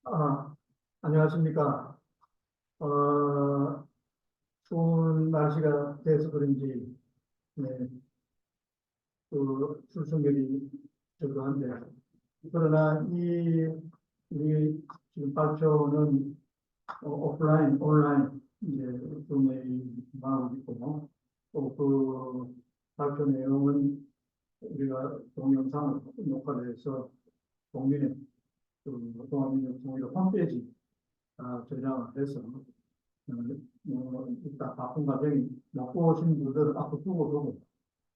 아, 안녕하십니까. 어, 추운 날씨가 돼서 그런지, 네, 출석률이 저조한데, 그러나 우리 지금 발표는 오프라인, 온라인, 이제, 분의 방법이 있고, 또 발표 내용은 우리가 동영상 녹화를 해서 국민의 동아민족통일의 홈페이지 저장을 해서 일단 바쁜 과정이 맡고 오신 분들 앞으로 두고 보고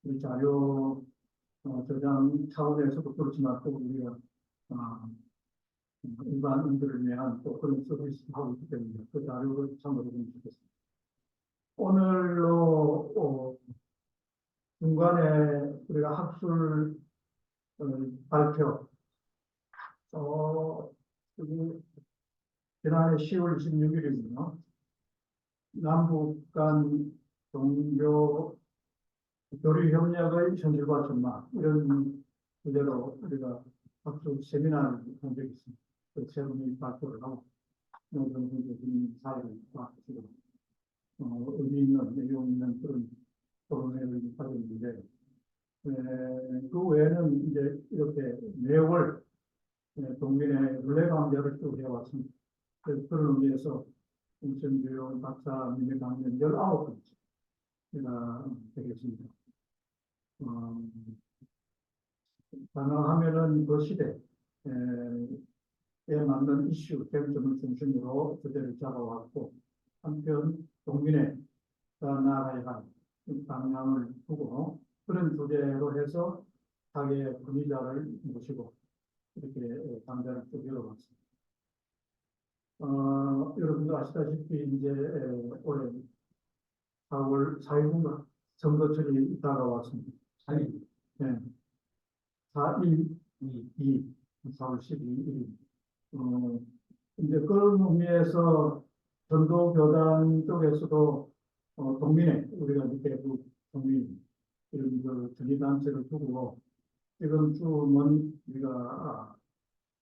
우리 자료 저장 차원에서도 그렇지만 또 우리가 어, 일반인들을 위한 또 그런 서비스를 하고 있기 때문에 그 자료를 참고해 보면 좋겠습니다. 오늘로 중간에 우리가 학술 발표 여기 지난해 10월 26일이군요. 남북 간 종교 교류 협력의 현실과 전망 이런 주제로 우리가 학술 세미나를 한 적이 있습니다. 세 분이 발표를 하고 모든 분들이 사회를 와주시고 의미 있는 내용 있는 그런 토론회를 가졌는데 그 외에는 이제 이렇게 매월 동민의 룰레강좌를 쭉 해왔습니다. 그런 의미에서 인천교육 박사 민의 강연 19번째가 되겠습니다. 가능하면은 그 시대에 맞는 이슈, 쟁점을 중심으로 주제를 잡아왔고, 한편 동민의 나아가야 할 방향을 두고 그런 주제로 해서 자기의 권위자를 모시고 이렇게 강좌를 쭉 열어봤습니다. 여러분도 아시다시피 이제 올해 4월 4일인가 선거철이 다가왔습니다. 4일. 네. 4일, 4월 12일. 이제 그런 의미에서 전도교단 쪽에서도 동민회, 우리가 이렇게 동민, 이런 그 전기단체를 두고 지금 쯤은 우리가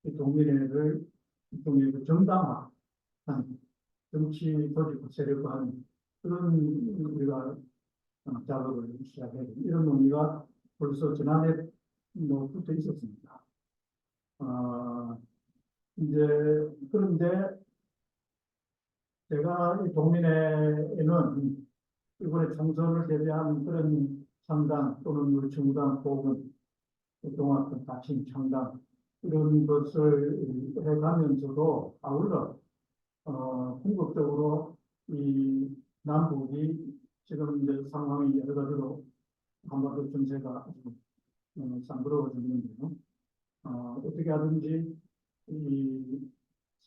이 동민회를 일종의 그 정당화한 정치 조직 세력화한 그런 우리가 작업을 시작해야 돼. 이런 의미가 벌써 지난해 붙어 있었습니다. 이제 그런데 제가 이 동민회에는 이번에 총선을 대비한 그런 창당 또는 우리 정당 혹은 동학권 다친 창당 이런 것을 해가면서도 아울러 궁극적으로 이 남북이 지금 이제 상황이 여러 가지로 한반도 정세가 아주 쌍그러워지는데요. 어떻게 하든지 이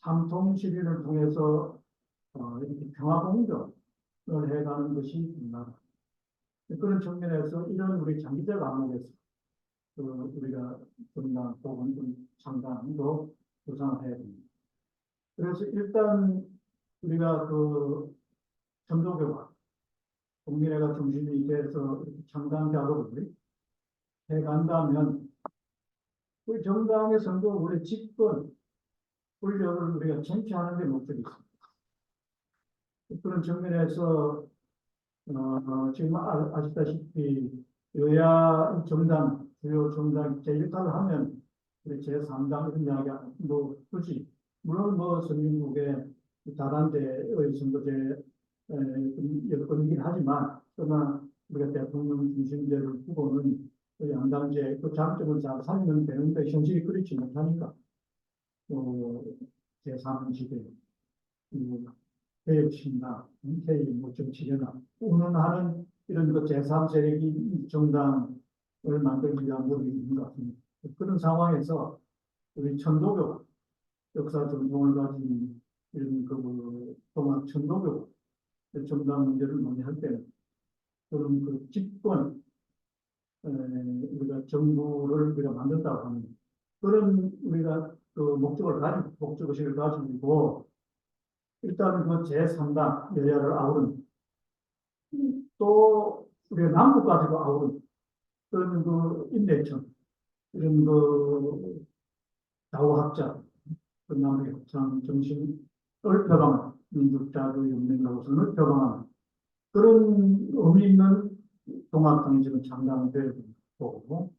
삼통 시비를 통해서 이렇게 평화공존을 해가는 것이 중요하다. 그런 측면에서 이런 우리 장기적 암목에서 우리가 정당 혹은 창당도 구상을 해야 됩니다. 그래서 일단 우리가 전도교와 동민회가 중심이 돼서 창당 작업을 해간다면 그 정당의 선거 우리 집권 권력을 우리가 쟁취하는 게 목적이 있습니다. 그런 측면에서 지금 아시다시피 여야 정당, 주요 정당 제1당을 하면 우리 제3당 이런 이야기가 굳이 물론 선진국의 다단계의 선거제 여건이긴 하지만 그러나 우리가 대통령 중심제를 두고는 양당제 그 장점을 잘 살리면 되는데 현실이 그렇지 못하니까 제3지대 개혁신당, 정치연합 운운하는 이런 제3세력이 정당을 만들기 위한 노력이 있는 것 같습니다. 그런 상황에서 우리 천도교 역사 전통을 가진 이런 동학 천도교 정당 문제를 논의할 때는 그런 집권 우리가 정부를 우리가 만든다고 하는 그런 우리가 목적의식을 가지고 일단 제3당 여야를 아우른 또 우리가 남북까지도 아우른 그런 인내천 이런 좌우학자 끝나는 협상 정신을 표방한 민족자주 연맹으로서는 표방한 그런 의미 있는 동학당이 지금 창당되고 있고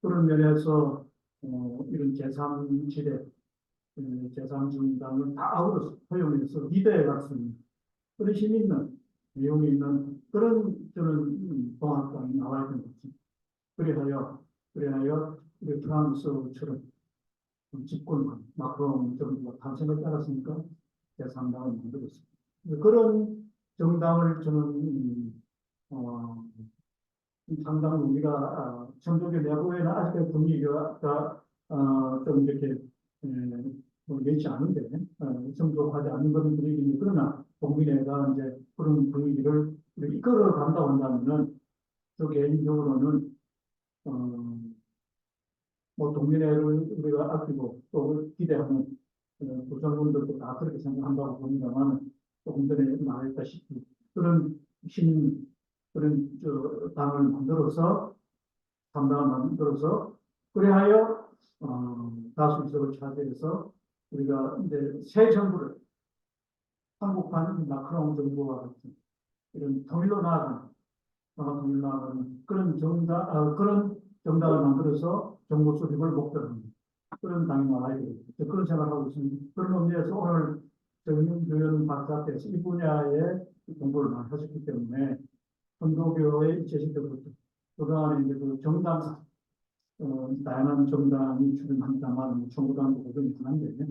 그런 면에서 이런 제3지대 제3정당을 다 아우러서 포용해서 리더에 갖춘 그런 힘 있는 내용이 있는 그런 저는 동학당이 나와야 되는 거죠. 그래하여 우리 프랑스처럼 집권 마크롱 정부가 탄생을 따랐으니까 제3당을 만들었습니다. 그런 정당을 저는 상당 우리가 천주교 내부에는 아직까지 분위기가 좀 이렇게 뭐 예치 않은데 성숙하지 않는 그런 분위기인데 그러나 동민회가 이제 그런 분위기를 이끌어 간다고 한다면은 저 개인적으로는 뭐 동민회를 우리가 아끼고 또 기대하는 구성원들도 다 그렇게 생각한다고 봅니다만 조금 전에 말했다시피 그런 그런 당을 만들어서 담당을 만들어서 그래하여 다수 의석을 차지해서 우리가 이제 새 정부를 한국판 마크롱 정부와 같은 이런 통일로 나아가는 그런 정당을 만들어서 정부 수립을 목표로 합니다. 그런 당이 나와야 되겠죠. 그런 생각을 하고 있습니다. 그런 의미에서 오늘 정윤교연 박사께서 이 분야에 공부를 많이 하셨기 때문에 선도교의 제시 때부터 그동안에 이제 그 정당 다양한 정당이 출연합니다만 정부당도 보존이 하는데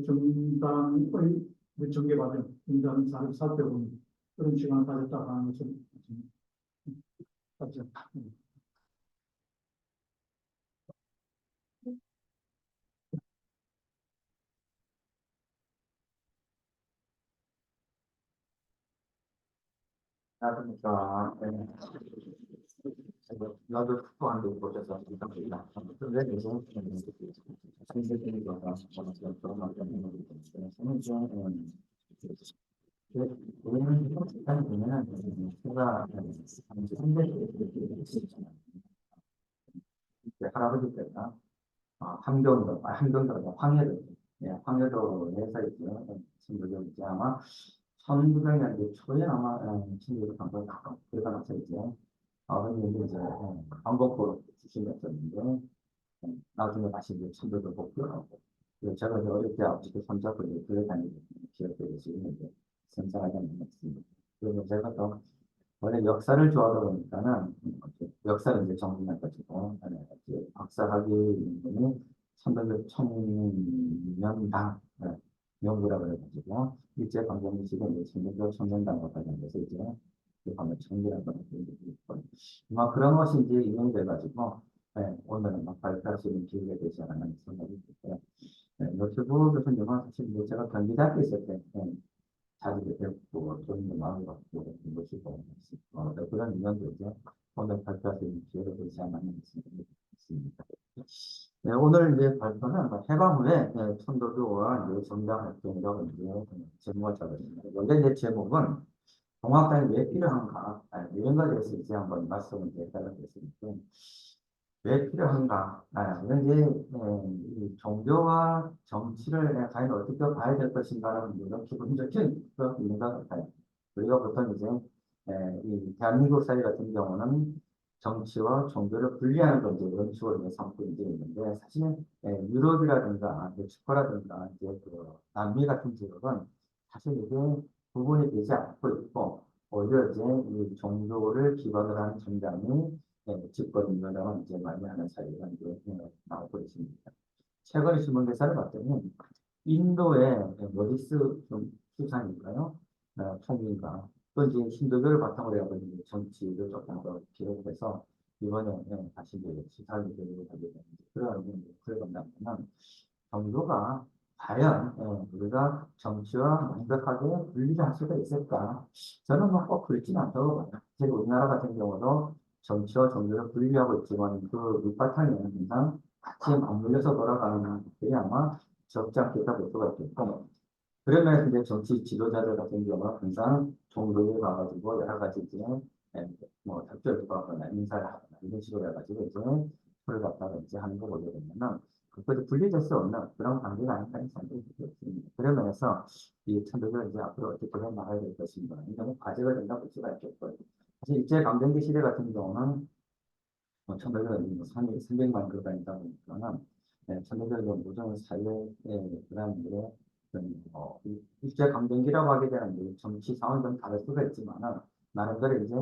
정당의 정계 과정, 정당사를 살펴보는 그런 시간을 가졌다고 하는 것을 같이 그러니까 나도 특수한데 못해서 근데 계속 생각해보니까 우리는 시간 보면은 제가 할아버지께서 함경도 황해도 황해도에서 있죠. 친구들 이제 아마 1900년대 초에 아마 친구들 방송 가끔 들어가서 이제 아버님이 이제 광복으로 주신했었는데 나중에 다시 이제 친구들 복귀하고 제가 이제 어릴 때 아버지께 손잡고 이제 교회 다니는 기억들이 지금 이제 생생하게 남았습니다. 그리고 제가 또 원래 역사를 좋아하다 보니까는 역사를 이제 전공해가지고 이제 박사학위 연구는 천년당 연구라고 해가지고 일제 강점기 시대 이제 천년당과 관련돼서 이제 방금 정리라고 하는 막 그런 것이 이제 인용이 돼가지고 오늘은 막 발표할 수 있는 기회가 되지 않았나 생각이 들고요. 노트북 교수님은 사실 뭐 제가 경기대학교 있을 때 자기를 배우고 좋은 마음을 갖고 것이고 그런 인연도 이제 오늘 발표할 수 있는 기회가 되지 않았나 싶습니다. 네, 오늘 이제 발표는 해방 후에 천도교와 정당 활동이라고 이제 제목을 잡았습니다. 원래 내 제목은 동학당이 왜 필요한가 이런 것에 대해서 이제 한번 말씀을 드리도록 하겠습니다. 왜 필요한가? 이런 게 종교와 정치를 과연 어떻게 봐야 될 것인가라는 이런 기본적인 그런 있는 것 같아요. 우리가 보통 이제 이 대한민국 사회 같은 경우는 정치와 종교를 분리하는 걸 이제 원칙으로 이제 삼고 이제 있는데 사실 유럽이라든가 멕시코라든가 이제 그 남미 같은 지역은 사실 이게 구분이 되지 않고 있고 오히려 이제 이 종교를 기반으로 한 정당이 집권 인물들은 이제 많이 하는 사례가 이제 나오고 있습니다. 최근에 신문 기사를 봤더니 인도의 모디스 수상인가요? 총리인가? 또 이제 힌두교를 바탕으로 하고 있는 정치를 조금 더 기록해서 이번에 다시 이제 수사를 하게 되는 그런 글을 본다면 종교가 과연 우리가 정치와 완벽하게 분리할 수가 있을까? 저는 뭐꼭 그렇지는 않다고 봐요. 사실 우리나라 같은 경우도 정치와 종교를 분리하고 있지만 그 밑바탕에는 항상 같이 맞물려서 돌아가는 것들이 아마 적지 않겠다 볼 수가 있겠고 그러면 이제 정치 지도자들 같은 경우는 항상 종교에 가가지고 여러 가지 이제 뭐 작별을 하거나 인사를 하거나 이런 식으로 해가지고 이제 표를 갖다가 이제 하는 거 보게 되면은 그것도 분리될 수 없는 그런 관계가 아닌가 생각이 들었습니다. 그런 면에서 이 천도교를 이제 앞으로 어떻게 해 나가야 될 것인가, 이런 과제가 된다고 볼 수가 있겠고요. 사실 일제강점기 시대 같은 경우는 천도교가 300만 교가 있다 보니까는 천도교가 모든 사회의 그런 일제강점기라고 하게 되는 정치 상황은 좀 다를 수가 있지만은 나름대로 이제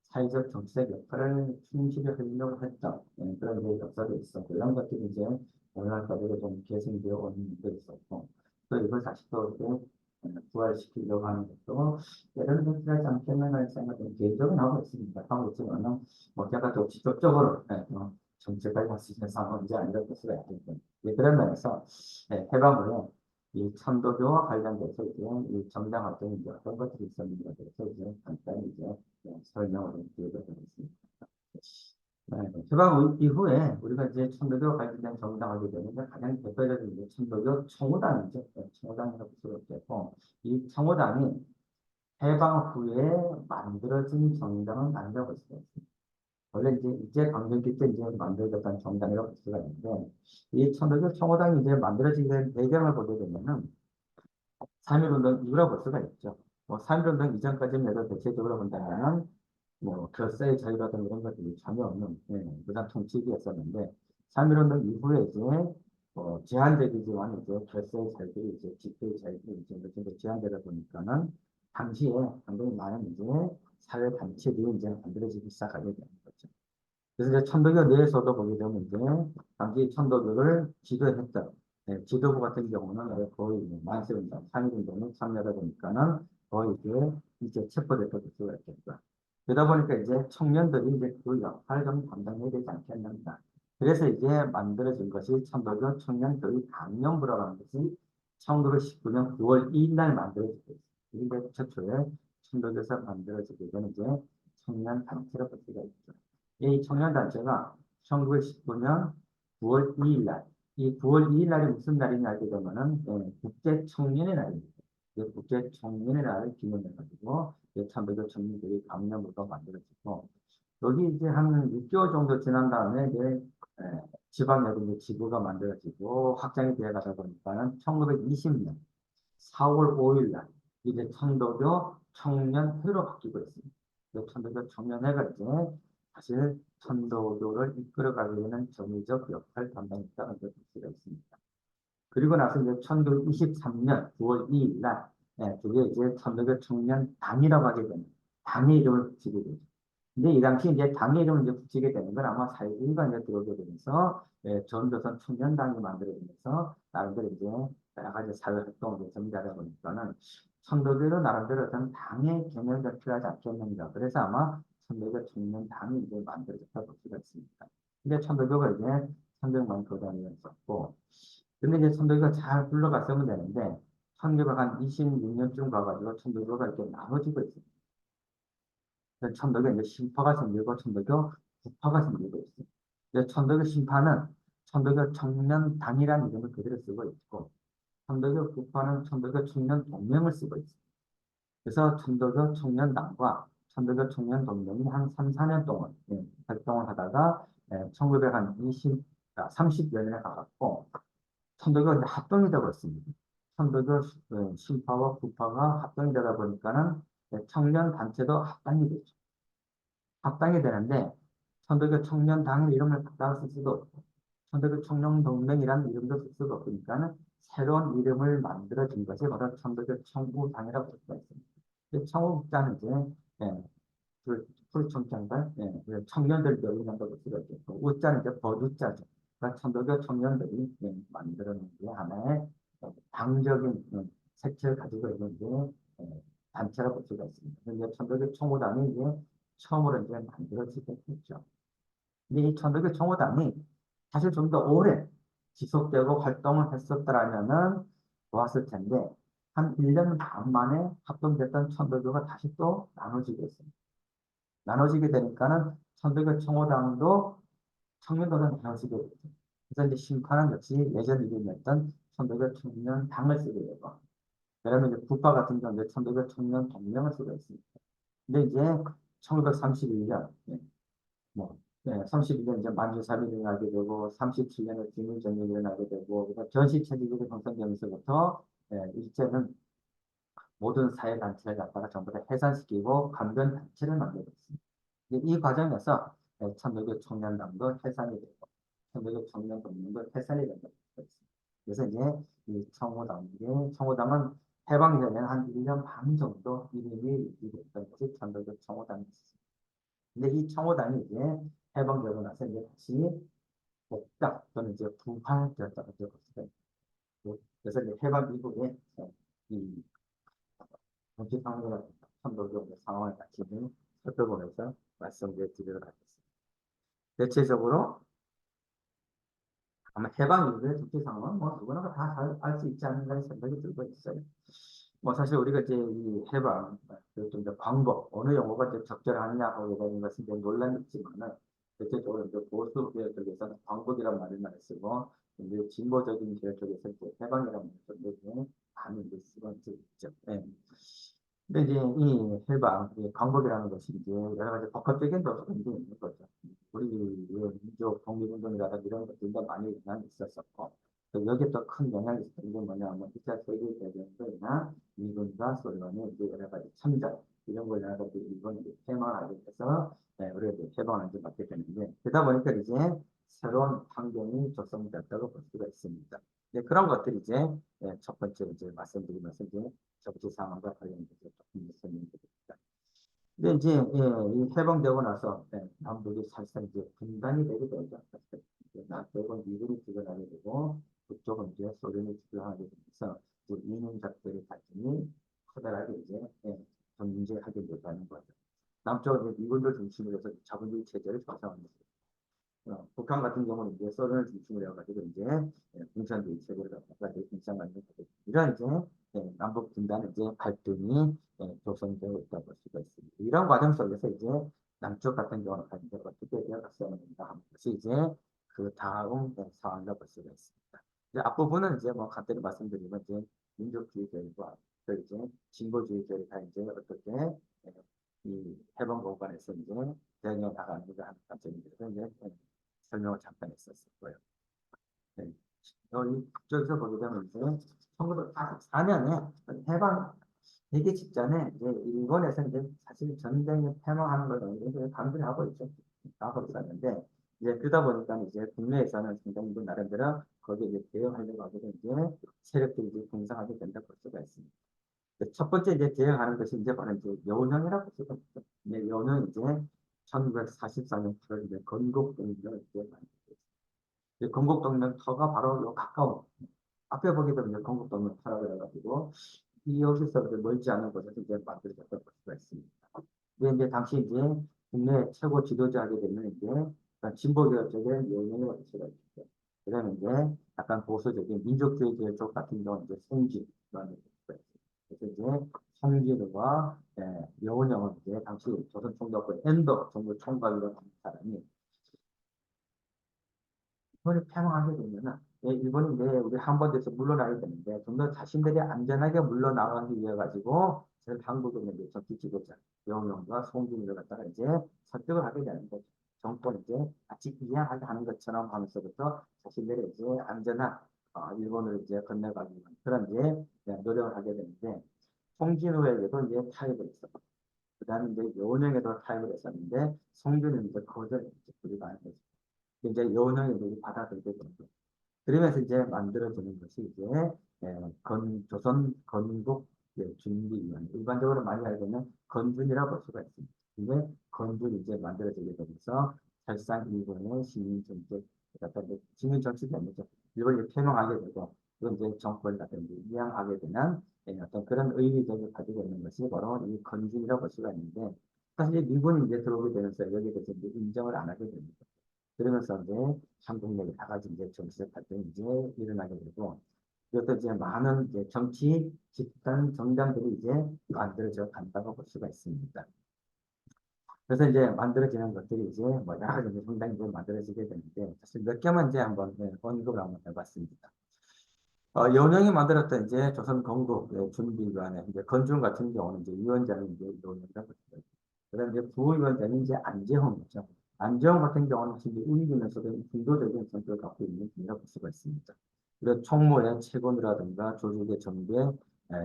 사회적 정치적 역할을 충실히 하려고 했던 그런 이제 역사도 있었고 이런 것들이 이제 오늘날까지도 좀 계승되어 오는 게 있었고 또 이걸 다시 또 이렇게 부활시키려고 하는 것도 예를 들면 필요하지 않겠는가 생각은 개인적으로 하고 있습니다. 하고 있지만은 제가 또 직접적으로 정책까지 할 수 있는 상황은 이제 아니라고 볼 수가 있겠죠. 그런 면에서 해방 후에 이 천도교와 관련돼서 이제 이 정당 활동이 이제 어떤 것들이 있었는지에 대해서 이제 간단히 이제 설명을 드리도록 하겠습니다. 해방 이후에 우리가 이제 천도교 관련된 정당하게 되는데 가장 대표적인 이제 천도교 청호당이죠. 청호당이라고 볼 수가 있겠고 이 청호당이 해방 후에 만들어진 정당은 아니라고 볼 수가 있습니다. 원래 이제 일제강점기 때 이제 만들어졌던 정당이라고 볼 수가 있는데 이 천도교 청호당이 이제 만들어지게 된 배경을 보게 되면은 3.1운동 이후라고 볼 수가 있죠. 3.1운동 이전까지는 해도 대체적으로 본다면은 결사의 자유라든가 이런 것들이 전혀 없는 무장 통치기였었는데 3.1운동 이후에 이제 제한적이지만 이제 결사의 자유들이 이제 집회의 자유들이 이제 이렇게 좀 제한되다 보니까는 당시에 상당히 많은 이제 사회 단체들이 이제 만들어지기 시작하게 되는 거죠. 그래서 이제 천도교 내에서도 보게 되면 이제 당시 천도교를 지도했던 지도부 같은 경우는 거의 만세운동, 3.1운동에 참여하다 보니까는 거의 이제 체포됐다고 볼 수가 있겠죠. 그러다 보니까 이제 청년들이 이제 그 역할을 좀 감당해야 되지 않겠는가. 그래서 이제 만들어진 것이 천도교 청년교육강령부라고 하는 것이 1919년 9월 2일 날 만들어지고 있습니다. 이게 최초에 천도교에서 만들어지게 되는 이제 청년단체로 볼 수가 있죠. 이 청년단체가 1919년 9월 2일 날, 이 9월 2일 날이 무슨 날이냐 하게 되면은 국제청년의 날입니다. 국제청년의 날을 기념해가지고 천도교 청년들이 강령부가 만들어지고 여기 이제 한 6개월 정도 지난 다음에 이제 지방에도 이제 지부가 만들어지고 확장이 되어 가다 보니까는 1920년 4월 5일 날 이제 천도교 청년회로 바뀌고 있습니다. 천도교 청년회가 이제 사실 천도교를 이끌어가게 되는 정의적 역할을 담당했다는 볼 수가 있습니다. 그리고 나서 이제 1923년 9월 2일 날, 그게 이제 천도교 청년당이라고 하게 되는 당의 이름을 붙이게 되죠. 근데 이 당시 이제 당의 이름을 이제 붙이게 되는 건 아마 사회주의가 이제 들어오게 되면서 전조선 청년당이 만들어지면서 나름대로 이제 여러 가지 사회 활동을 전개하다 보니까는 천도교도 나름대로 어떤 당의 개념이 필요하지 않겠는가. 그래서 아마 천도교 청년당이 이제 만들어졌다고 볼 수가 있습니다. 근데 천도교가 이제 300만 교단이었었고 근데 이제 천도교가 잘 굴러갔으면 되는데, 1926년쯤 가가지고 천도교가 이렇게 나눠지고 있습니다. 천도교 이제 신파가 생기고 천도교 부파가 생기고 있습니다. 이제 천도교 신파는 천도교 청년당이라는 이름을 그대로 쓰고 있고, 천도교 부파는 천도교 청년 동맹을 쓰고 있습니다. 그래서 천도교 청년당과 천도교 청년 동맹이 한 3, 4년 동안 활동을 하다가 1920, 30여 년에 가깝고 천도교가 이제 합동이 되고 있습니다. 천도교 신파와 부파가 합동이 되다 보니까는 청년 단체도 합당이 되죠. 합당이 되는데 천도교 청년당 이름을 갖다가 쓸 수도 없고 천도교 청년동맹이라는 이름도 쓸 수가 없으니까는 새로운 이름을 만들어진 것이 바로 천도교 청구당이라고 볼 수가 있습니다. 청구국장은 이제 풀청장단 청년들 여인한다고 볼 수가 있겠고 우자는 이제 버두자죠. 그러니까 천도교 청년들이 만들어낸 게 하나의 당적인 색채를 가지고 있는 게 단체라고 볼 수가 있습니다. 근데 천도교 청호당이 이제 처음으로 이제 만들어지게 됐죠. 근데 이 천도교 청호당이 사실 좀 더 오래 지속되고 활동을 했었더라면은 좋았을 텐데 한 1년 반 만에 합동됐던 천도교가 다시 또 나눠지게 됐습니다. 나눠지게 되니까는 천도교 청호당도 청년도는 나눠지게 되죠. 그래서 이제 심판은 역시 예전 이름이었던 천도교 청년당을 쓰게 되고 그러면 이제 부파 같은 경우는 천도교 청년 동맹을 쓰고 있습니다. 근데 이제 1931년 32년 이제 만주삼이 일어나게 되고, 37년에 김일정이 일어나게 되고, 그러니까 전시체제국이 형성되면서부터 일제는 모든 사회단체를 갖다가 전부 다 해산시키고 강변단체를 만들었습니다. 이 과정에서 천노교 청년단도 해산이 되고, 천노교 청년동맹도 해산이 된다고 했습니다. 그래서 이제 이 청호당은 해방 전에는 한 1년 반 정도 이름이 유지됐던 것이 천노교 청호당이었습니다. 근데 이 청호당이 이제 해방되고 나서 이제 다시 복당 또는 이제 부활되었다고 볼 수가 있고, 그래서 이제 해방 이후에 이 정치 상황과 천도교 상황을 같이 살펴보면서 말씀드리도록 하겠습니다. 대체적으로 아마 해방 이후의 정치 상황은 뭐 누구나 다 잘 알 수 있지 않는가 생각이 들고 있어요. 뭐 사실 우리가 이제 이 해방 좀 더 방법 어느 용어가 이제 적절하냐고 얘기하는 것은 이제 논란이 있지만은 대체적으로 이제 보수 계열 쪽에서는 방법이란 말을 많이 쓰고 이제 진보적인 계열 쪽에서 이제 해방이라는 말을 좀 많이 이제 쓰고 있죠. 예. 근데 이제 이 해방, 이 방법이라는 것이 이제 여러 가지 복합적인 요소가 이제 있는 거죠. 우리의 민족 독립운동이라든가 이런 것들도 많이 있었었고, 또 여기에 또 큰 영향이 있었던 게 뭐냐면 2차 세계대전이나 미군과 소련의 이제 여러 가지 참전 이런 걸 여러 가지 일본이 해방하게 돼서 우리가 이제 해방을 이제 맡게 되는데 그러다 보니까 이제 새로운 환경이 조성됐다고 볼 수가 있습니다. 그런 것들이 이제 첫 번째 이제 말씀드리면서 이제 정치 상황과 관련돼서 조금 설명드립니다. 근데 이제 이 해방되고 나서 남북이 사실상 이제 분단이 되게 되죠. 남쪽은 미군이 주둔하게 되고 북쪽은 이제 소련이 주둔하게 되면서 이민작들의 발전이 커다랗게 이제 문제하게 되는 거죠. 남쪽은 이제 미군들 중심으로 해서 자본주의 체제를 형성합니다. 북한 같은 경우는 이제 소련을 중심으로 해가지고 이제 공산주의 체제를 갖다가 공산화하는 거죠. 이런 이제 남북 분단의 이제 갈등이 조성되어 있다고 볼 수가 있습니다. 이런 과정 속에서 이제 남쪽 같은 경우는 이제 어떻게 되어갔었는가 하는 것이 이제 그 다음 상황이라 볼 수가 있습니다. 이제 앞부분은 이제 뭐 간단히 말씀드리면 이제 민족주의 교육과 또 이제 진보주의 교육과 이제 어떻게 이 해방 공간에서 이제 대응해 나가는가 하는 관점인데서 이제 설명을 잠깐 했었고요. 네. 이쪽에서 보게 되면 이제 1944년에 해방 되기 직전에 이제 일본에서 이제 사실 전쟁에 패망하는 걸 이제 감지를 하고 있죠. 하고 있었는데 이제 그러다 보니까 이제 국내에서는 굉장히 나름대로 거기에 이제 대응하려고 하게 된 이제 세력들이 이제 분산하게 된다고 볼 수가 있습니다. 첫 번째 이제 대응하는 것이 이제 바로 이제 여운형이라고 볼 수가 있죠. 여운은 이제 1944년 8월 이제 건국동맹을 이제 만들었어요. 건국동맹터가 바로 요 가까운 앞에 보게 되면 이제 건국동맹터라고 해가지고 이 여기서 멀지 않은 곳에서 이제 만들어졌던 볼 수가 있습니다. 근데 이제 당시 이제 국내 최고 지도자 하게 되면 이제 진보계열 쪽에 여운형이 볼 수가 있죠. 그다음에 이제 약간 보수적인 민족주의 계열 쪽 같은 경우는 이제 송진이라는 볼 수가 있어요. 그래서 이제 송진우와 여운형은 이제 당시 조선총독부 엔더 정부 총괄이라고 하는 사람이 일본이 패망하게 되면은 일본이 이제 우리 한반도에서 물러나야 되는데 좀 더 자신들이 안전하게 물러나가기 위해 가지고 한국의 이제 정치 지도자 여운형과 송진우를 갖다가 이제 설득을 하게 되는 거죠. 정권 이제 같이 이해하게 하는 것처럼 하면서부터 자신들의 이제 안전한 일본을 이제 건너가기 위한 그런 이제 노력을 하게 되는데 송진우에게도 이제 타협을 했었고 그 다음에 이제 여운형에도 타협을 했었는데 송진우는 이제 거절했죠. 우리가 하는 거죠. 이제 여운형이 이제 받아들이게 되는 거죠. 그러면서 이제 만들어지는 것이 이제 조선 건국 준비위원 일반적으로 많이 알고 있는 건준이라고 볼 수가 있습니다. 근데 건준이 이제 만들어지게 되면서 사실상 일본의 시민 정책 갖다 시민 정책이 아니죠. 일본이 패망하게 되고 그건 이제 정권을 갖다 이양하게 되는 어떤 그런 의미적을 가지고 있는 것이 바로 이 건준이라고 볼 수가 있는데 사실 미군이 이제 들어오게 되면서 여기에 대해서 이제 인정을 안 하게 됩니다. 그러면서 이제 한국 내에 다 같이 이제 정치적 발전이 이제 일어나게 되고 이것도 이제 많은 이제 정치 집단 정당들이 이제 만들어져 간다고 볼 수가 있습니다. 그래서 이제 만들어지는 것들이 이제 뭐 여러 가지 정당이 이제 만들어지게 되는데 사실 몇 개만 이제 한번 언급을 한번 해봤습니다. 연영이 만들었던 이제 조선 건국 준비위원회 이제 건준 같은 경우는 이제 위원장이 이제 연영이라고 했어요. 그다음 이제 부위원장이 이제 안재홍이죠. 안재홍 같은 경우는 사실 우익이면서도 중도적인 성격을 갖고 있는 분이라고 볼 수가 있습니다. 그리고 총무의 최고위라든가 조직의 전개,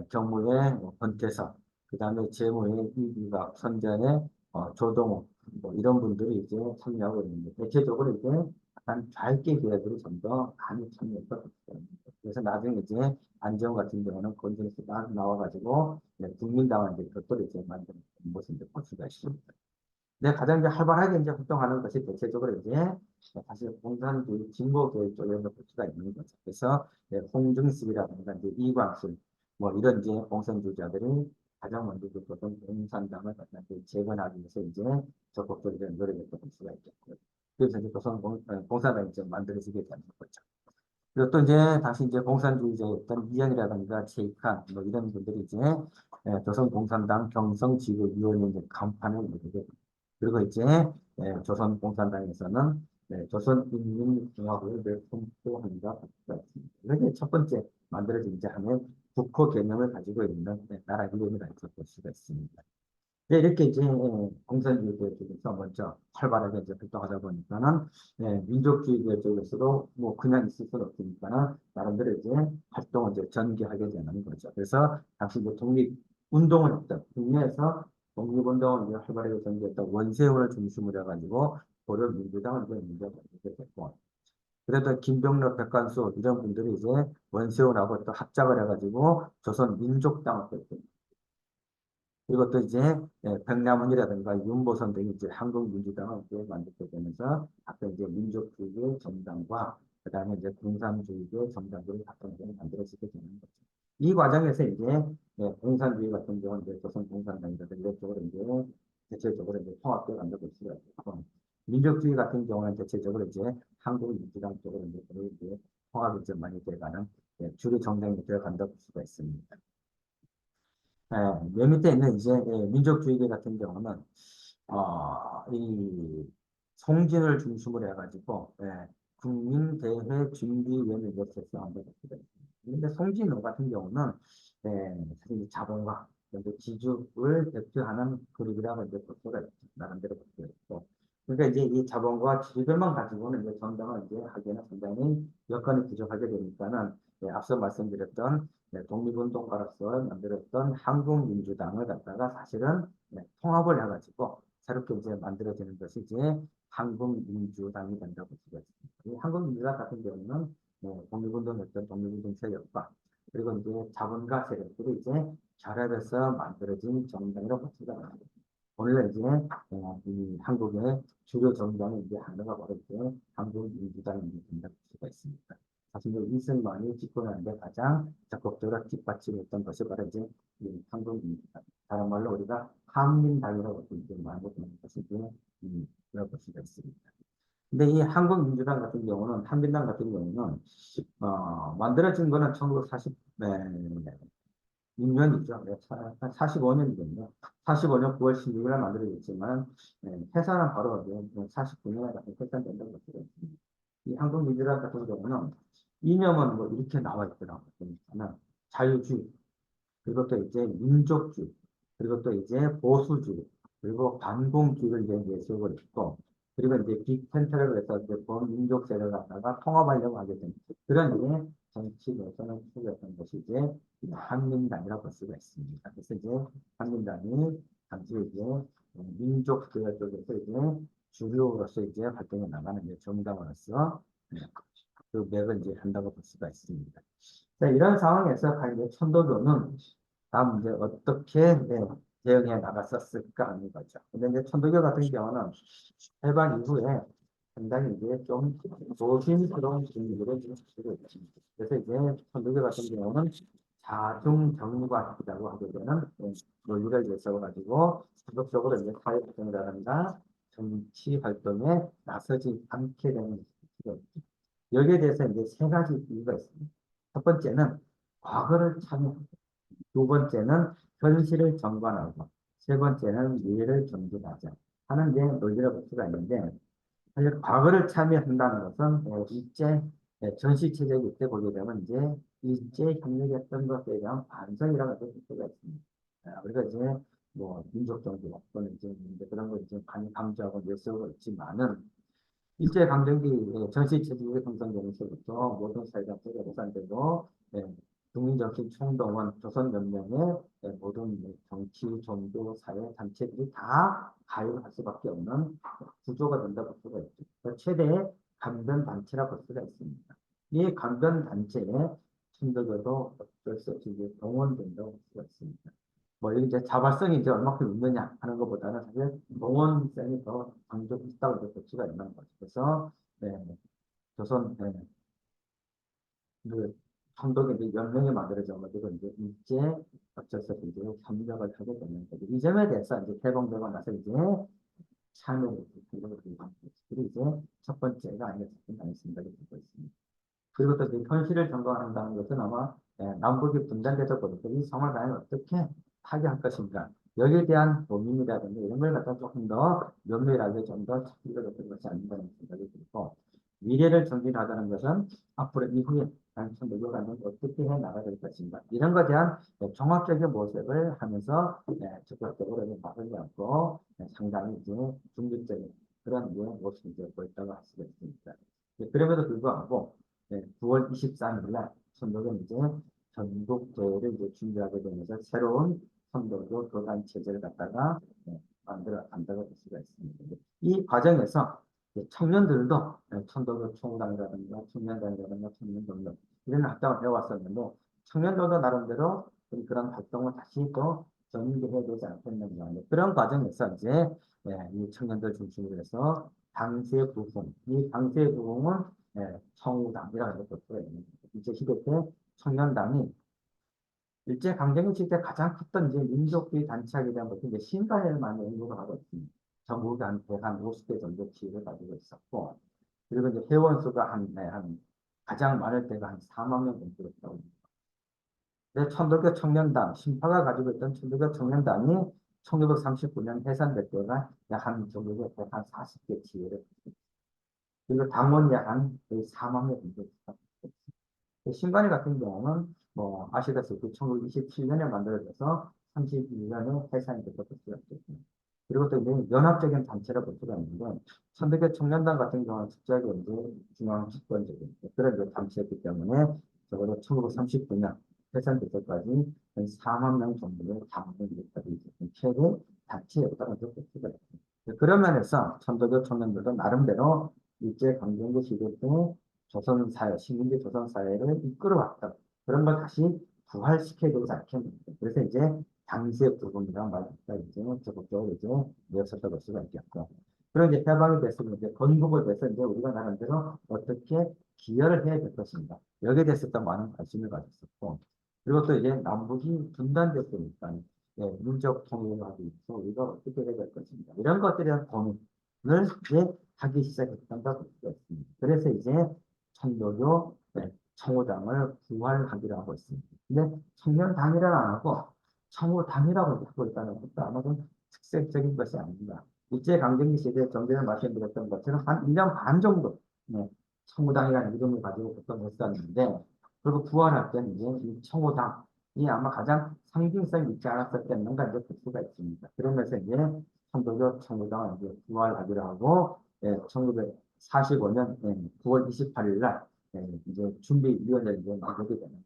경무의 권태섭, 그 다음에 재무의 이기각, 선전의 조동호, 뭐 이런 분들이 이제 참여하고 있는데, 대체적으로 이제 약간 좌익계 계열들이 좀 더 많이 참여했던 것 같아요. 그래서 나중에 이제 안재홍 같은 경우는 건전에서 딱 나와가지고 국민당을 이제 곁들여 이제 만든 모습을 볼 수가 있습니다. 근데 가장 이제 활발하게 이제 활동하는 것이 대체적으로 이제 사실 공산주의 진보교육 쪽에 볼 수가 있는 거죠. 그래서 홍중식이라든가 이제 이광수 뭐 이런 이제 공산주의자들이 가장 먼저 그 조선 공산당을 갖다 이제 재건하기 위해서 이제 적극적으로 노력했던 볼 수가 있겠고요. 그래서 이제 조선 공산당이 이제 만들어지게 되는 거죠. 그리고 또 이제 다시 이제 공산주의자였던 이현이라든가 최익환 뭐 이런 분들이 이제 조선공산당 경성지구위원회 이제 간판을 내게 됩니다. 그리고 이제 조선공산당에서는 조선인민공화국을 선포한다. 이게 첫 번째 만들어진 이제 하는 국호 개념을 가지고 있는 나라 이름이라고 볼 수가 있습니다. 네, 이렇게 이제 공산주의계 쪽에서 먼저 활발하게 이제 활동하다 보니까는 민족주의계 쪽에서도 뭐 그냥 있을 수는 없으니까는 나름대로 이제 활동을 이제 전개하게 되는 거죠. 그래서 당시 이제 독립운동을 했던 국내에서 독립운동을 이제 활발하게 전개했던 원세훈을 중심으로 해가지고 고려 민주당을 이제 문제가 됐고, 그래도 김병록, 백관수 이런 분들이 이제 원세훈하고 또 합작을 해가지고 조선 민족당을 했거든요. 그리고 또 이제 백남훈이라든가 윤보선 등이 이제 한국민주당을 이제 만들게 되면서 아까 이제 민족주의의 정당과 그다음에 이제 공산주의의 정당들이 각각 만들어지게 되는 거죠. 이 과정에서 이제 공산주의 같은 경우는 이제 조선 공산당이라든가 이런 쪽으로 이제 대체적으로 이제 통합되어 간다고 볼 수가 있고, 민족주의 같은 경우는 대체적으로 이제 한국민주당 쪽으로 이제 거의 이제 통합이 좀 많이 돼가는 주류 정당이 되어간다고 볼 수가 있습니다. 맨 밑에 있는 이제 민족주의계 같은 경우는 이 송진을 중심으로 해가지고 국민대회 준비위원회 이렇게 한번 했거든요. 근데 송진호 같은 경우는 사실 자본과 지주를 대표하는 그룹이라고 이제 볼 수가 있죠. 나름대로 볼 수가 있고. 그러니까 이제 이 자본과 지주들만 가지고는 이제 정당을 이제 하기에는 상당히 여건이 부족하게 되니까는 앞서 말씀드렸던 독립운동가로서 만들었던 한국민주당을 갖다가 사실은 통합을 해가지고 새롭게 이제 만들어지는 것이 이제 한국민주당이 된다고 볼 수가 있습니다. 이 한국민주당 같은 경우는 독립운동했던 독립운동 세력과 그리고 이제 자본가 세력들이 이제 결합해서 만들어진 정당이라고 볼 수가 있습니다. 오늘 이제 이 한국의 주요 정당이 이제 하나가 바로 이제 한국민주당이 된다고 볼 수가 있습니다. 사실 이승만이 집권하는데 가장 적극적으로 뒷받침했던 것이 바로 이제 이 한국민주당. 다른 말로 우리가 한민당이라고 이제 말하는 것이 이제 그럴 수가 있습니다. 근데 이 한국민주당 같은 경우는 한민당 같은 경우는 만들어진 거는 1940 6년이죠. 45년이거든요. 45년 9월 16일에 만들어졌지만 해산은 바로 49년에 해산된다고 볼 수가 있습니다. 이 한국민주당 같은 경우는 이념은 뭐 이렇게 나와 있더라고요. 그러니까 자유주의, 그리고 또 이제 민족주의, 그리고 또 이제 보수주의, 그리고 반공주의를 이제 내세우고 있고, 그리고 이제 빅텐트를 해서 이제 범민족 세력을 갖다가 통합하려고 하게 된 그런 이제 정치 노선을 추구했던 것이 이제 한민당이라고 볼 수가 있습니다. 그래서 이제 한민당이 당시 이제 민족 계열 쪽에서 이제 주류로서 이제 활동해 나가는 이제 정당으로서 그 맥을 이제 한다고 볼 수가 있습니다. 자, 이런 상황에서 과연 이제 천도교는 다음 이제 어떻게 대응해 나갔었을까 하는 거죠. 근데 이제 천도교 같은 경우는 해방 이후에 상당히 이제 좀 조심스러운 분위기를 좀 가지고 있습니다. 그래서 이제 천도교 같은 경우는 자중정과라고 하게 되는 논리를 제시해가지고 적극적으로 이제 사회 활동이라든가 정치 활동에 나서지 않게 되는 것이죠. 여기에 대해서 이제 세 가지 이유가 있습니다. 첫 번째는 과거를 참여하고, 두 번째는 현실을 정관하고, 세 번째는 미래를 경쟁하자 하는 이제 논리를 볼 수가 있는데, 사실 과거를 참여한다는 것은 일제 전시체제이기 때 보게 되면 이제 일제 협력했던 것에 대한 반성이라고 볼 수가 있습니다. 우리가 이제 뭐 민족정부 또는 이제 그런 걸 이제 강조하고 내세우고 있지만은 일제강점기 전시체제가 형성되면서부터 모든 사회가 개개보상되고 국민정신 총동원 조선연맹의 모든 정치, 종교, 사회 단체들이 다 가입할 수밖에 없는 구조가 된다고 볼 수가 있죠. 최대의 강변단체라고 볼 수가 있습니다. 이 강변단체에 천도교도 어쩔 수 없이 이제 동원된다고 볼 수가 있습니다. 뭐 이제 자발성이 이제 얼마큼 있느냐 하는 것보다는 사실 동원성이 더 강조했다고 볼 수가 있는 거죠. 그래서 조선 그 천도교 이제 연맹이 만들어져 가지고 이제 일제 어쩔 수 없이 이제 협력을 하게 되는 거죠. 이 점에 대해서 이제 개봉되고 나서 이제 참여를 그리고 이제 첫 번째가 아니었을까 생각이 들고 있습니다. 그리고 또 이제 현실을 점검한다는 것은 아마 남북이 분단돼서 보니까 이 성을 과연 어떻게 타개할 것인가 여기에 대한 고민이라든지 이런 걸 갖다 조금 더 면밀하게 좀 더 찾기가 된 것이 아닌가라는 생각이 들고 미래를 정진하자는 것은 앞으로 이후에 당초 노력하는 어떻게 해 나가야 될 것인가 이런 것에 대한 종합적인 모색을 하면서 적극적으로 막을 잡고 상당히 이제 중립적인 그런 모습이 이제 보였다고 할 수가 있습니다. 그럼에도 불구하고 9월 23일 날 선덕은 이제 전국 대회를 이제 준비하게 되면서 새로운 선덕교 교단 체제를 갖다가 만들어 간다고 볼 수가 있습니다. 이 과정에서 청년들도 천도교 총당이라든가 청년단이라든가 청년동력 이런 활동을 해왔었는데 청년들도 나름대로 그런 활동을 다시 또 전개해야 되지 않겠느냐 그런 과정에서 이제 이 청년들 중심으로 해서 당시의 부흥, 이 당시의 부흥은 청우당이라고 볼 수가 있는 거죠. 이제 시대 때 청년당이 일제강점기 시대 가장 컸던 이제 민족주의 단체하게 대한 것이 이제 신간을 많이 연구를 하고 있습니다. 전국에 한 50개 정도 지위를 가지고 있었고, 그리고 이제 회원 수가 한 가장 많을 때가 한 4만 명 정도 됐다고 합니다. 천도교 청년단, 신파가 가지고 있던 천도교 청년단이 1939년 해산될 때가 약한 전국에 140개 지위를 그리고 당원이 한 거의 4만 명 정도 됐습니다. 신관이 같은 경우는 뭐 아시다시피 1927년에 만들어져서 31년에 해산이 됐다고 볼 수가 있겠습니다. 그리고 또 이제 연합적인 단체라 볼 수가 있는데 천도교 청년단 같은 경우는 특별히 이제 중앙 집권적인 그런 이제 단체였기 때문에 적어도 1939년 해산될 때까지 한 4만 명 정도의 당원이 됐다고 최대 단체였다고 볼 수가 있습니다. 그런 면에서 천도교 청년들도 나름대로 일제 강점기 시대 때 조선사회, 식민지 조선사회를 이끌어왔다. 그런 걸 다시 부활시켜야 되지 않겠습니까? 그래서 이제 당시의 부분이란 말부터 이제 적극적으로 이제 내었었다고 볼 수가 있겠고. 그리고 이제 해방이 됐으면 이제 건국을 돼서 이제 우리가 나름대로 어떻게 기여를 해야 될 것인가. 여기에 대해서 또 많은 관심을 가졌었고. 그리고 또 이제 남북이 분단됐으니까 민족 통일을 하기 위해서 우리가 어떻게 해야 될 것인가. 이런 것들에 대한 고민을 이제 하기 시작했다고 볼 수가 있습니다. 그래서 이제 청도교 청호당을 부활하기로 하고 있습니다. 근데 청년당이라는 안 하고 청호당이라고 하고 있다는 것도 아마 좀 특색적인 것이 아닌가. 일제강점기 시대에 전전에 말씀드렸던 것처럼 한 1년 반 정도 청호당이라는 이름을 가지고 보통 했었는데 그리고 부활할 때는 이제 이 청호당이 아마 가장 상징성이 있지 않았었겠는가 이제 볼 수가 있습니다. 그러면서 이제 청도교 청호당을 이제 부활하기로 하고 1945년 9월 28일 날 이제 준비위원회를 이제 만들게 되는 거예요.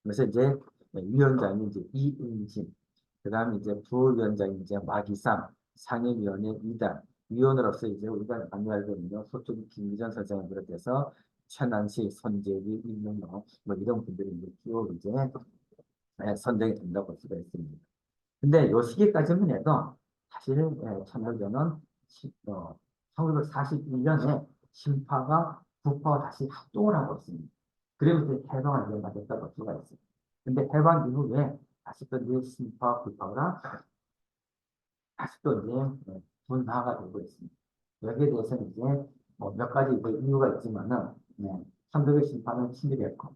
그래서 이제 위원장이 이제 이응진, 그다음에 이제 부위원장이 이제 마기삼, 상임위원회 이단, 위원으로서 이제 우리가 많이 알고 있는 소쪽이 김기전 선생을 비롯해서 최난시, 손재기, 임명호 뭐 이런 분들이 이제 쭉 이제 선정이 된다고 볼 수가 있습니다. 근데 요 시기까지만 해도 사실 천하교는 1941년에 신파가 북파와 다시 합동을 하고 있습니다. 그리고 이제 해방을 이제 맞았다고 볼 수가 있습니다. 근데 해방 이후에 다시 또 이제 신파와 북파가 다시 또 이제 분화가 되고 있습니다. 여기에 대해서는 이제 몇 가지 이제 이유가 있지만은 천도교 신파는 친일했고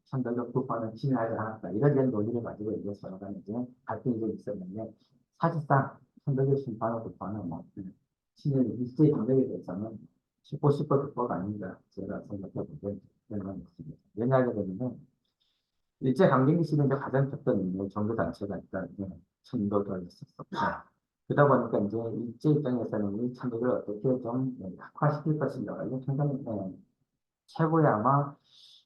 천도교 북파는 친일하지 않았다. 이런 데 논의를 가지고 이제 서로 간에 이제 갈등이 좀 있었는데 사실상 천도교 신파와 북파는 뭐 친일 일제 강점기에 대해서는 10% 극복가 아닌가 제가 생각해보는 그런 있습니다. 왜냐하면 일제 강점기 시대에 가장 컸던 종교 단체가 일단 천도를 했었었죠. 그러다 보니까 이제 일제 입장에서는 이 천도를 어떻게 좀 약화시킬 것인가, 이게 굉장히 최고의 아마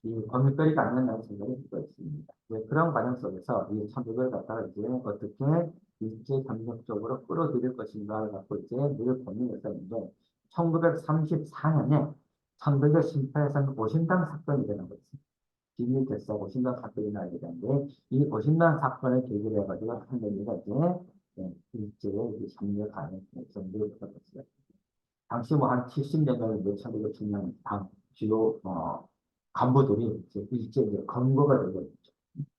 이 고민거리가 아니었나 생각이 들고 있습니다. 그런 과정 속에서 이 천도를 갖다가 이제 어떻게 일제 강점적으로 끌어들일 것인가를 갖고 이제 늘 고민했었는데 1934년에 천도교 심파에서는 오신당 사건이 되는 거죠. 비밀 결사 오신당 사건이 나게 되는데 이 오신당 사건을 계기로 해가지고 한국이가 이제 일제의 협력하는 정도를 받았어요. 당시 뭐 한 70년 정도 천도교 중량 당 주요 간부들이 이제 일제 이제 검거가 되고 있죠.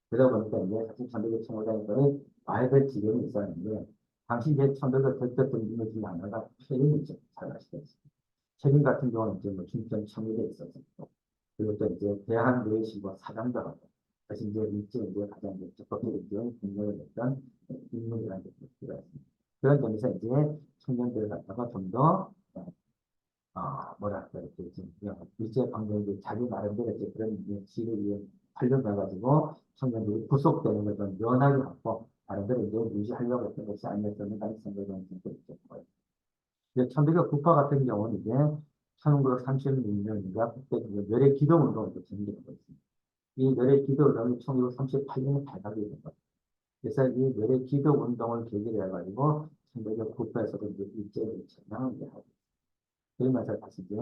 그러다 보니까 이제 사실 천도교 청구장에서는 와야 될 지경이 있었는데 당시 이제 천도교 대표적인 인물 중에 하나가 최근이죠. 잘 아시다시피. 최근 같은 경우는 이제 뭐 중점 청구대에 있었고 그리고 또 이제 대한노예신고 사장도 하고 사실 이제 일제 이제 가장 이제 적극적으로 이제 공격을 했던 인물이라는 게 들어있습니다. 그런 점에서 이제 청년들을 갖다가 좀더 뭐랄까, 이렇게 좀, 일제 강점기 자기 나름대로 이제 그런 지를 활용해가지고 청년들이 구속되는 걸 좀 연하게 하고, 나름대로 이제 유지하려고 했던 것이 아니었었는가 하는 생각이 들고 있죠. 이제 천도교 국파 같은 경우는 이제 1936년인가 그때 멸의 기도 운동을 진행하고 있습니다. 이 멸의 기도 운동이 1938년에 발각이 된 거예요. 그래서 이 멸의 기도 운동을 계기로 해가지고 천도교 국파에서도 이제 일제를 전향을 하고 그러면서 다시 이제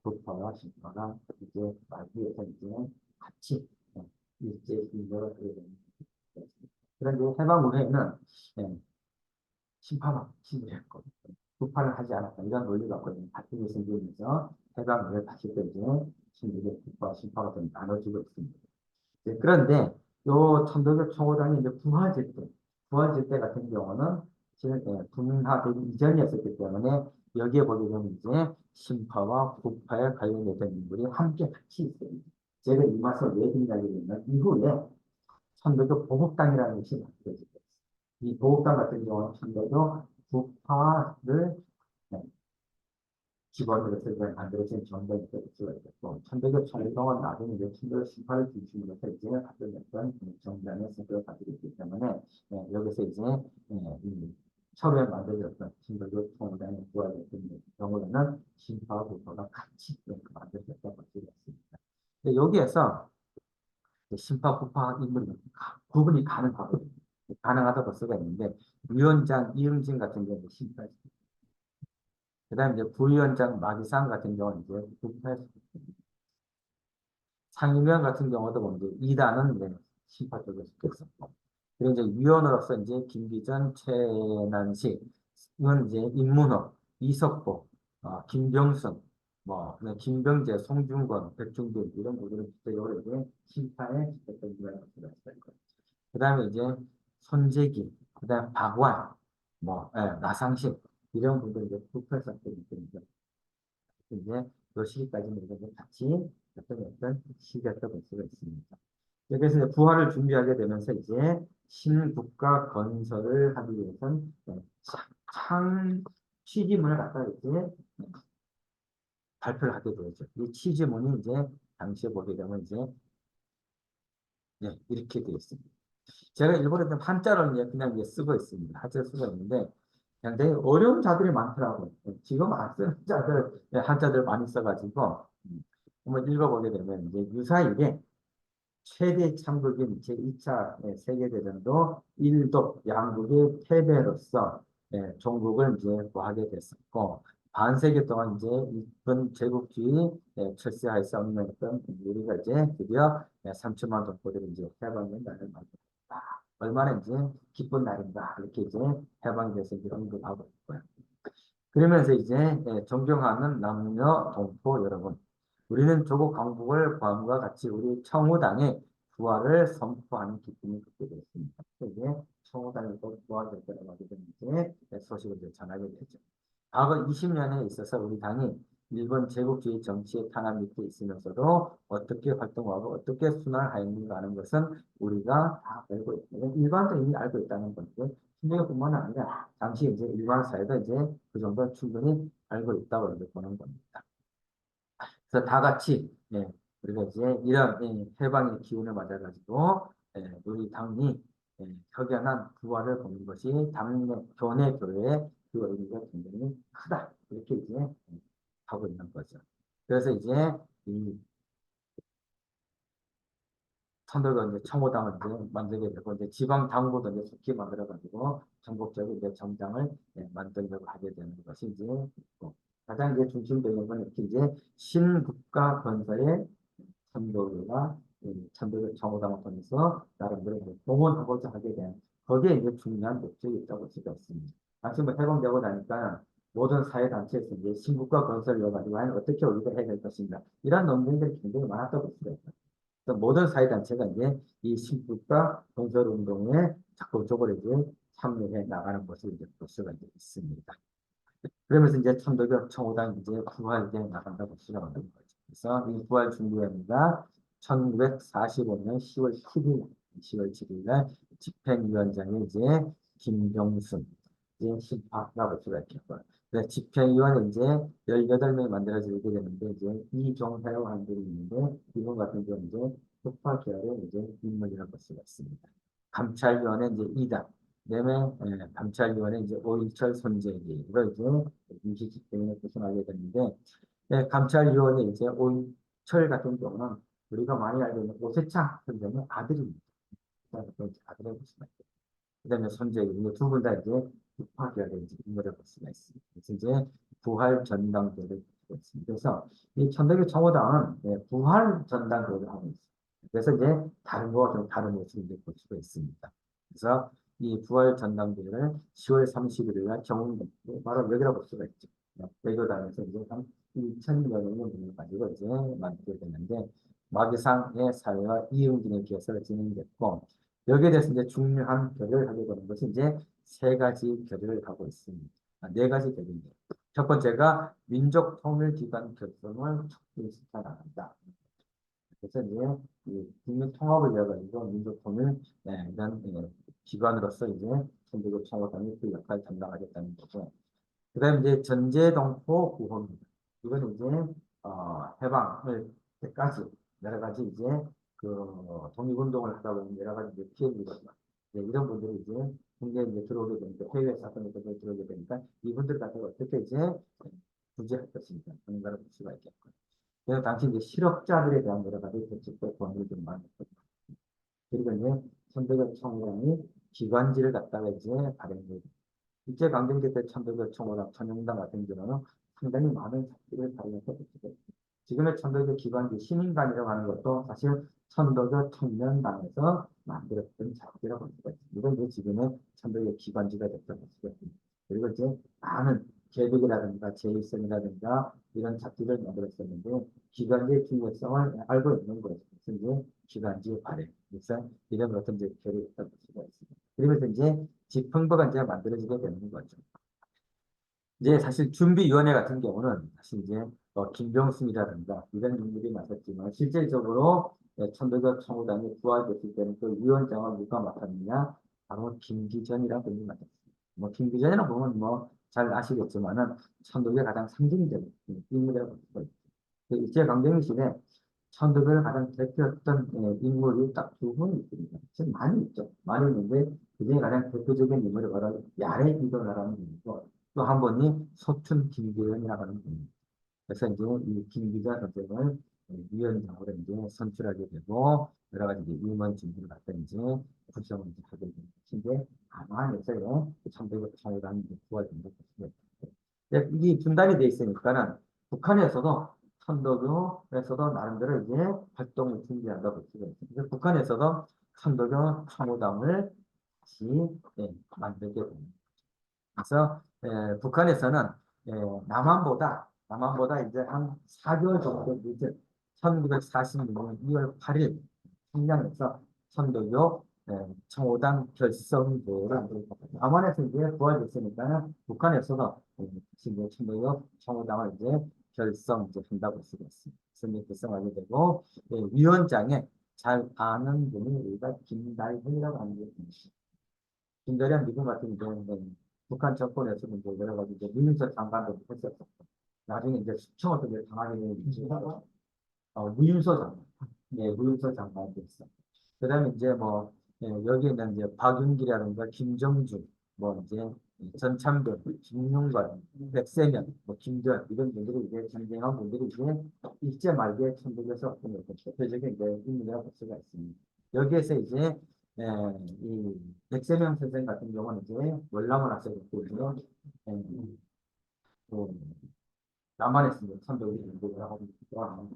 부파와 신파가 이제 마귀에서 이제 같이 일제 인도가 되게 됩니다. 그런데 해방 후에는 신파가 침입했고 부파를 하지 않았다 이런 논리가 있거든요. 같은 게 생기면서 해방 후에 다시 또 이제 신들의 부파와 신파가 좀 나눠지고 있습니다. 그런데 요 천도교 총호당이 이제 부활제때 같은 경우는 지금 분화되기 이전이었기 때문에 여기에 보게 되면 이제 신파와 부파에 관련된 인물이 함께 같이 있어요. 제가 이 말씀을 왜 드리냐고 하면 이후에 천도교 보복당이라는 것이 만들어지고 있어요. 이 보복당 같은 경우는 천도교 부파를 기본으로 해서 만들어진 정당이 될 수가 있겠고, 천도교 총회동은 나중에 이제 천도교 신파를 중심으로 해서 이제 만들어졌던 정당의 성격을 가지고 있기 때문에, 여기서 이제, 처음에 만들어졌던 천도교 총회당이 부활했던 경우에는 신파와 부파가 같이 만들어졌다고 볼 수가 있습니다. 여기에서 신파, 부파 인물이 구분이 가능하다고 볼 수가 있는데, 위원장 이응진 같은 경우는 신파, 그 다음에 이제 부위원장 마기상 같은 경우는 이제 상임위원 같은 경우도 먼저 2단은 이제 심파 쪽에서 됐었고, 그리고 이제 위원으로서 이제 김기전, 최난식, 이건 이제 임문호, 이석보, 김병순, 김병재, 송중권, 백중빈 이런 분들은 구체적으로 이제 심파에 됐던 위원을 수가 있을 거예요. 그 다음에 이제 손재기, 그 다음에 박완, 나상식 이런 분들이 이제 부패사건이 되죠. 이제 요 시기까지는 이제 같이 어떤 시기였다고 볼 수가 있습니다. 그래서 이제 부활을 준비하게 되면서 이제 신국가 건설을 하기 위해서는 창 취지문을 갖다 이제 발표를 하게 되죠. 이 취지문이 이제 당시에 보게 되면 이제 이렇게 되어 있습니다. 제가 일본에 좀 한자를 그냥 쓰고 있습니다. 한자를 쓰고 있는데 그냥 되게 어려운 자들이 많더라고요. 지금 안 쓰는 자들, 한자들 많이 써가지고 한번 읽어보게 되면 이제 유사일에 최대 참국인 제2차 세계대전도 일독 양국의 패배로서 종국을 이제 구하게 됐었고 반세기 동안 이제 이번 제국주의 철새하에서 얽매였던 우리가 이제 드디어 3천만 동포들이 이제 해방된 날을 맞이했다. 얼마나 이제 기쁜 날인가 이렇게 이제 해방이 돼서 이제 언급하고 있고요. 그러면서 이제 존경하는 남녀 동포 여러분, 우리는 조국 강국을 구함과 같이 우리 청우당의 부활을 선포하는 기쁨이 갖게 되었습니다. 이제 청우당이 또 부활될 때라고 하게 되는 이제 소식을 이제 전하게 되죠. 과거 20년에 있어서 우리 당이 일본 제국주의 정치의 탄압 밑에 있으면서도 어떻게 활동하고 어떻게 순환하였는가 하는 것은 우리가 다 알고 있고 일반적인 알고 있다는 건데 신경뿐만 아니라 당시 이제 일반 사회도 이제 그 정도 충분히 알고 있다고 이렇게 보는 겁니다. 그래서 다 같이 우리가 이제 이런 해방의 기운을 맞아가지고 우리 당이 확연한 부활을 보는 것이 당내 교내 교회의 그 의미가 굉장히 크다. 이렇게 이제 하고 있는 거죠. 그래서 이제 이 선도가 이제 청호당을 이제 만들게 되고 이제 지방 당부도 이제 속히 만들어 가지고 전국적으로 이제 정당을 만들려고 하게 되는 것이 이제 있고, 가장 이제 중심되는 건 이렇게 이제 신국가 건설의 선도가 선도의 청호당을 통해서 나름대로 이제 봉헌하고자 하게 된 거기에 이제 중요한 목적이 있다고 볼 수가 있습니다. 마침 뭐 해방되고 나니까 모든 사회단체에서 이제 신국가 건설을 이어가지고 어떻게 우리가 해야 될 것인가 이런 논쟁들이 굉장히 많았다고 볼 수가 있습니다. 모든 사회단체가 이제 이 신국가 건설 운동에 적극적으로 이제 참여해 나가는 것을 이제 볼 수가 이제 있습니다. 그러면서 이제 천도교 청호당 이제 부활돼 나간다고 볼 수가 있는 거죠. 그래서 이 부활 준비회가 1945년 10월 10일, 10월 7일 날 집행위원장이 이제 김병순, 이제 신파라고 볼 수가 있겠고요. 네, 집행위원회 이제 18명이 만들어지게 되는데, 이제 이종태라고 하는 분이 있는데, 이분 같은 경우는 이제 흑파 계열의 이제 인물이라고 볼 수가 있습니다. 감찰위원회 이제 2단, 그다음에 감찰위원회 이제 오일철 손재기, 이걸 이제 임시 집행위원회 구성하게 됐는데, 감찰위원회 이제 오일철 같은 경우는 우리가 많이 알고 있는 오세창 선생의 아들입니다. 아들의 모습입니다. 그 다음에 손재기, 두 분 다 이제 북파계열의 이제 인물을 볼 수가 있습니다. 그래서 이제 부활 전당대회를 하고 있습니다. 그래서 이 천도교 청호당은 부활 전당대회를 하고 있습니다. 그래서 이제 다른 거와 좀 다른 모습을 이제 볼 수가 있습니다. 그래서 이 부활 전당대회를 10월 31일 날 경운대, 바로 여기라고 볼 수가 있죠. 외교단에서 이제 한 2,000여명을 가지고 이제 만들게 됐는데, 마계상의 사회와 이응진의 기여서가 진행됐고, 여기에 대해서 이제 중요한 결의를 하게 되는 것이 이제 세 가지 결의를 하고 있습니다. 네 가지 결의입니다. 첫 번째가 민족 통일 기관 결성을 촉진시켜 나간다. 그래서 이제 이 국민 통합을 위해가지고 민족 통일 이런 기관으로서 이제 천주교 청호당이 그 역할을 담당하겠다는 거죠. 그다음에 이제 전제동포 구호입니다. 이건 이제 해방을 때까지 여러 가지 이제 그 독립운동을 하다 보면 여러 가지 이제 피해를 입었다. 이런 분들이 이제 국내에 이제 들어오게 되니까 해외 사건에 들어오게 되니까 이분들 같은 어떻게 이제 구제할 것인가 하는 걸 볼 수가 있겠고. 그래서 당시 이제 실업자들에 대한 여러 가지 대책도 권유를 좀 많이 했고. 그리고 이제 선대적 청장이 기관지를 갖다가 이제 발행해 일제강점기 때 천도교 청호당, 천영당 같은 경우는 상당히 많은 작들을 발행해서 지금의 천도교 기관지 신인단이라고 하는 것도 사실 천도교 청년단에서 만들었던 작들이라고 할 수가 있습니다. 이건 이제 지금의 천도교 기관지가 됐다고 할 수가 있습니다. 그리고 이제 많은 계획이라든가 제일성이라든가 이런 작들을 만들었었는데 기관지의 중요성을 알고 있는 거죠. 그래서 이제 기관지의 발행, 그래서 이런 어떤 이제 계획이 있다고 할 수가 있습니다. 그러면서 이제 집행부가 이제 만들어지게 되는 거죠. 이제 사실 준비위원회 같은 경우는 사실 이제 김병순이라든가 이런 인물이 맡았지만 실질적으로 천도교 청호당이 부활됐을 때는 그 위원장을 누가 맡았느냐? 바로 김기전이라는 분이 맡았습니다. 뭐 김기전이라고 보면 뭐 잘 아시겠지만은 천도교의 가장 상징적인 인물이라고 볼 수가 있죠. 일제강점기 시대 천도교를 가장 대표했던 인물이 딱 두 분 있습니다. 지금 많이 있죠. 많이 있는데 그중에 가장 대표적인 인물이 바로 야래 이도라는 분이고 또 한 분이 소춘 김기현이라고 하는 분입니다. 그래서 이제 이 김기현 선생을 위원장으로 이제 선출하게 되고 여러 가지 이제 임원 진들을 갖다 이제 구성을 이제 하게 되는 것인데 아마 예전에 천도교 청호당이 부활된 것 같습니다. 이게 분단이 돼 있으니까는 북한에서도 천도교에서도 나름대로 이제 활동을 준비한다고 볼 수가 있습니다. 북한에서도 천도교 청호당을 다시 만들게 됩니다. 그래서 북한에서는 남한보다 이제 한 4개월 정도 늦은 1946년 2월 8일 평양에서 천도교 청호당 결성대회를 남한에서 이제 부활됐으니까 북한에서도 이제 천도교 청호당을 이제 결성 이제 한다고 할 수가 있습니다. 그래서 이제 결성하게 되고 위원장에 잘 아는 분이 우리가 김달현이라고 하는 게 있습니다. 김달현 미군 같은 경우는 북한 정권에서는 이제 여러 가지 이제 무인서 장관도 했었고 나중에 이제 수청을 또 당하게 되는 무인서 장관, 무인서 장관도 있어. 그다음에 이제 뭐 여기에는 이제 박윤기라든가 김정주, 뭐 이제 전참들, 김용건, 백세면, 뭐 김전 이런 분들이 이제 전쟁한 분들이 이제 일제 말기에 천도교에서 어떤 대표적인 이제 인물이라고 볼 수가 있습니다. 여기에서 이제 이 백세명 선생 같은 경우는 이제 월남을 하셔서 예, 그 남한에서 이제 천도교 공부를 하고 있고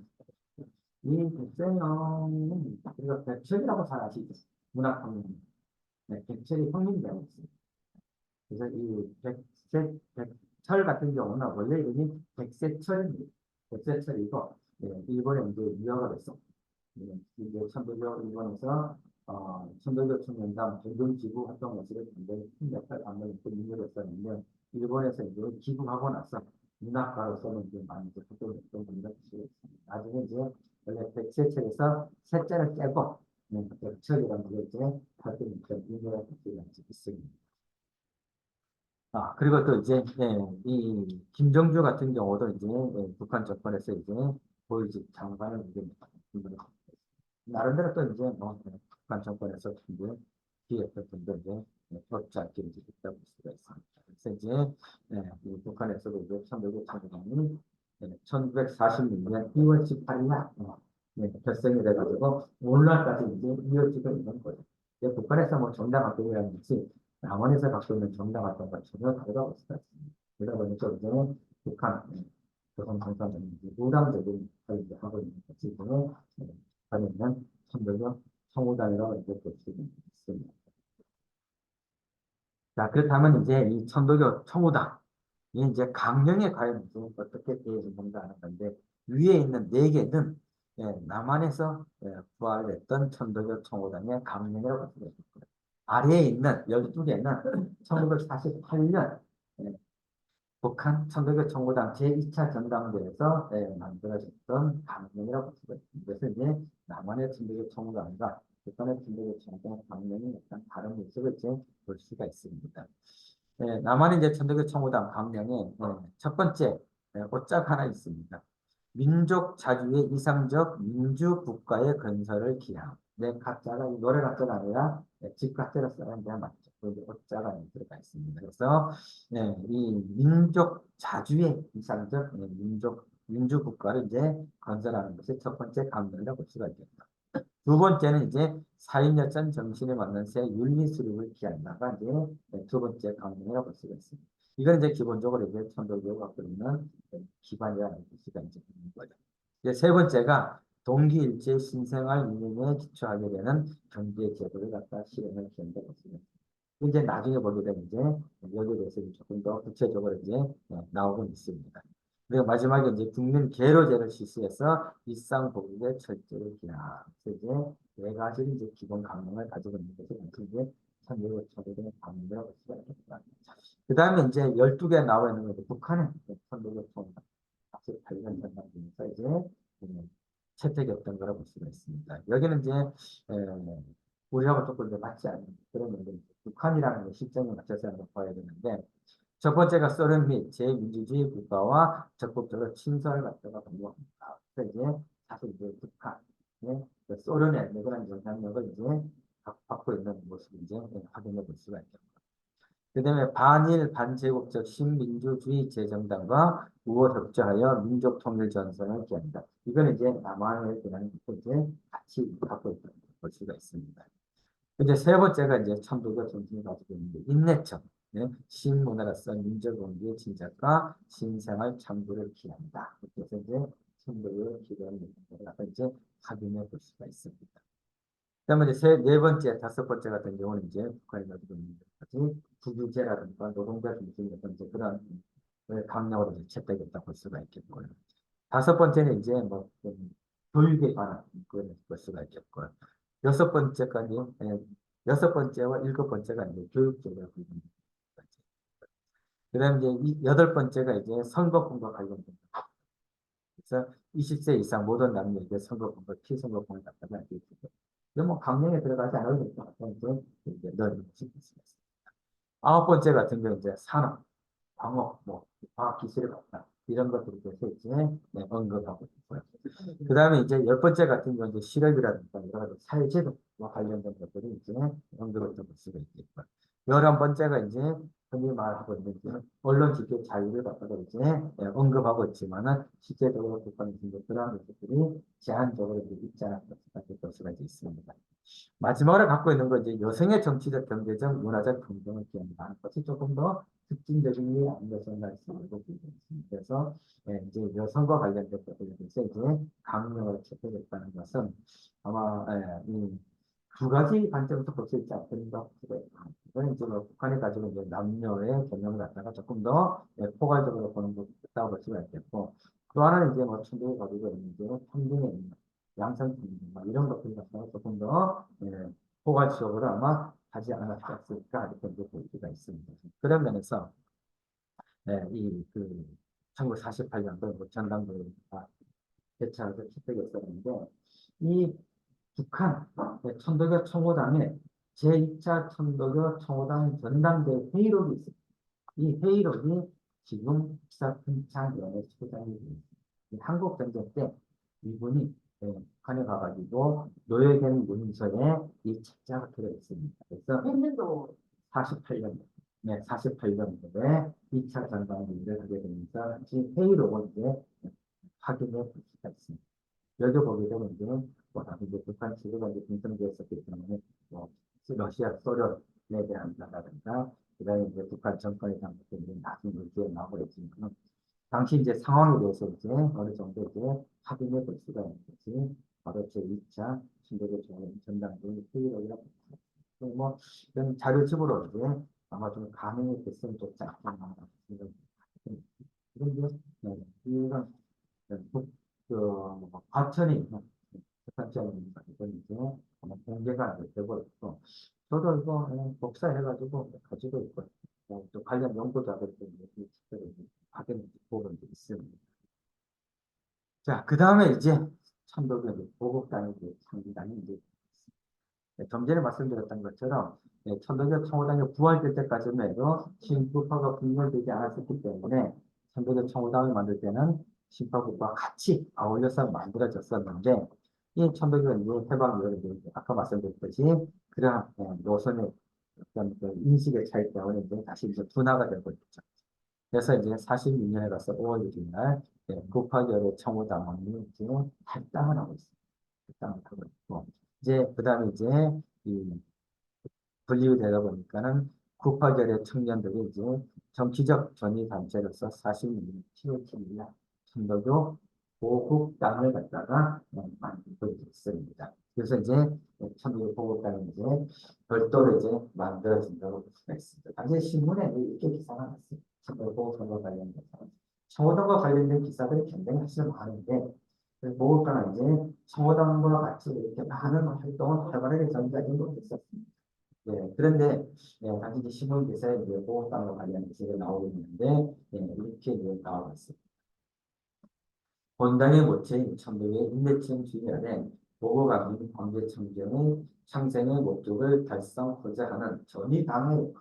이 백세명은 우리가 백철이라고 잘 아시죠? 문학학문. 네, 백철이 형님이라고 있습니다. 그래서 이 백철 같은 경우는 원래 이름이 백세철입니다. 백세철이고, 일본에 이제 유학을 했어. 이제 천도교 일본에서, 천도교 청년단 공동기부 활동 것을 굉장히 큰 역할을 하는 그 인물이었었는데, 일본에서 이제 기부하고 나서 문학가로서는 이제 많이 활동을 했던 분이라고 볼수 있습니다. 나중에 이제 원래 백세철에서 세자를 떼고, 백철이라는 게 이제 활동했던 인물이라고 볼수 있습니다. 그리고 또 이제, 이, 김정주 같은 경우도 이제, 북한 정권에서 이제, 보이직 장관을 이제, 나름대로 또 이제, 뭐, 북한 정권에서 이제, 기획했던 분들 이제, 겹치게 이제 있다고 볼 수가 있습니다. 그래서 이제, 이 북한에서도 이제, 천도교 장관이 1946년 2월 18일 날, 결성이 돼가지고, 오늘날까지 이제 이어지고 있는 거죠. 이제 북한에서 뭐 정당학교라는 것이 남한에서 갖고 있는 정당학교와 전혀 다르다고 볼 수가 있습니다. 그러다 보니까 이제는 북한 조선 정상은 무당적인 역할을 이제 하고 있는 것이 지금 하고 있는 천도교 청우단이라고 이제 볼 수 있습니다. 자, 그렇다면 이제 이 천도교 청우단, 이 이제 강령에 과연 어떻게 되어 있는가 하는 건데, 위에 있는 네 개는 남한에서 부활했던 천도교 청우단의 강령이라고 볼 수가 있습니다. 아래에 있는 12개는 1948년 북한 천도교 청구당 제2차 전당대회에서 만들어졌던 강령이라고 볼 수가 있습니다. 그래서 이제 남한의 천도교 청구당과 북한의 천도교 청구당 강령이 약간 다른 모습을 이제 볼 수가 있습니다. 남한의 이제 천도교 청구당 강령에 첫 번째 옷짝 하나 있습니다. 민족 자주의 이상적 민주 국가의 건설을 기하고 내 가짜가 노래 가짜가 아니라 집 가짜로 써야 돼 맞죠. 거기 옷자가 들어가 있습니다. 그래서 이 민족 자주의 이상적 민주 국가를 이제 건설하는 것이 첫 번째 강령이라고 볼 수가 있겠다. 두 번째는 이제 사인여천 정신에 맞는 새 윤리수립을 기한다가 이제 두 번째 강령이라고 볼 수가 있습니다. 이건 이제 기본적으로 이제 천도교가 갖고 있는 기반이라는 것이가 이제 있는 거죠. 이제 세 번째가 동기일체 신생활 운영에 기초하게 되는 경제 제도를 갖다 실행을 기한다고 했습니다. 이제 나중에 보게 되면 이제 여기에 대해서 조금 더 구체적으로 이제 나오고 있습니다. 그리고 마지막에 이제 국민 계로제를 실시해서 일상복지의 철저히 기하. 그래서 이제 네 가지 이제 기본 강령을 가지고 있는 것이 이제 천주교 천도교 강령이라고 할 수가 있겠다. 그 다음에 이제 12개 나와 있는 것이 북한의 천도교 총각 48년 전당대회에서 이제 채택이 없던 거라고 볼 수가 있습니다. 여기는 이제 우리하고 조금 이제 맞지 않는 그런 문제입니다. 북한이라는 시점에 맞춰서 한번 봐야 되는데 첫 번째가 소련 및 제민주주의 국가와 적극적으로 친서를 갖다가 공유합니다. 그래서 이제 사실 이제 북한, 소련의 내그런 영향력을 이제 받고 있는 모습을 이제 확인해 볼 수가 있겠습니다. 그 다음에 반일 반제국적 신민주주의 재정당과 우호 협조하여 민족통일 전선을 기한다. 이건 이제 남한에 대한 이제 같이 갖고 있다고 볼 수가 있습니다. 이제 세 번째가 이제 천도교 정신을 가지고 있는데 인내청, 신문화로서 민족원기의 진작과 신생활 창조를 기한다. 그래서 이제 천도교 기도하는 것을 이제 확인해 볼 수가 있습니다. 그다음에 이제 네 번째, 다섯 번째 같은 경우는 이제 북한이 가지고 있는 것이 부규제라든가 노동자 중심의 어떤 이제 그런 강령으로 채택했다 볼 수가 있겠고요. 다섯 번째는 이제 뭐 교육에 관한 그걸 볼 수가 있겠고요. 여섯 번째까지 여섯 번째와 일곱 번째가 이제 교육제가 그다음 이제 여덟 번째가 이제 선거권과 관련된 거. 그래서 20세 이상 모든 남녀에게 선거권과 피선거권을 갖다가 이렇게 이건 뭐 강령에 들어가지 않아도 될 것 같아요. 이제 넣는 것이 있습니다. 아홉 번째 같은 경우 이제 산업, 광업, 뭐 과학 기술의 발달 이런 것들에 대해서 이제 언급하고 있고요. 그 다음에 이제 열 번째 같은 경우 이제 실업이라든가 여러 가지 사회제도와 관련된 것들이 이제 언급을 볼 수가 있겠고. 11번째가 이제 흔히 말하고 있는 이제 언론 집계 자유를 갖다가 이제 언급하고 있지만은 실제적으로 북한은 이제 그러한 것들이 제한적으로 이제 있지 않았다 볼 수가 이제 있습니다. 마지막으로 갖고 있는 건 이제 여성의 정치적, 경제적, 문화적 평등을 기한다는 것이 조금 더 특징적인 게 아닌가 생각했습니다. 그래서 이제 여성과 관련된 것들에 대해서 이제 강령을 촉구했다는 것은 아마 이 두 가지 관점에서 볼 수 있지 않겠는가 싶어요. 이건 이제 뭐 북한이 가지고 있는 남녀의 개념을 갖다가 조금 더 포괄적으로 보는 것이라고 볼 수가 있겠고, 또 하나는 이제 뭐 천주가 가지고 있는 이제 평등의 의미, 양성평등, 이런 것들을 갖다가 조금 더 포괄적으로 아마 하지 않았을까 이렇게 볼 수가 있습니다. 그런 면에서 이그 1948년도 전당대회가 개최하고 출석했었는데 이 북한 천도교 청호당의 제2차 천도교 청호당 전당대회 회의록이 있습니다. 이 회의록이 지금 북사평창위원회 소장이 있습니다. 한국 전쟁 때 이분이 북한에 가가지고 노예된 문서에 이 책자가 들어있습니다. 그래서 48년, 48년도에 2차 전당대회를 하게 되면서 이 회의록을 이제 확인해 볼 수가 있습니다. 여기 보게 되면 이제 이제 북한 지도가 이제 분성되었었기 때문에 뭐 러시아, 소련에 대한 나라든가 그다음에 이제 북한 정권에 대한 것도 이제 나중에 이제 나오고 있지만 당시 이제 상황에 대해서 이제 어느 정도 이제 확인해 볼 수가 있는 것이 바로 제2차 신도교 전당대회 회의록이라고 합니다. 뭐 이런 자료집으로 이제 아마 좀 가능이 됐으면 좋지 않겠나 생각합니다. 그런데 이런 과천이 북한전입니다. 이건 이제 아마 공개가 되고 있고, 저도 이거 복사해가지고 가지고 있고, 또 관련 연구자들도 확인 보고 있습니다. 자, 그 다음에 이제 천도교 보국단의 창기단이 이제 좀 전에 말씀드렸던 것처럼 천도교 청호당이 부활될 때까지만 해도 신파가 분열되지 않았었기 때문에 천도교 청호당을 만들 때는 신파국과 같이 아울러서 만들어졌었는데 이 천도교 해방이후에 아까 말씀드렸듯이 그러한 노선의 어떤 그 인식의 차이 때문에 이제 다시 이제 분화가 되고 있죠. 그래서 이제 46년에 가서 5월 6일 날 구파결의 청호당이 이제 탈당을 하고 있습니다. 탈당을 하고 있고 이제 그다음에 이제 이 분리되다 보니까는 구파결의 청년들이 이제 정치적 전위 단체로서 46년 7월 7일 천도교 보국당을 갖다가 만들고 있습니다. 그래서 이제 천도교 보국당이 이제 별도로 이제 만들어진다고 볼 수가 있습니다. 당시 신문에 이렇게 기사가 났어요. 천도교 보국당과 관련돼서 청호당과 관련된 기사들이 굉장히 사실 많은데 보국당은 이제 청호당과 같이 이렇게 많은 활동을 활발하게 전개하는 것도 있었습니다. 그런데 당시 이제 신문 기사에 이제 보국당과 관련된 기사가 나오고 있는데 이렇게 이제 나와 있습니다. 본당의 모체인 천도의 인대칭 주변에 보고감인 관계청정의 창생의 목적을 달성하고자 하는 전의당의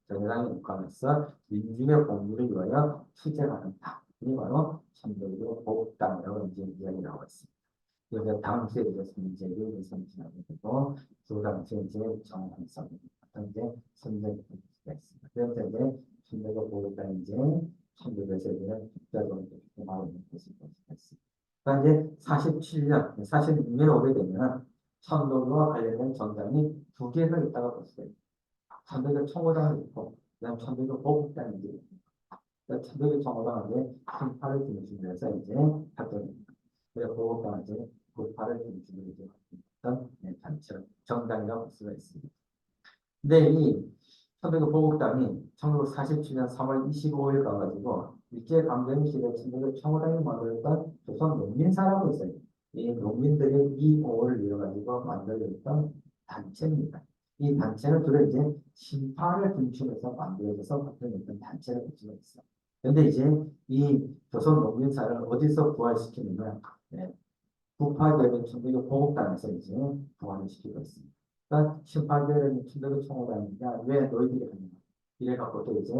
역할로서 민중의 공부를 위하여 투쟁하는 당이 바로 천도의 보국당이라고 이제 이야기 나와 있습니다. 그래서 당시에 이제 선제를 선진하게 되고 그 당시에 이제 정한성 같은 이제 선제가 있습니다. 그래서 이제 천도의 보국당이 이제 천도교에서 이제 국제적으로 나오는 것을 볼 수가 있습니다. 그러니까 이제 47년, 46년 오게 되면 천도교와 관련된 전당이 두 개가 있다가 볼 수가 있습니다. 천도교 청호당이 있고, 그다음 천도교 보국당이 이제 있습니다. 그러니까 천도교 청호당은 이제 큰파를 중심으로 해서 이제 활동합니다. 그리고 보국당은 이제 구파를 중심으로 이제 어떤 단체, 정당이라고 볼 수가 있습니다. 근데 이 천도교 보국당이 1947년 3월 25일 가가지고 일제강점기 시대 천도교 청호당이 만들었던 조선 농민사라고 있어요. 이 농민들의 이호를 이뤄가지고 만들었던 단체입니다. 이 단체는 주로 이제 신파를 중심해서 만들어져서 활동했던 단체를 볼 수가 있어요. 그런데 이제 이 조선 농민사를 어디서 부활시키느냐? 구파계열은 천도교 보국당에서 이제 부활을 시키고 있습니다. 그러니까 신파계열은 천도교 청호당이냐 왜 너희들이 하느냐 이래 갖고 또 이제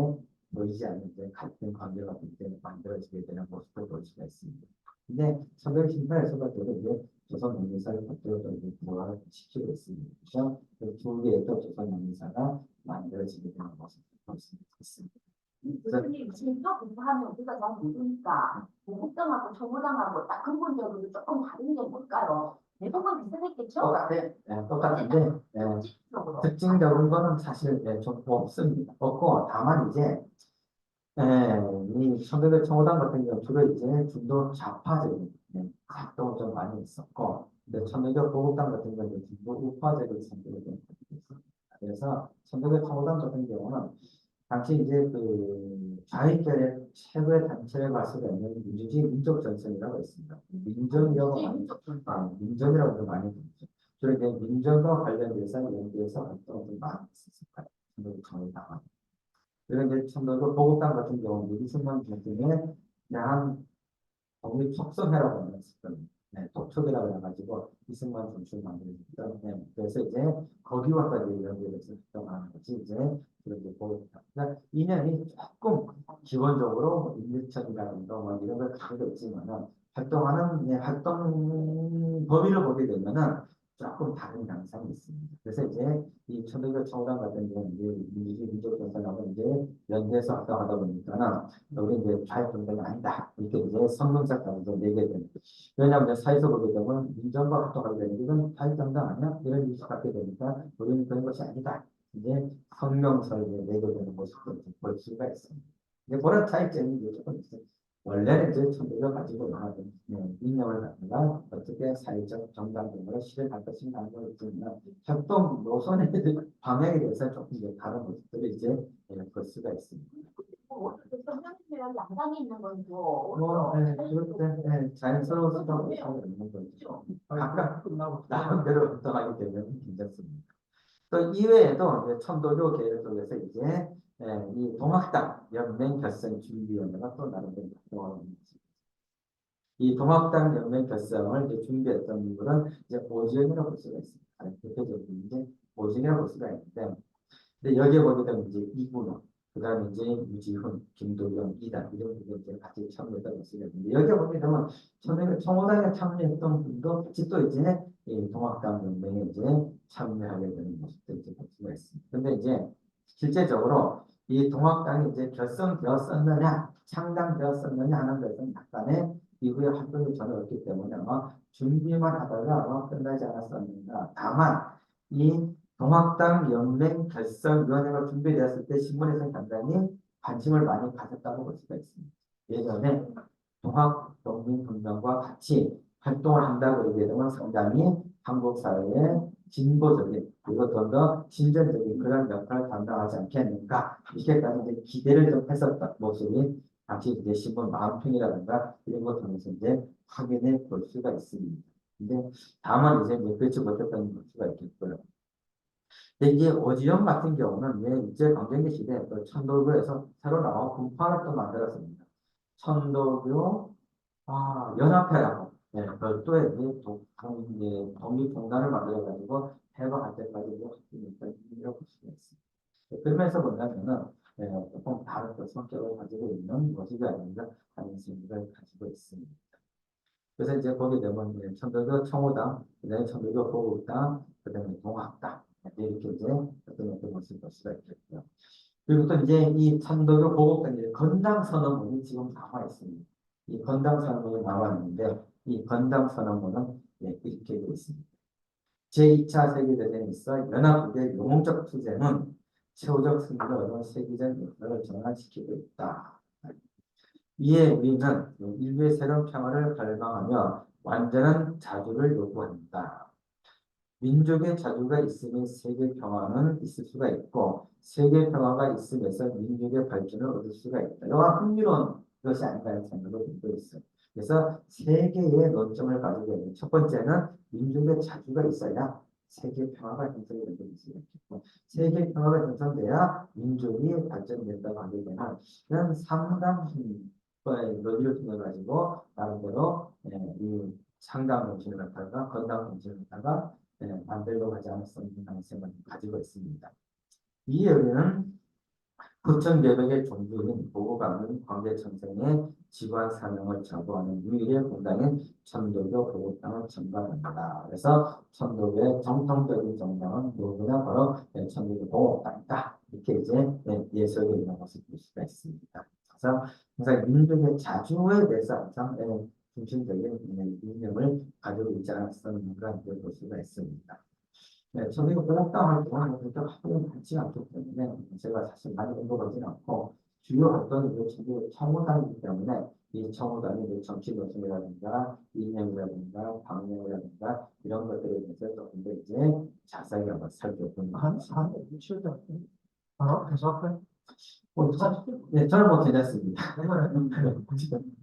보이지 않는 이제 같은 관계가 이제 만들어지게 되는 모습을 볼 수가 있습니다. 근데 1918에서가 이제 조선 명리사를 발표를 이제 부활시키고 있습니다. 그래서 그 개의 또 조선 명리사가 만들어지게 되는 것을 볼 수 있습니다. 교수님, 진짜 공부하면 우리가 잘 모르니까 보국당하고 청구당하고 딱 근본적으로 조금 다른 게 뭘까요? 대부분 비슷했겠죠? 똑같아요. 네, 똑같은데 특징적으로. 특징적인 거는 사실 좀 없습니다. 없고 다만 이제 이 청교도 청호당 같은 경우 주로 이제 중도 좌파적인 활동을 좀 많이 했었고, 근데 청교도 보국당 같은 경우는 중도 우파적인 성격을 좀 가지고 있습니다. 그래서 청교도 청호당 같은 경우는 당시 이제 그 좌익결의 최고의 단체를 가지고 있는 민주주의 민족 전선이라고 있습니다. 민전이라고 많이 부르죠. 주로 이제 민전과 관련돼서 연구해서 활동을 좀 많이 했었을 거예요. 청교도 청호당. 그리고 이제 청도도 보국당 같은 경우는 이승만 대통령의 한 독립속성회라고 하는 있었거든요. 독촉이라고 해가지고 이승만 정치를 만들었죠. 그래서 이제 거기와까지 연결해서 활동하는 것이 이제 그런 게 보국당. 그러니까 이념이 조금 기본적으로 인민청이라든가 뭐 이런 걸 가지고 있지만은 활동하는 활동 범위를 보게 되면은 조금 다른 양상이 있습니다. 그래서 이제 이 천도교 청당 같은 경우는 이제 민주주의 민족 전선하고 이제 연대해서 활동하다 보니까는 우리 이제 좌익정당이 아니다. 이렇게 이제 성명작가를 이제 내게 됩니다. 왜냐하면 사회에서 보게 되면 민정과 활동하게 되는 이건 좌익정당 아니야? 이런 인식 갖게 되니까 우리는 그런 것이 아니다. 이제 성명서를 내게 되는 모습을 볼 수가 있습니다. 이제 그런 차이점이 이제 조금 있어요. 원래는 이제 천도가 가지고 나가는 이념을 갖다가 어떻게 사회적 정당 등으로 실현할 것인가 하는 걸 보면 활동 노선의 방향에 대해서 조금 이제 다른 모습들을 이제 볼 수가 있습니다. 성향이랑 양당이 있는 건 뭐, 자연스러울 수도 있는 거죠. 각각 나름대로 활동하게 되면 괜찮습니다. 또 이외에도 이제 천도교 계열 속에서 이제 이 동학당 연맹 결성 준비위원회가 또 나름대로 활동하고 있습니다. 이 동학당 연맹 결성을 이제 준비했던 인물은 이제 오지영이라고 볼 수가 있습니다. 대표적인 이제 오지영이라고 볼 수가 있는데, 근데 여기에 보게 되면 이제 이분호, 그다음에 이제 유지훈, 김도영, 이단 이런 분들 이제 같이 참여했다고 볼 수가 있는데, 여기에 보게 되면 청호당에 참여했던 분도 같이 또 이제 이 동학당 연맹에 이제 참여하게 되는 모습도 이제 볼 수가 있습니다. 근데 이제 실제적으로 이 동학당이 이제 결성되었었느냐, 창당되었었느냐 하는 것은 약간의 이후에 활동이 전혀 없기 때문에 아마 준비만 하다가 아마 끝나지 않았었는가. 다만 이 동학당 연맹 결성위원회가 준비되었을 때 신문에서 상당히 관심을 많이 가졌다고 볼 수가 있습니다. 예전에 동학독립운동과 같이 활동을 한다고 얘기해 되면 상당히 한국 사회에 진보적인 그리고 좀 더 진전적인 그런 역할을 감당하지 않겠는가 이렇게까지 이제 기대를 좀 했었던 모습이 당시 이제 신문 마음평이라든가 이런 것 통해서 이제 확인해 볼 수가 있습니다. 근데 다만 이제 그렇지 못했다는 볼 수가 있겠고요. 근데 이제 오지영 같은 경우는 일제 강점기 시대 그 천도교에서 새로 나온 분파를 또 만들었습니다. 천도교 연합회라고 별도의 독립공단을 만들어가지고 해방할 때까지 이라고 볼 수가 있습니다. 그러면서 본다면은 조금 다른 또 성격을 가지고 있는 모습이 아닌가 하는 생각을 가지고 있습니다. 그래서 이제 보게 되면 천도교 청호당, 그다음에 천도교 보국당, 그다음에 동학당 이렇게 이제 어떤 모습을 볼 수가 있겠고요. 그리고 또 이제 이 천도교 보국당의 건당선언문이 지금 나와 있습니다. 이 건당선언문이 나와 있는데 이 건당선언문은 이렇게 되어 있습니다. 제2차 세계대전에 있어 연합국의 영웅적 투쟁은 최후적 승리를 얻은 세계적 역사를 전환시키고 있다. 이에 우리는 인류의 새로운 평화를 갈망하며 완전한 자주를 요구한다. 민족의 자주가 있으면 세계 평화는 있을 수가 있고 세계 평화가 있으면서 민족의 발전을 얻을 수가 있다. 이와 흥미로운 것이 아닌가 하는 생각을 들고 있어요. 그래서 세 개의 논점을 가지고 있는 첫 번째는 민족의 자주가 있어야 세계 평화가 형성이 될 수 있겠고 세계 평화가 형성돼야 민족이 발전된다고 하게 되는 이런 상당히 논의를 통해 가지고 나름대로 이 상당 정신을 갖다가 건강 정신을 갖다가 만들려고 하지 않았었나 하는 생각을 가지고 있습니다. 이에 우리는 구천개백의 종주인 보고받는 광대천성의 지관 사명을 자부하는 유일의 공당인 천도교 보고당을 전가합니다. 그래서 천도교의 정통적인 정당은 누구나 바로 천도교 보고당이다. 이렇게 이제 예설이 있는 것을 볼 수가 있습니다. 그래서 항상 민족의 자주에 대해서 항상 중심적인 이념을 가지고 있지 않았었는가 볼 수가 있습니다. 네, 저희가 공업당 활동은 그렇게 하면 많지 않기 때문에 제가 사실 많이 언급하진 않고 주요 활동이 전부 청호당이기 때문에 이 청호당의 정치 노선이라든가 이념이라든가 방향이라든가 이런 것들에 대해서 조금 더 이제 자세히 한번 살펴보는 한 실장 바로 해석해. 네, 저는 뭐 괜찮습니다.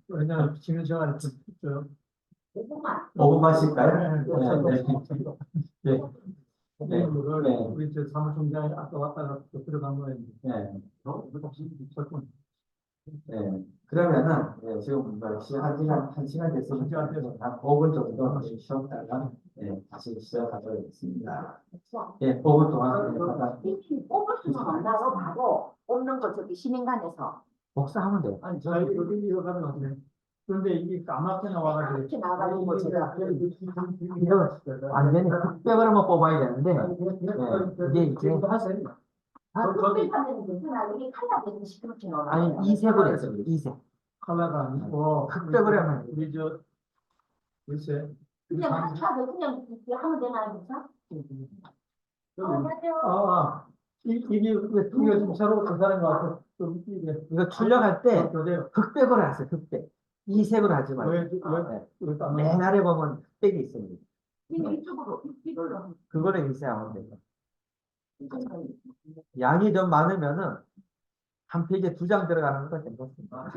왜냐면 지금 시간이 좀 5분만. 5분만 쉴까요? 네, 네, 거를 네. 우리 저 사무총장이 아까 왔다가 또 들어간 거예요. 네. 무조건 네. 그러면은 지금 한 시간 됐으니까 한 5분 정도 쉬었다가 다시 시작하도록 하겠습니다. 예, 5분 동안 하다 뽑을 수는 없나요? 바로 뽑는 거 저기 시민관에서 복사하면 돼요. 아니 저희 여기 이거 가면 어때? 그런데 이게 까맣게 나와가지고 이렇게 나가지고 제가 이거 완전히 흑백으로만 뽑아야 되는데 이게 이제 흑백하면 괜찮아. 이게 칼라되듯이 그렇게 나와요. 아니 이색으로 했어요. 이색. 컬러가 아니고 흑백으로 하면 우리 저 글쎄 그냥 한차도 그냥 이렇게 하면 되나요, 그렇죠? 맞아요. 이게 좀 새로 그 사람이 와서 좀 이게 이거 출력할 때 그래요. 흑백으로 하세요. 흑백. 이색으로 하지 말고. 왜 맨 아래 보면 흑백이 있습니다. 이쪽으로 이걸로 그거를 인쇄하면 돼요. 양이 좀 많으면은 한 페이지에 2장 들어가는 것도 괜찮습니다.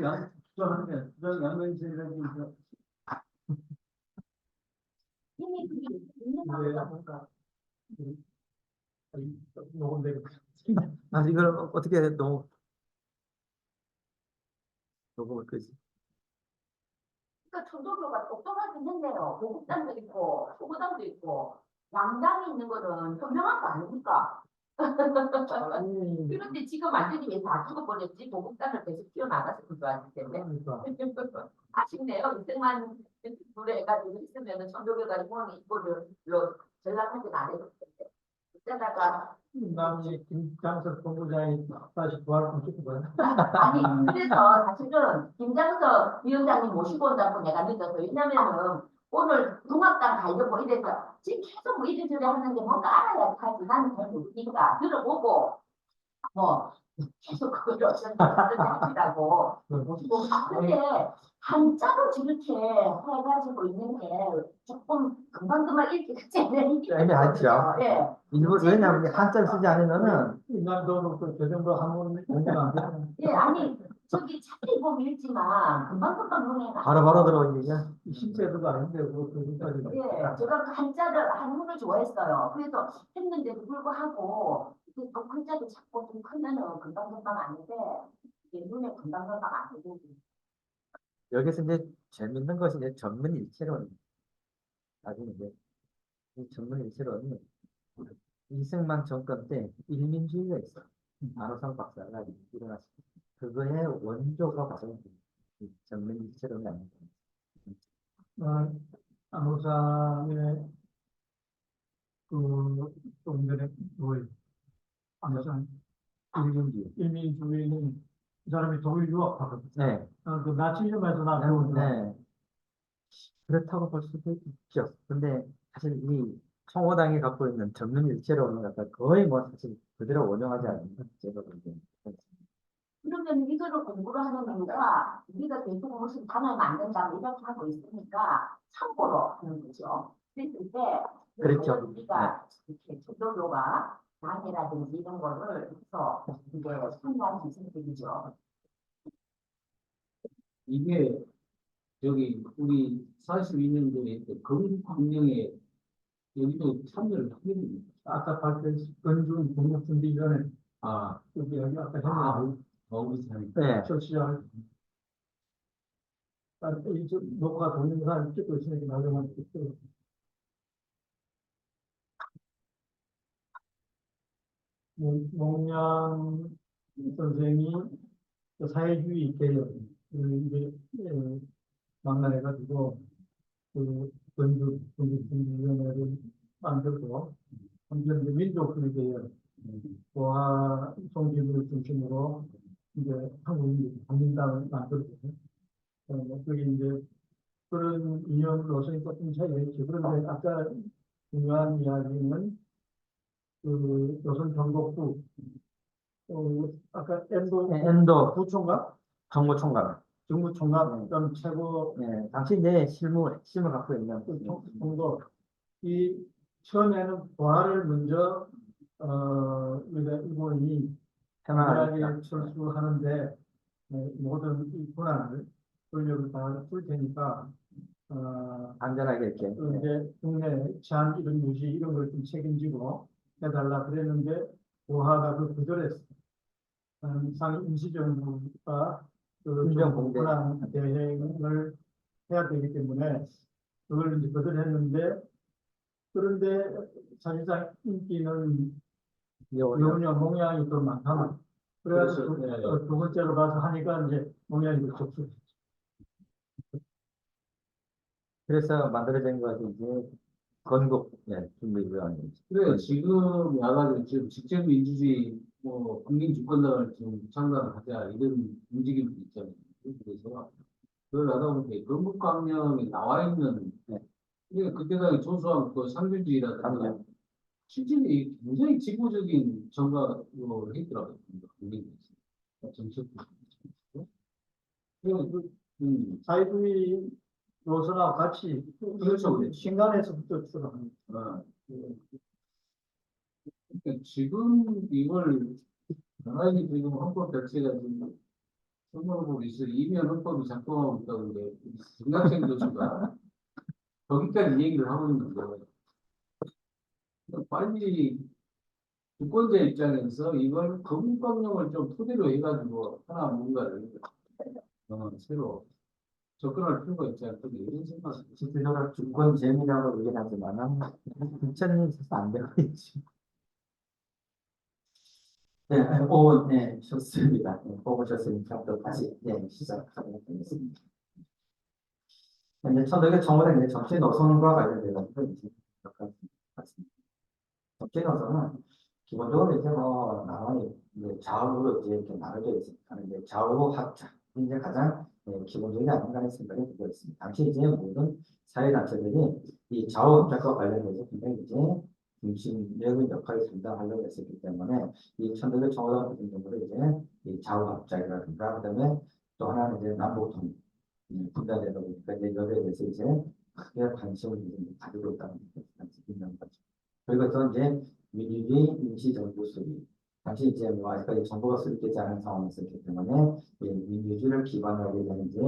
이미 그게 있는 거니까. 녹음되고 아, 이걸 어떻게 녹음을 끄지? 그러니까 천도교가 똑똑하긴 했네요. 보국당도 있고 소구당도 있고 양당이 있는 거는 현명한 거 아닙니까? 그런데 지금 완전히 왜 다 죽어버렸지? 보국당을 계속 뛰어나갔으면 좋았을 텐데. 아쉽네요. 이승만 노래 해가지고 있으면은 천도교가 중앙에 이거를 전락하진 않았을 텐데. 그러다가 남이 김장석 본부장이 다시 부활을 시키고요. 아니 그래서 사실은 김장석 위원장님 모시고 온다고 내가 늦어서 왜냐면은 오늘 중앙당 가려고 이래서 지금 계속 뭐 이래저래 하는데 뭔가 알아야 하지 나는 잘 모르니까 들어보고 뭐 계속 그걸 어쩌고 하시라고 모시고 근데 한자로 저렇게 해가지고 있는 게 조금 금방금방 읽기가 애매하죠. 예. 왜냐하면 한자를 쓰지 않으면은 인간도 그 정도 한번 공부가 안 되는 예, 아니 저기 자세히 보면 읽지만 금방금방 눈에 바로바로 들어오니까 실제도가 아닌데 그까지 예, 제가 그 한자를 한문을 좋아했어요. 그래서 했는데도 불구하고 이게 또 글자도 작고 좀 크면은 금방금방 아닌데 이게 눈에 금방금방 안 보이고 여기서 이제 재밌는 것이 이제 전문일체론. 나중에 이제 이 전문일체론이 이승만 정권 때 일민주의가 있어. 안호상 박사가 일어났습니다. 그거의 원조가 바로 이 전문일체론이 아닙니다. 안호상의 좀 전에 안호상 일민주의는 이 사람이 독일 유학하거든요. 네. 그 나치즘에서 나온 네. 그렇다고 볼 수도 있죠. 근데 사실 이 청호당이 갖고 있는 전문일체론은 갖다 거의 뭐 사실 그대로 원용하지 않는 제가 보기에는. 그러면 이거를 공부를 하는 이유가 우리가 계속 무슨 단어를 만든다 이렇게 하고 있으니까 참고로 하는 거죠. 그랬을 때 그렇죠. 우리가 이렇게 초도교가 당이라든지 이런 거를 해서 이제 상당한 기술들이죠. 이게 저기 우리 42년도에 검광령에 여기도 참여를 하게 됩니다. 아까 발표 건준 공급준비위원회 아, 여기 아까 했는데 우리 사람이. 네. 실시할 이 녹화 동영상 찍고 있으니까 나중에 찍고 농양 선생이 그 사회주의 개혁을 이제 망라해가지고 그 건국위원회를 만들고 한편 이제 민족주의 개혁 와 송기부를 중심으로 이제 한국 국민당을 만들고 그게 이제 그런 이념으로서 조금 차이가 있죠. 그런데 아까 중요한 이야기는 그 조선 전국부 아까 엔도 부총각 정무총괄. 정부총각 좀 최고 예, 당시 이제 실무 갖고 있는 정도 이 처음에는 부하를 먼저 우리가 일본이 해방하겠다. 민주하게 철수하는데 모든 이 권한을 권력을 다 줄 테니까 안전하게 이렇게. 이제 국내 치안 이런 유지 이런 걸 좀 책임지고 해달라 그랬는데 부하가 그 거절했어. 상임 임시정부가 그 행정공대. 권한 대행을 해야 되기 때문에 그걸 이제 거절했는데 그런데 사실상 인기는 여우냐 몽양이 더 많잖아. 그래가지고 그래서, 두 번째로 가서 하니까 이제 몽양이 더 접수. 그래서 만들어진 것이 이제 건국 준비위원회. 그래, 지금 나가지고 지금 직접 민주주의, 뭐, 국민 주권당을 지금 창당을 하자, 이런 움직임도 있잖아요. 그래서, 그걸 하다 보니까 건국강령이 나와 있는, 이게 그때 당시 조소한 그 상주주의라든가, 실질이 굉장히 지구적인 정각으로 했더라고요. 국민들이. 정책도. 사회주의 노선하고 같이 그렇죠. 신간에서부터 출발합니다. 그러니까 지금 이걸 나라에 지금 헌법 자체가 지금 선거법이 있어 이면 헌법이 작동하고 있다고 이제 중학생 교수가 거기까지 얘기를 하고 있는데 그러니까 빨리 주권자 입장에서 이걸 거부법령을 좀 토대로 해가지고 하나 뭔가를 새로 접근할 필요가 있지 않겠냐 이런 생각이 실제로 주권 재미라고 얘기를 하지만은 부처님 있어서 안 되고 있지. 네, 네, 좋습니다. 뽑으셨으니까 또 다시 시작하도록 하겠습니다. 이제 저희가 정부는 이제 정치 노선과 관련돼서 이제 같습니다. 정치 노선은 기본적으로 이제 뭐 나눠 이제 좌우로 이제 이렇게 나눠져 있습니다. 이제 좌우 합작 이제 가장 기본적인 아닌가라는 생각이 들고 있습니다. 당시 이제 모든 사회단체들이 이 좌우 합작과 관련돼서 굉장히 이제 중심적인 역할을 담당하려고 했었기 때문에 이 천도교 청와대 같은 경우는 이제 이 좌우 합작이라든가 그다음에 또 하나는 이제 남북 통일 분단되다 보니까 이제 여기에 대해서 이제 크게 관심을 가지고 있다는 있는 거죠. 그리고 또 이제 민주주의 임시정부 수립. 당시 이제 뭐 아직까지 정부가 수립되지 않은 상황이었기 때문에 민주주의를 기반으로 하는 이제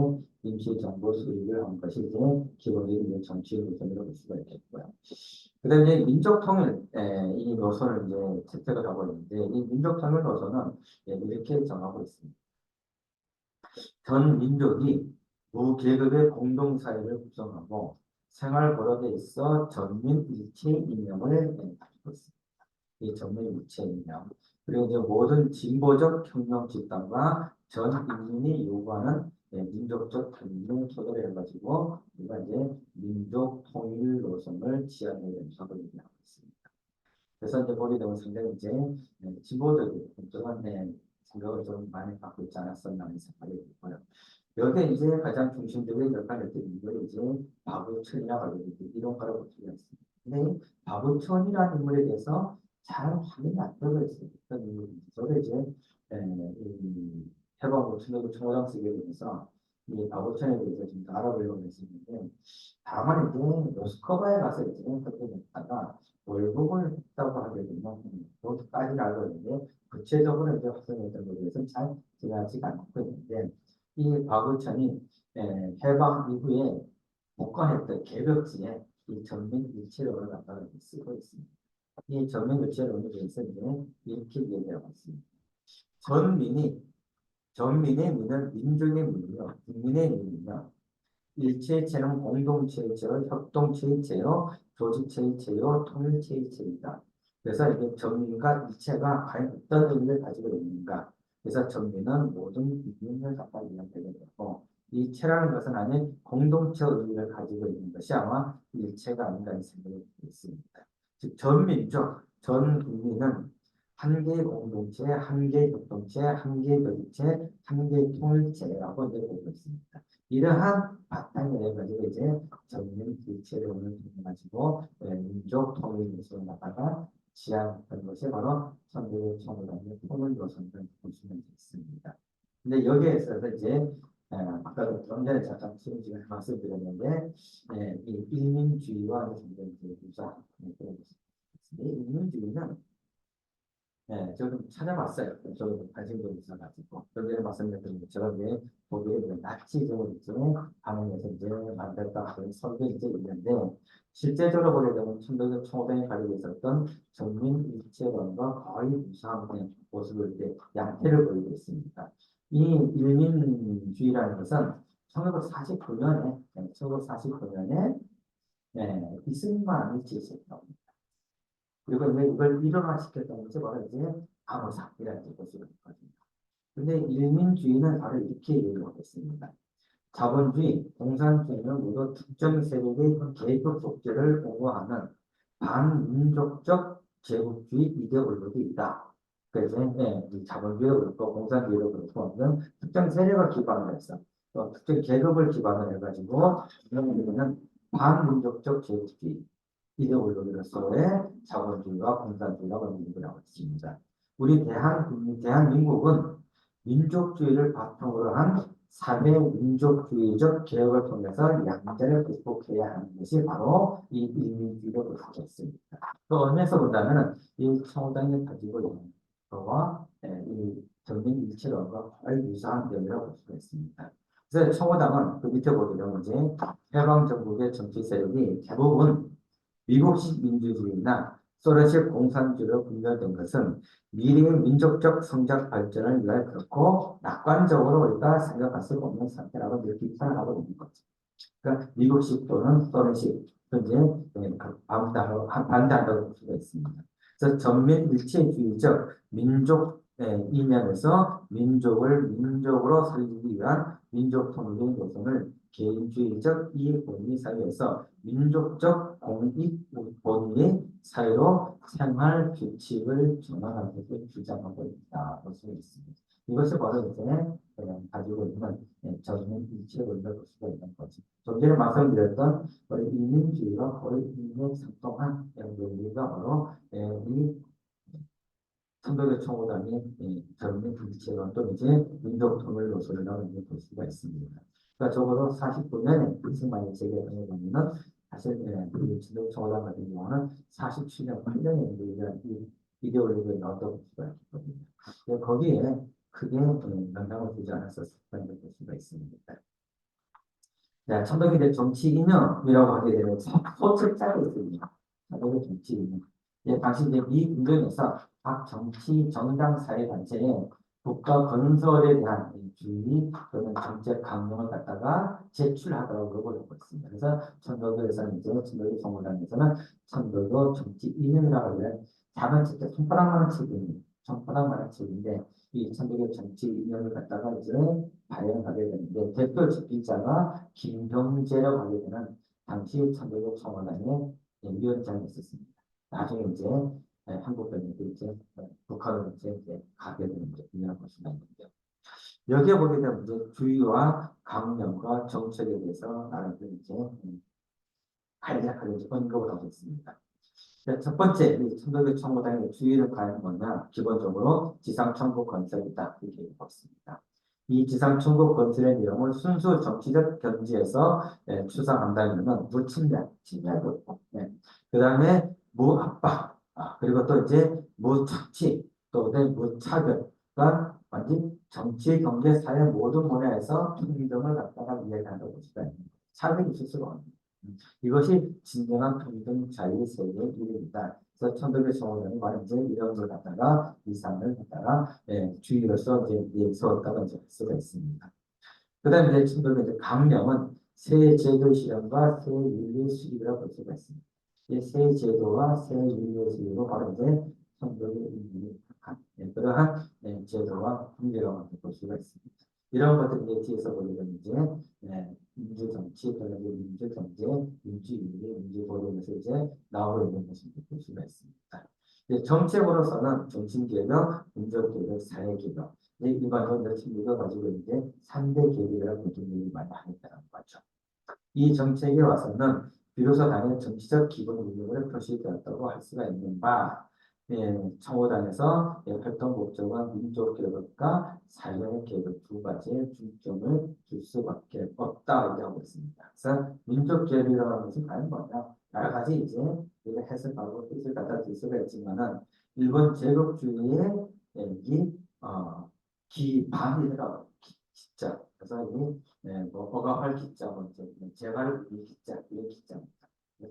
임시정부 수립을 한 것이 이제 기본적인 정치 노선이라고 볼 수가 있겠고요. 그다음에 이제 민족통일 이 노선을 이제 채택을 하고 있는데 이 민족통일 노선은 이렇게 정하고 있습니다. 전 민족이 무계급의 공동사회를 구성하고 생활 고려에 있어 전민 일체 이념을 가지고 있습니다. 이 전민 일체 이념. 그리고 이제 모든 진보적 혁명 집단과 전 인민이 요구하는 민족적 단일을 토대로 해가지고 우리가 이제 민족 통일 노선을 지향하는 작업을 하고 있습니다. 그래서 이제 보게 되면 상당히 이제 진보적인 그런 생각을 좀 많이 갖고 있지 않았었나 하는 생각이 들고요. 여기에 이제 가장 중심적인 역할을 했던 인물이 이제 바구천이라고 하는 이론가라고 볼 수가 있습니다. 근데 바구천이라는 인물에 대해서 잘 확인이 안 되고 있습니다. 저도 이제 해방부 청와장 쓰게 되면서 이 바구천에 대해서 좀 알아보려고 했었는데 다만 이제 모스크바에 가서 이제 그때 했다가 월북을 했다고 하게 되면 그것까지는 알고 있는데 구체적으로 이제 확정했던 것에 대해서는 잘 지나치지 않고 있는데 이 바구천이 해방 이후에 복권했던 개벽지에 이 전민일체론을 갖다가 쓰고 있습니다. 이 전민일체론에 대해서 이렇게 얘기하고 있습니다. 전민의 민은 민족의 민이요, 국민의 민이요, 일체체는 공동체의 체요, 협동체의 체요, 조직체의 체요, 통일체의 체이다. 그래서 이게 전민과 일체가 과연 어떤 의미를 가지고 있는가? 그래서 전민은 모든 기준을 갖다 이야기하게 되고 이 체라는 것은 아닌 공동체 의미를 가지고 있는 것이 아마 일체가 아닌가 이 생각이 있습니다. 즉 전민족, 전 국민은 한 개의 공동체, 한 개의 공동체, 한 개의 교육체, 한 개의 통일체라고 이제 보고 있습니다. 이러한 바탕을 가지고 이제 전민 일체를 가지고 민족 통일 요소를 갖다가 지향한 것이 바로 선대의 청구단의 통일 요소를 보시면 되겠습니다. 근데 여기에서 이제 아까 좀 전에 잠깐 지금 말씀드렸는데 이 일민주의와 굉장히 유사한 그런 것입니다. 일민주의는 저도 찾아봤어요. 저도 관심도 있어가지고. 여기에 말씀드렸던 것처럼, 독일의 나치적으로 이제 반응해서 이제 만들었다 하는 설도 이제 있는데, 실제적으로 보게 되면 1915년에 가지고 있었던 전민일체론과 거의 유사한 모습을 이제 양태를 보이고 있습니다. 이 일민주의라는 것은 1949년에 이승만 일치했습니다. 그리고 이걸 일원화시켰던 것이 바로 이제 암호삭이라는 것을 했거든요. 근데 일민주의는 바로 이렇게 얘기하고 있습니다. 자본주의, 공산주의는 모두 특정 세력의 계급 독재를 옹호하는 반민족적 제국주의 이데올로기이다. 그래서 이 자본주의도 그렇고 공산주의도 그렇고 특정 세력을 기반으로 해서 또 특정 계급을 기반으로 해가지고 이런 반민족적 제국주의 이데올로기로서의 자본주의와 공산주의가 분리되고 있습니다. 우리 대한민국은 민족주의를 바탕으로 한 사회 민족주의적 개혁을 통해서 양자를 극복해야 하는 것이 바로 이 일민주의로 그렇게 있습니다. 그 의미에서 본다면 이 청호당이 가지고 있는 것과 이 전민일체론과 거의 유사한 점이라고 볼 수가 있습니다. 그래서 청호당은 그 밑에 보게 되면 이제 해방정국의 정치 세력이 대부분 미국식 민주주의나 소련식 공산주의로 분열된 것은 미래의 민족적 성장 발전을 위해 결코 낙관적으로 우리가 생각할 수 없는 상태라고 이렇게 비판하고 있는 거죠. 그러니까 미국식 또는 소련식 현재 반대한다고 볼 수가 있습니다. 그래서 전면일체주의적 민족 이면에서 민족을 민족으로 살리기 위한 민족 통일의 노선을 개인주의적 이익 본위 사회에서 민족적 공익 본위의 사회로 생활 규칙을 전환하는 것을 주장하고 있다. 볼 수 있습니다. 이것이 바로 이제 가지고 있는 전면 일체론을 볼 수가 있는 거죠. 좀 전에 말씀드렸던 우리 인민주의와 거의 일맥상통한 논리가 바로 이 선도교 청호당의 전면 일체론 또는 이제 민족 통일 노선이라고 볼 수가 있습니다. 그러니까 적어도 49년에 이승만이 재개정을 하면은 사실 진도 청호당 같은 경우는 47년, 8년에 이 이데올로기가 나왔다고 볼 수가 있거든요. 거기에 크게 영향을 주지 않았었다는 걸 볼 수가 있습니다. 자, 천덕의 정치 이념이라고 하게 되면 소책자가 있습니다. 천덕의 정치 이념. 당시 이제 미 군정에서 각 정치 정당 사회 단체에 국가 건설에 대한 주의 또는 정책 강령을 갖다가 제출하도록 하고 있습니다. 그래서 천도교에서는 이제 천도교 정무당에서는 천도교 정치 이념이라고 하는 작은 책, 손바닥만한 책입니다. 손바닥만한 책인데 이 천도교 정치 이념을 갖다가 이제 발행하게 되는데 대표 집필자가 김병재라고 하게 되는 당시 천도교 청원당의 위원장이 있었습니다. 나중에 이제 한국 변혁이 이제 북한으로 이제 가게 되는 분이라고 볼 수가 있는데요. 여기에 보게 되면 이제 주의와 강령과 정책에 대해서 나름대로 이제 간략하게 언급을 하고 있습니다. 첫 번째, 이 천도교 청구당의 주의를 가하는 뭐냐? 기본적으로 지상천국 건설이다. 이렇게 얘기하고 있습니다. 이 지상천국 건설의 내용을 순수 정치적 견지에서 추상한다면 무침략, 침략도 있고, 그 다음에 무압박, 그리고 또 이제 무착취, 또 무차별과 완전 정치, 경제, 사회 모든 분야에서 평등을 갖다가 이해한다고 볼 수가 있습니다. 차별이 있을 수가 없습니다. 이것이 진정한 평등 자유 세계의 이름이다. 그래서 천도교 청원은 바로 이제 이런 걸 갖다가 이상을 갖다가 주의로서 이제 세웠다고 이제 할 수가 있습니다. 그다음에 이제 천도교 강령은 새 제도 실현과 새 윤리 수립이라고 볼 수가 있습니다. 새 제도와 새 윤리 수립은 바로 이제 성격의 인물이 각한 그러한 제도와 분리라고 볼 수가 있습니다. 이런 것들이 이제 뒤에서 보게 되면 이제 민주정치, 민주경제, 민주윤리, 민주도덕에서 이제 나오고 있는 것을 볼 수가 있습니다. 정책으로서는 정신개혁, 민족개혁, 사회개혁 일반적으로 친구가 가지고 있는데 3대 개혁이라고 보통 얘기 많이 하겠다는 거죠. 이 정책에 와서는 비로소 당의 정치적 기본 운영을 표시되었다고 할 수가 있는 바 청호당에서 활동 목적은 민족개혁과 사회개혁 두 가지의 중점을 줄 수밖에 없다 얘기하고 있습니다. 그래서 민족개혁이라고 하는 것은 과연 뭐냐? 여러 가지 이제 우리가 해석하고 뜻을 갖다 줄 수가 있지만은 일본 제국주의의 기반이라고 기자 그래서 뭐 어가할 기자 먼저 제갈 이 기자 이 기자입니다.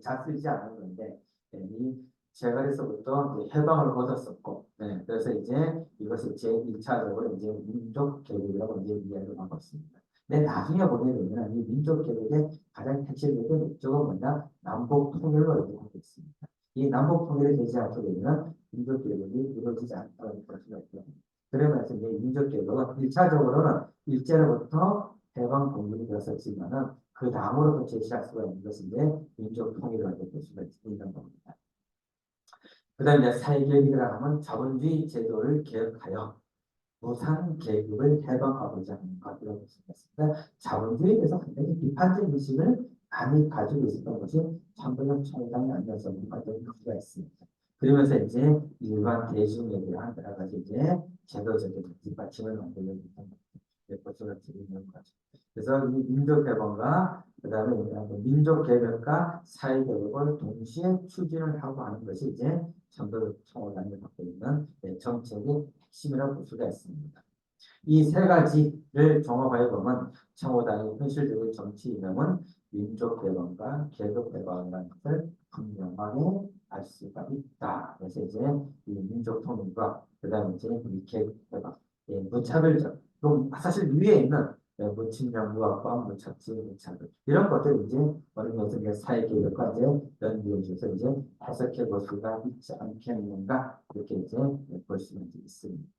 잘 쓰지 않은 건데 이 제갈에서부터 이제 해방을 얻었었고 그래서 이제 이것을 제1차적으로 이제 민족 개혁이라고 이제 이야기를 하고 있습니다. 근데 나중에 보게 되면 이 민족 개혁의 가장 핵심적인 목적은 뭐냐? 남북 통일로 하고 있습니다. 이 남북 통일이 되지 않게 되면 민족 개혁이 이루어지지 않다고 볼 수가 있죠. 그러면서 이제 민족 개혁은 1차적으로는 일제로부터 해방 독립이 되었었지만은 그 다음으로 또 제시할 수가 있는 것은 이제 민족 통일이라고 볼 수가 있는 겁니다. 그 다음에 사회개혁이라 하면 자본주의 제도를 개혁하여 무상 계급을 해방하고자 하는 것이라고 볼 수가 있습니다. 자본주의에 대해서 굉장히 비판적 의식을 많이 가지고 있었던 것이 참고용 총회당이 아니어서 어떤 수가 있습니다. 그러면서 이제 일반 대중에 대한 여러 가지 이제 제도적인 뒷받침을 만들려고 했던 것을 있는 거죠. 그래서 이 민족개방과 그 다음에 민족개혁과 사회개혁을 동시에 추진을 하고 하는 것이 이제 참고용 총회당이 갖고 있는 정책의 핵심이라고 볼 수가 있습니다. 이 세 가지를 종합하여 보면 청호당의 현실적인 정치 이념은 민족개방과 계급개방이라는 것을 분명하게 알 수가 있다. 그래서 이제 이 민족통일과 그 다음에 이제 이 계급개방, 무차별적, 그럼 사실 위에 있는 무침양무학과 무착지, 무차별 이런 것들 이제 어느 것은 사회개혁과 이제 연구해서 이제 해석해 볼 수가 있지 않겠는가 이렇게 이제 볼 수가 있습니다.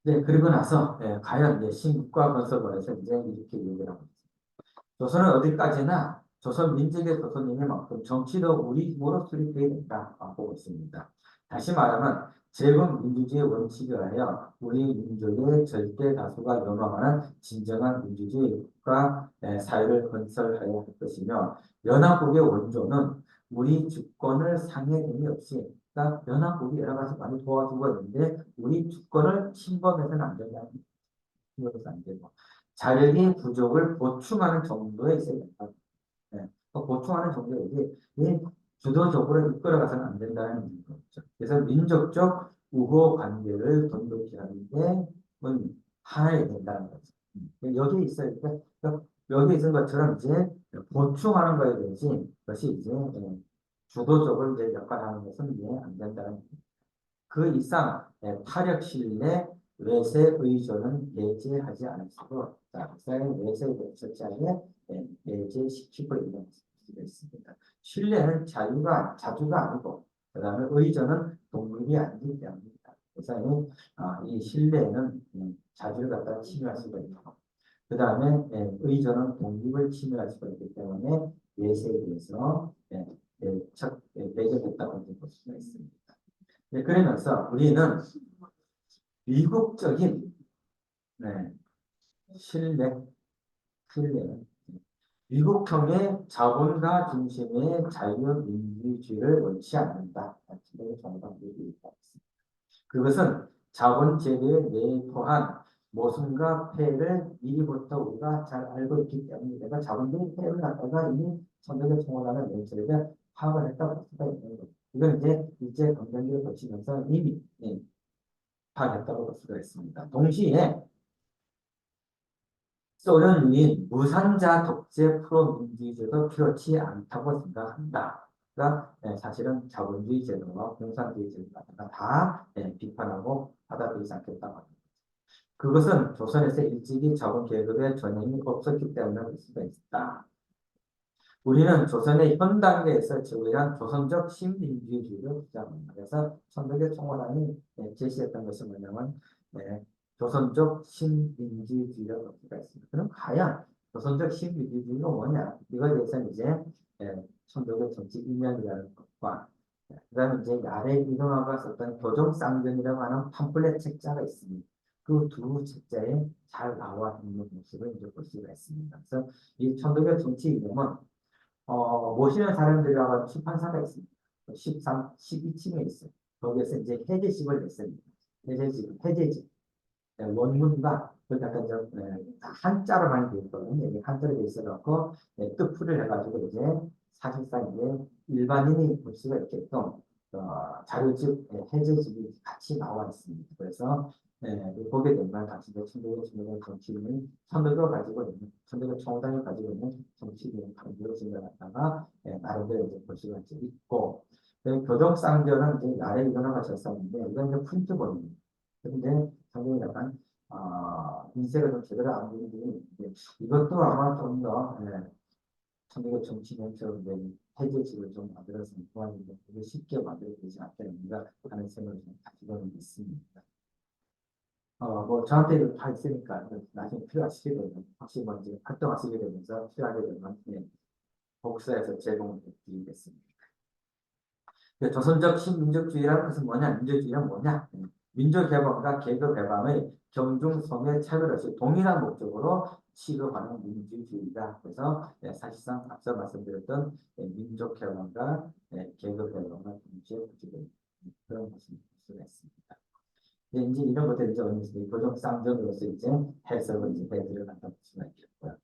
그리고 나서 과연 신국가 건설원에서 이제 이렇게 얘기를 하고 있습니다. 조선은 어디까지나 조선 민족의 조선인만큼 정치도 우리 힘으로 수립되어야 된다 보고 있습니다. 다시 말하면 제국 민주주의 원칙에 하여 우리 민족의 절대 다수가 열망하는 진정한 민주주의 국가 사회를 건설하여야 할 것이며 연합국의 원조는 우리 주권을 상해됨이 없이 그러니까 연합국이 여러 가지 많이 도와주고 있는데 우리 주권을 침범해서는 안 된다. 침범해서 안 되고 자력의 부족을 보충하는 정도에 있어야 된다. 보충하는 정도에 주도적으로 이끌어가서는 안 된다는 거죠. 그래서 민족적 우호 관계를 돈독히 하는 게 하나야 된다는 거죠. 여기에 있어야 돼. 여기 있는 것처럼 이제 보충하는 거에 대해서 그것이 이제 주도적으로 이제 역할하는 것은 이제 안 된다는 거죠. 그 이상 타력 신뢰 외세 의존은 배제하지 않을수록 외세에 대한 절차에 배제시키고 있는 수가 있습니다. 신뢰는 자주가 아니고 그 다음에 의존은 독립이 아니기 때문입니다. 그래서 이 신뢰는 자주를 갖다 침해할 수가 있고 그 다음에 의존은 독립을 침해할 수가 있기 때문에 외세에 대해서 배제됐다고 볼 수가 있습니다. 그러면서 우리는 미국적인 신뢰, 미국형의 자본가 중심의 자유민주주의를 원치 않는다. 그것은 자본제도에 내포한 모순과 폐해를 미리부터 우리가 잘 알고 있기 때문에 내가 자본주의 폐해를 갖다가 이미 선덕의 총원하는 멘트를 파악을 했다고 볼 수가 있는 거죠. 이건 이제 일제 강점기를 거치면서 이미 파악했다고 볼 수가 있습니다. 동시에 소련이 무산자 독재 프로민주주의도 필요치 않다고 생각한다. 그러니까 사실은 자본주의 제도와 공산주의 제도가 다 비판하고 받아들이지 않겠다고 합니다. 그것은 조선에서 일찍이 자본 계급의 전형이 없었기 때문에 볼 수가 있다. 우리는 조선의 현 단계에서 저희한 조선적 신민주주의를 주장합니다. 그래서 천도교 총원안이 제시했던 것이 뭐냐면 조선적 신민주주의라고 볼 수가 있습니다. 그럼 과연 조선적 신민주주의가 뭐냐? 이거에 대해서는 이제 천도교 정치 이면이라는 것과 그다음에 이제 아래 이동화가 썼던 교종쌍전이라고 하는 팜플렛 책자가 있습니다. 그 두 책자에 잘 나와 있는 모습을 이제 볼 수가 있습니다. 그래서 이 천도교 정치 이념은 모시는 사람들이라고 출판사가 있습니다. 12층에 있어요. 거기에서 이제 해제식을 냈습니다. 해제집. 원문과 그 약간 좀 한자로 많이 되어 있거든요. 이게 한자로 되어 있어갖고 뜻풀을 해가지고 이제 사실상 이제 일반인이 볼 수가 있게끔 자료집, 해제집이 같이 나와 있습니다. 그래서 보게 되면 당시의 천도교 정치인이 천도교가 가지고 있는 천도교 총당이 가지고 있는 정치인의 강조를 갖다가 나름대로 이제 볼 수가 있고 교종쌍전은 이제 아래 이거나가 졌었는데 이건 이제 프린트본입니다. 근데 상당히 약간 인쇄가 좀 제대로 안 되는 부분이 있는데 이것도 아마 좀더 천도교 정치인처럼 된 해제집을 좀 만들어서 보안이 쉽게 만들어 되지 않겠는가 하는 생각을 좀 가지고 있습니다. 뭐 저한테 이거 다 있으니까 나중에 필요하시게 되면 혹시 뭐 이제 활동하시게 되면서 필요하게 되면 복사해서 제공을 드리겠습니다. 조선적 신민족주의라는 것은 뭐냐? 민족주의란 뭐냐? 민족개방과 계급개방의 경중성의 차별 없이 동일한 목적으로 취급하는 민주주의다. 그래서 사실상 앞서 말씀드렸던 민족개방과 계급개방을 동시에 가지고 그런 것을 볼 수가 있습니다. 이제 이런 것들 이제 어느 정도 교정쌍전으로서 이제 해석을 이제 해드려간다 볼 수가 있겠고요.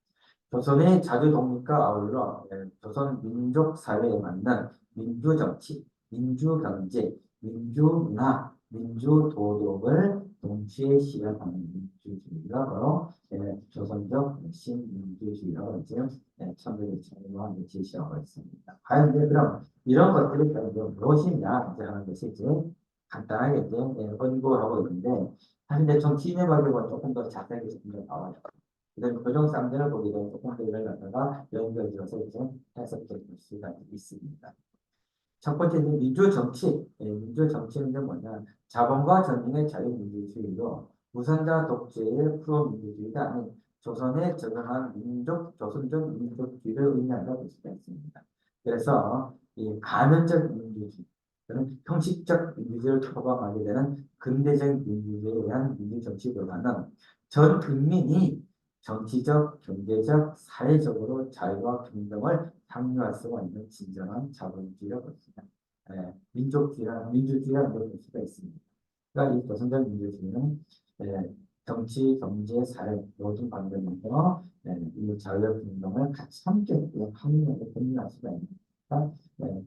조선의 자주 독립과 아울러 조선 민족 사회에 맞는 민주정치, 민주경제, 민주문화, 민주도덕을 동시에 실현하는 민주주의가 바로 조선적 신민주주의라고 이제 천도교 총회가 제시하고 있습니다. 과연 이제 그럼 이런 것들이 결국 무엇이냐 이제 하는 것이 이제 간단하게 이제 언급을 하고 있는데 사실 이제 정치 이념학에는 조금 더 자세하게 조금 더 나와요. 그다음에 교정쌍전을 보게 되면 조금 더 이걸 갖다가 연결지어서 이제 해석해 볼 수가 있습니다. 첫 번째 는 민주정치. 민주정치는 이제 뭐냐? 자본과 전쟁의 자유민주주의로 우선자 독재의 프로민주주의가 아닌 조선에 적응한 조선적 민족주의를 의미한다고 볼 수가 있습니다. 그래서 이 가면적 민주주의, 또는 형식적 민주주의를 표방하게 되는 근대적 민주주의에 의한 민주정치보다는 전 국민이 정치적, 경제적, 사회적으로 자유와 평등을 향유할 수가 있는 진정한 자본주의라고 볼 수가 민주주의라는 걸 볼 수가 있습니다. 그러니까 이 조선적 민주주의는 정치, 경제, 사회 모든 방면에서 이 자유와 평등을 같이 함께 함께 공유할 수가 있는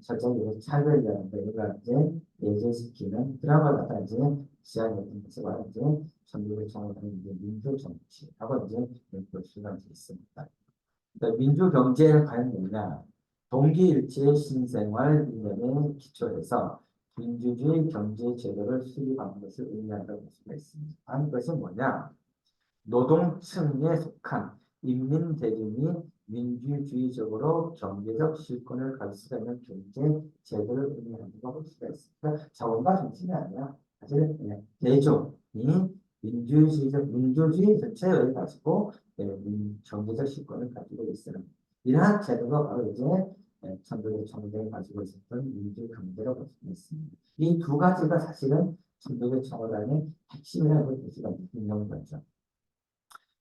철저히 차별이라는 걸 이제 예제시키는 그런 걸 갖다 이제 지향했던 것을 이제 천도교 총회는 이제 민주정치라고 이제 볼 수가 있습니다. 그러니까 민주경제는 과연 뭐냐? 동기일체의 신생활 이념에 기초해서 민주주의 경제 제도를 수립하는 것을 의미한다고 볼 수가 있습니다. 아니, 이것은 뭐냐? 노동층에 속한 인민대중이 민주주의적으로 경제적 실권을 가질 수가 있는 경제 제도를 의미한다고 볼 수가 있습니다. 자본가 정치가 아니라 사실 대중이 민주주의 전체를 가지고 경제적 실권을 가지고 있어요. 이러한 제도가 바로 이제 천도교 총회가 가지고 있었던 민주경제라고 볼 수 있습니다. 이 두 가지가 사실은 천도교 총회의 핵심이라고 볼 수가 있는 거죠.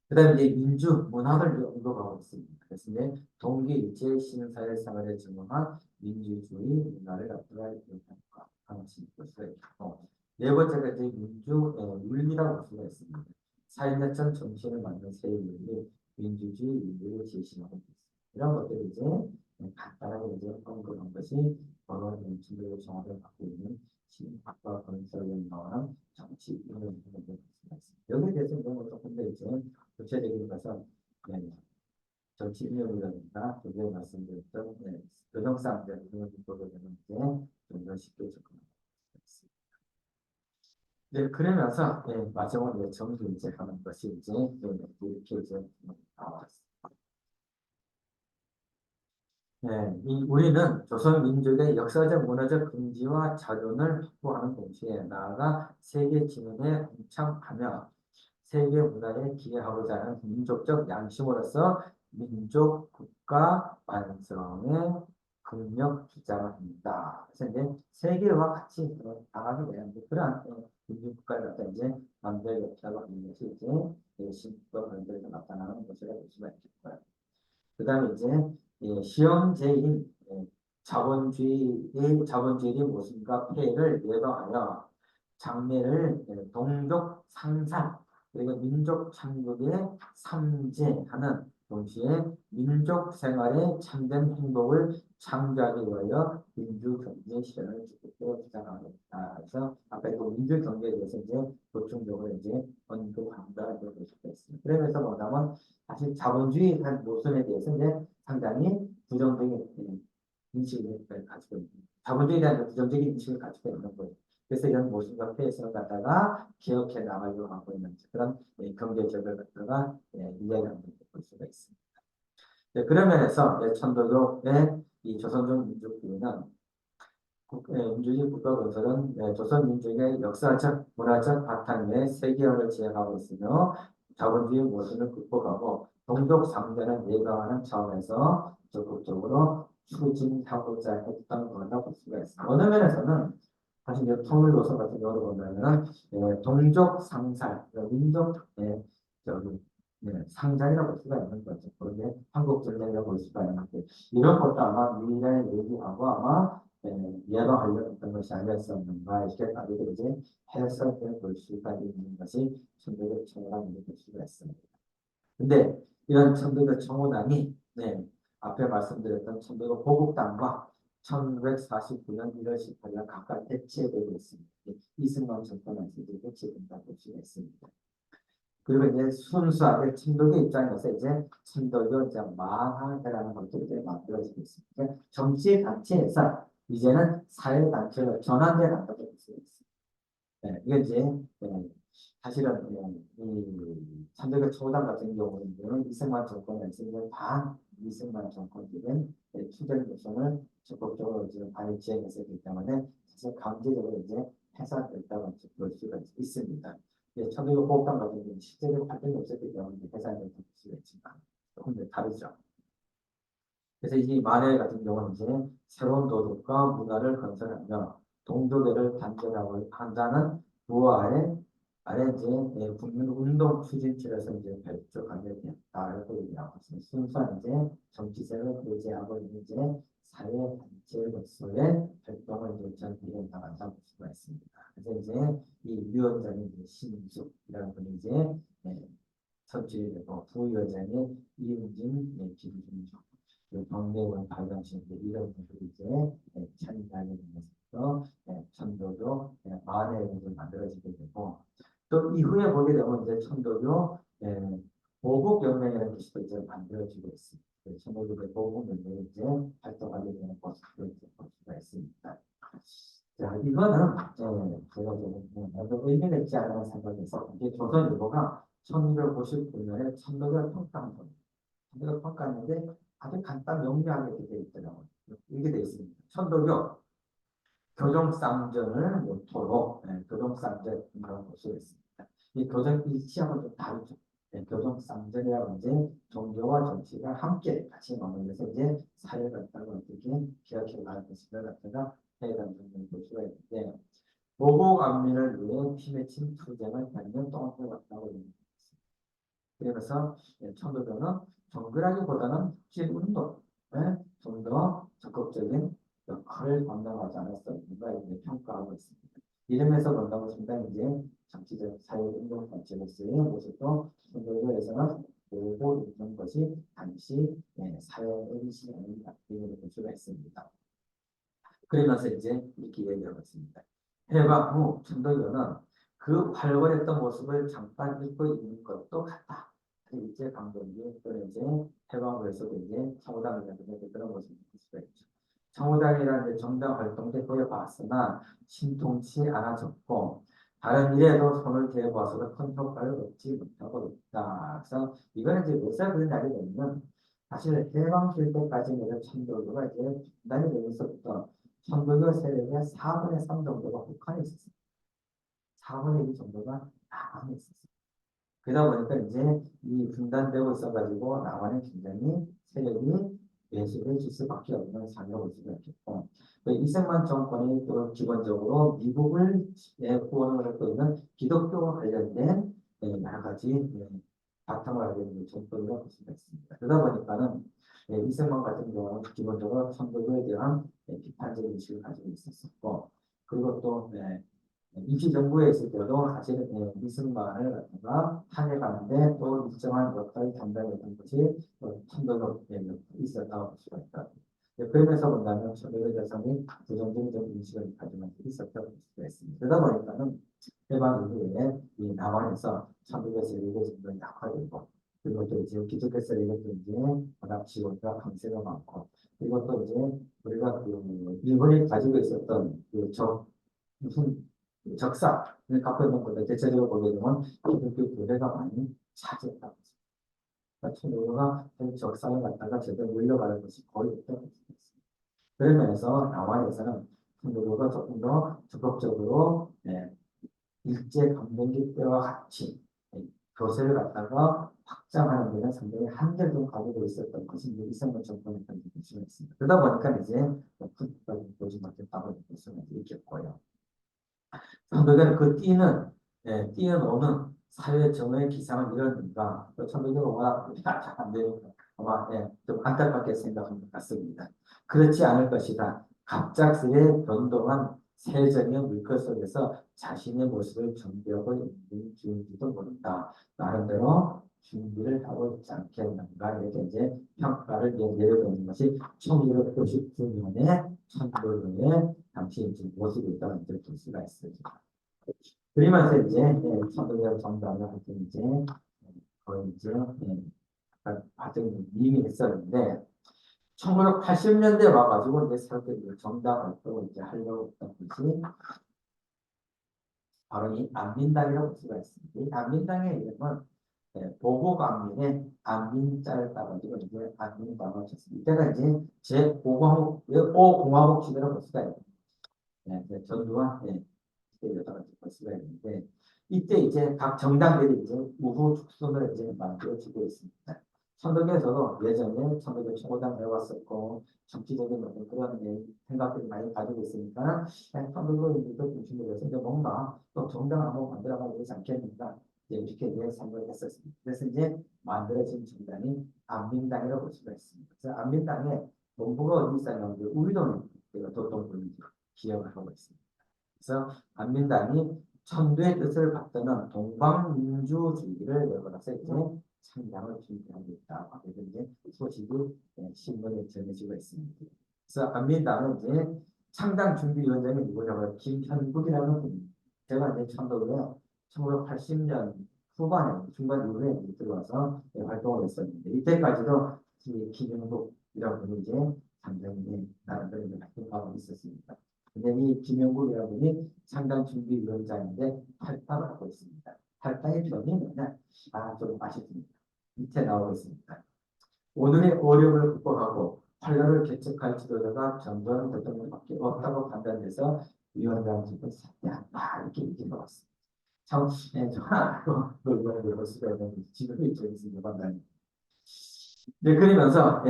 그 다음에 이제 민주문학을 언급하고 있습니다. 그래서 이제 동기일체 신사회생활에 적응한 민주주의 문화를 갖다가 하나씩 볼 수가 있고 네 번째가 이제 윤리라고 볼 수가 있습니다. 사회내천 정신을 만든 새 윤리, 민주주의 윤리를 제시하고 있습니다. 이런 것들을 이제 간단하게 이제 언급한 것이 바로 천도교 총회를 갖고 있는 신학과 건설에 나오는 정치 이런 부분을 볼 수가 있습니다. 여기에 대해서 조금 더 이제 구체적인 것은 정치 이념이라든가 저번에 말씀드렸던 교정쌍전 이런 부분을 이제 좀 더 쉽게 접근할 수 있습니다. 그러면서 마지막으로 정리 이제 하는 것이 이제 이렇게 이제 나왔습니다. 우리는 조선민족의 역사적 문화적 근지와 자존을 확보하는 동시에 나아가 세계 진흥에 동참하며 세계 문화에 기여하고자 하는 민족적 양심으로서 민족 국가 완성의 극력 주장을 합니다. 그래서 이제 세계와 같이 나가게 되는 그러한 민족 국가를 갖다 이제 만들겠다고 하는 것이 이제 신과 관계에서 나타나는 것이라고 볼 수가 있겠고요. 그 다음에 이제 시험제인 자본주의의 모순과 폐해를 예방하여 장래를 동족 상산 그리고 민족 창국에 삼재하는 동시에 민족 생활의 참된 행복을 창조하기 위하여 민주경제 실현을 적극적으로 주장합니다. 그래서 아까 그 민주경제에 대해서 이제 보충적으로 이제 언급한다고 볼 수가 있습니다. 그러면서 뭐냐면 사실 자본주의 노선에 대해서 이제 상당히 부정적인 인식을 가지고 있는 자본주의에 대한 부정적인 인식을 가지고 있는 거예요. 그래서 이런 모습과 폐해성을 갖다가 기억해 나가려고 하고 있는 그런 경제적을 갖다가 이해하는 볼 수가 있습니다. 그런 면에서 천도교의 이 조선족 민족주의는 민주주의 국가 건설은 조선 민족의 역사적, 문화적 바탕에 세계화를 지향하고 있으며 자본주의 모순을 극복하고 동족 상대를 예방하는 차원에서 적극적으로 추진하고자 했던 거라고 볼 수가 있습니다. 어느 면에서는 사실 이제 통일노선 같은 경우를 보면은 동족 상살, 민족 저기 상장이라고 볼 수가 있는 거죠. 그런데 한국 전쟁이라고 볼 수가 있는데 이런 것도 아마 미래에 얘기하고 아마 예방하려고 했던 것이 아니었었는가 이렇게 다들 이제 해석해 볼 수가 있는 것이 천도교 청호당이 볼 수가 있습니다. 근데 이런 천도교 청호당이 앞에 말씀드렸던 천도교 보국당과 1949년 1월 18일 각각 해체되고 있습니다. 이승만 정권에서 해체된다고 볼 수가 있습니다. 그리고 이제 순수하게 천도교 입장에서 이제 천도교 이제 만화회라는 것들이 이제 만들어지고 있습니다. 정치 단체에서 이제는 사회 단체로 전환되는 것이 있습니다. 이게 이제 사실은 이 천도교 초당 같은 경우는 이승만 정권에서 이제 반 이승만 정권들은 투쟁 요소를 적극적으로 지금 반일 지역에서 있기 때문에 사실 강제적으로 이제 해산됐다고 볼 수가 있습니다. 천도교 보호당 같은 경우는 실제로 발전이 없었기 때문에 해산이 될 수가 있지만 조금 다르죠. 그래서 이 만해 같은 경우는 이제 새로운 도덕과 문화를 건설하며 동족애를 단절하고 한다는 부하에 아래 이제 국민운동 추진체에서 이제 발족하게 되었다고 얘기하고 있습니다. 순수한 이제 정치색을 배제하고 있는 이제 사회 단체로서의 활동을 이제 전개해 나간다고 볼 수가 있습니다. 그래서 이제 이 위원장이 이제 신숙이라는 분이 이제 선출되고 부위원장이 이은진, 김준종, 정대원, 발광신 이런 분들이 이제 참여하게 되면서 천도교 만회를 만들어지게 되고 또 이후에 보게 되면 이제 천도교 보국연맹이라는 것이 또 이제 만들어지고 있습니다. 천도교의 보국연맹이 이제 활동하게 되는 모습을 볼 수가 있습니다. 자, 이거는 제가 좀 의미가 있지 않은 생각에서 이게 조선일보가 1959년에 천도교를 평가한 겁니다. 천도교를 평가했는데 아주 간단 명료하게 이렇게 되어 있더라고요. 이렇게 되어 있습니다. 천도교 교정쌍전을 모토로 교정쌍전이라고 볼 수 있습니다. 이 교정 이 시험은 좀 다르죠. 교정쌍전이라고 이제 종교와 정치가 함께 같이 맞물려서 이제 사회를 갖다가 어떻게 기억해 나갈 것인가 갖다가 해당되는 볼 수가 있는데 보복안민을 위해 피맺힌 투쟁을 몇 년 동안 해왔다고 얘기합니다. 그래서 천도교는 정글하기보다는 혁신운동에 좀 더 적극적인 역할을 감당하지 않았었는가 이렇게 평가하고 있습니다. 이름에서 본다고 상당히 이제 정치적 사회운동 단체로서의 모습도 천도교에서는 보고 있는 것이 당시 사회의 시간이 바뀌는 볼 수가 있습니다. 그러면서 이제 이렇게 얘기하고 있습니다. 해방 후 천도교는 그 활발했던 모습을 잠깐 잊고 있는 것도 같다. 일제 강점기 또는 이제 해방 후에서도 이제 청호당이라든지 그런 모습을 볼 수가 있죠. 청호당이라는 정당 활동도 보여봤으나 신통치 않아졌고 다른 일에도 손을 대봐서도 큰 효과를 얻지 못하고 있다. 그래서 이거는 이제 몇 살 그런 날이 되면 사실 해방될 때까지는 천도교가 이제 분단이 되면서부터 천도교 세력의 4분의 3 정도가 북한에 있었어요. 4분의 2 정도가 남한에 있었어요. 그러다 보니까 이제 이 분단되고 있어가지고 남한에 굉장히 세력이 매수해질 수밖에 없는 상황을 볼 수가 있겠고, 이승만 정권이 또 기본적으로 미국을 후원을 하고 있는 기독교와 관련된 여러 가지 바탕을 하고 있는 정권이라고 볼 수가 있습니다. 그러다 보니까는 이승만 같은 경우는 기본적으로 천도교에 대한 비판적인 의식을 가지고 있었고, 그리고 또 임시정부에 있을 때도 사실은 이승만을 갖다가 탄핵하는데 또 일정한 역할을 담당했던 것이 천도교에 있었다고 볼 수가 있다. 그러면서 본다면 천도교 대상이 부정적인 인식을 가지고 있었다고 볼 수가 있습니다. 그러다 보니까는 해방 이후에 이 남한에서 천도교 세력이 점점 약화되고, 그리고 또 이제 기독교 세력이 또 이제 워낙 지원과 강세가 많고, 그리고 또 이제 우리가 그 일본이 가지고 있었던 무슨 적사를 갖고 있는 것들 대체적으로 보게 되면 기독교 교회가 많이 차지했다고 했습니다. 그러니까 천도교가 적사를 갖다가 제대로 물려받은 것이 거의 없다고 했습니다. 그러면서 남한에서는 천도교가 조금 더 적극적으로 일제 강점기 때와 같이 교세를 갖다가 확장하는 데는 상당히 한계를 좀 가지고 있었던 것이 이승만 정권의 견디고 있습니다. 그러다 보니까 이제 보지못해 답을 볼 수가 있겠고요. 천도교는 그 뛰어노는 사회 정의 기상을 이뤘는가, 천도교가 워낙 잘안 되니까 아마 좀 안타깝게 생각한 것 같습니다. 그렇지 않을 것이다. 갑작스레 변동한 세정의 물결 속에서 자신의 모습을 정비하고 있는 중인지도 모른다. 나름대로 준비를 하고 있지 않겠는가, 이렇게 이제 평가를 내려놓는 것이 1999년에 천도교의 당시 이제 모습이 있다는 걸 볼 수가 있습니다. 그러면서 이제 천도교 정당을 할 때 이제 거의 이제 과정이 이미 있었는데, 1980년대 와가지고 이제 새롭게 정당 활동을 이제 하려고 했던 것이 바로 이 안민당이라고 볼 수가 있습니다. 이 안민당의 이름은 보고강민의 안민자를 따가지고 이제 안민당을 쳤습니다. 이때가 이제 제5공화국 시대라고 볼 수가 있습니다. 전두환 여러 볼 수가 있는데, 이때 이제 각 정당들이 이제 우후 축순을 이제 만들어지고 있습니다. 천도교에서도 예전에 천도교 총회당 해왔었고, 정치적인 어떤 그런 생각들이 많이 가지고 있으니까 천도교인들도 중심으로 해서 이제 뭔가 또 정당 한번 만들어가야 되지 않겠는가, 이렇게 이제 생각을 했었습니다. 그래서 이제 만들어진 정당이 안민당이라고 볼 수가 있습니다. 그래서 안민당의 본부가 어디 있었냐면 우리도 도東区 기억을 하고 있습니다. 그래서 안민당이 천도의 뜻을 받드는 동방민주주의를 열어서 이제 창당을 준비하고 있다. 이렇게 이제 소식이 신문에 전해지고 있습니다. 그래서 안민당은 이제 창당 준비위원장이 누구냐면 김현국이라는 분입니다. 제가 이제 천도에 1980년 후반에 중반 이후에 들어와서 활동을 했었는데, 이때까지도 김현국이라는 분이 이제 상당히 나름대로 활동하고 있었습니다. 근데 이 김영국이라는 분이 창당 준비위원장인데 탈당을 하고 있습니다. 탈당의 변이 뭐냐? 좀 아쉽습니다. 밑에 나오고 있습니다. 오늘의 어려움을 극복하고 활로를 개척할 지도자가 전두환 대통령밖에 없다고 판단돼서 위원장 직을 사퇴한다, 이렇게 얘기해 왔습니다. 참, 저는 놀라운 볼 수가 있는 지금의 저기서 판단입니다. 그러면서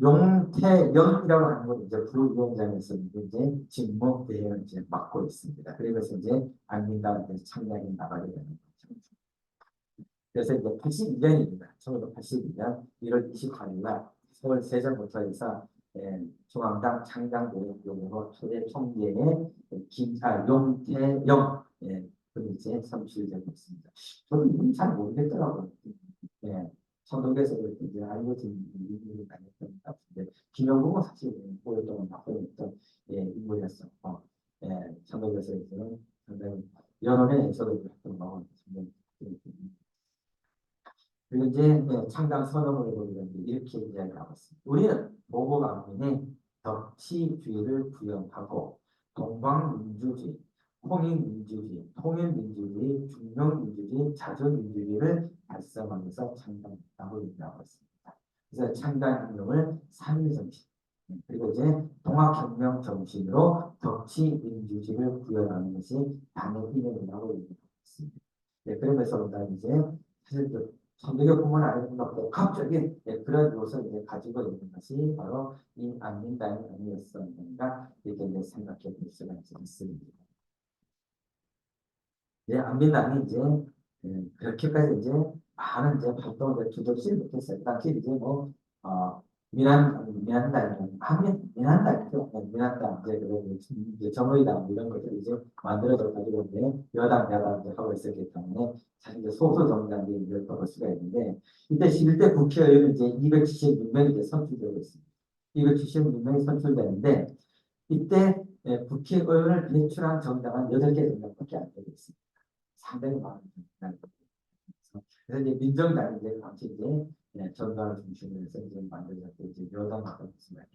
용태영이라고 하는 걸 이제 부위원장이었는데 이제 직무 대행을 이제 맡고 있습니다. 그래서 이제 안민당에서 창당이 나가게 되는 거죠. 그래서 이제 82년입니다. 1982년 1월 28일 날 서울 세종부터 해서 중앙당 창당대회용으로 초대 총재의 용태영 그분이 이제 선출되고 있습니다. 저는 이분 잘 모르겠더라고요. 천도교에서 이제 알려진 인물이 아니었던 것 같은데, 김영국은 사실 오랫동안 맡고 있던 인물이었었고, 천도교에서는 상당히 연원의 저도 활동을 그리고 이제 창당 선언을 보이는데 이렇게 이야기하고 있습니다. 우리는 보고강민의 덕치주의를 부연하고 동방민주주의, 통일민주주의, 통일민주주의, 중용민주주의, 자주민주주의를 달성하면서 창당했다고 얘기하고 있습니다. 그래서 창단혁명을 3.1 정신, 그리고 이제 동학혁명 정신으로 정치 민주주의를 구현하는 것이 당의 이념이라고 얘기하고 있습니다. 그러면서보다 이제 사실 그 선대교뿐만 아니라 복합적인 그런 요소를 이제 가지고 있는 것이 바로 이 안민당이 아니었었는가 이렇게 이제 생각해 볼 수가 있습니다. 안민당이 이제 그렇게까지 이제 많은 이제 활동을 두드리지 못했어요. 당시 이제 뭐 민한당, 민한당이죠. 민한당 이제 정의당 이런 것들 이제 만들어져 가지고 이제 여당 야당 이제 하고 있었기 때문에 사실 이제 소수 정당이 이제 볼 수가 있는데 이때 11대 국회의원은 이제 276명이 이제 선출되고 있습니다. 276명이 선출되는데 이때 국회의원을 배출한 정당은 8개 정당밖에 안 되고 있습니다. 상당히 많은 정당. 그래서 이제 민정당이 이제 당시 이제 전당을 중심으로 해서 이제 만들어졌고 이제 여당 같은 것을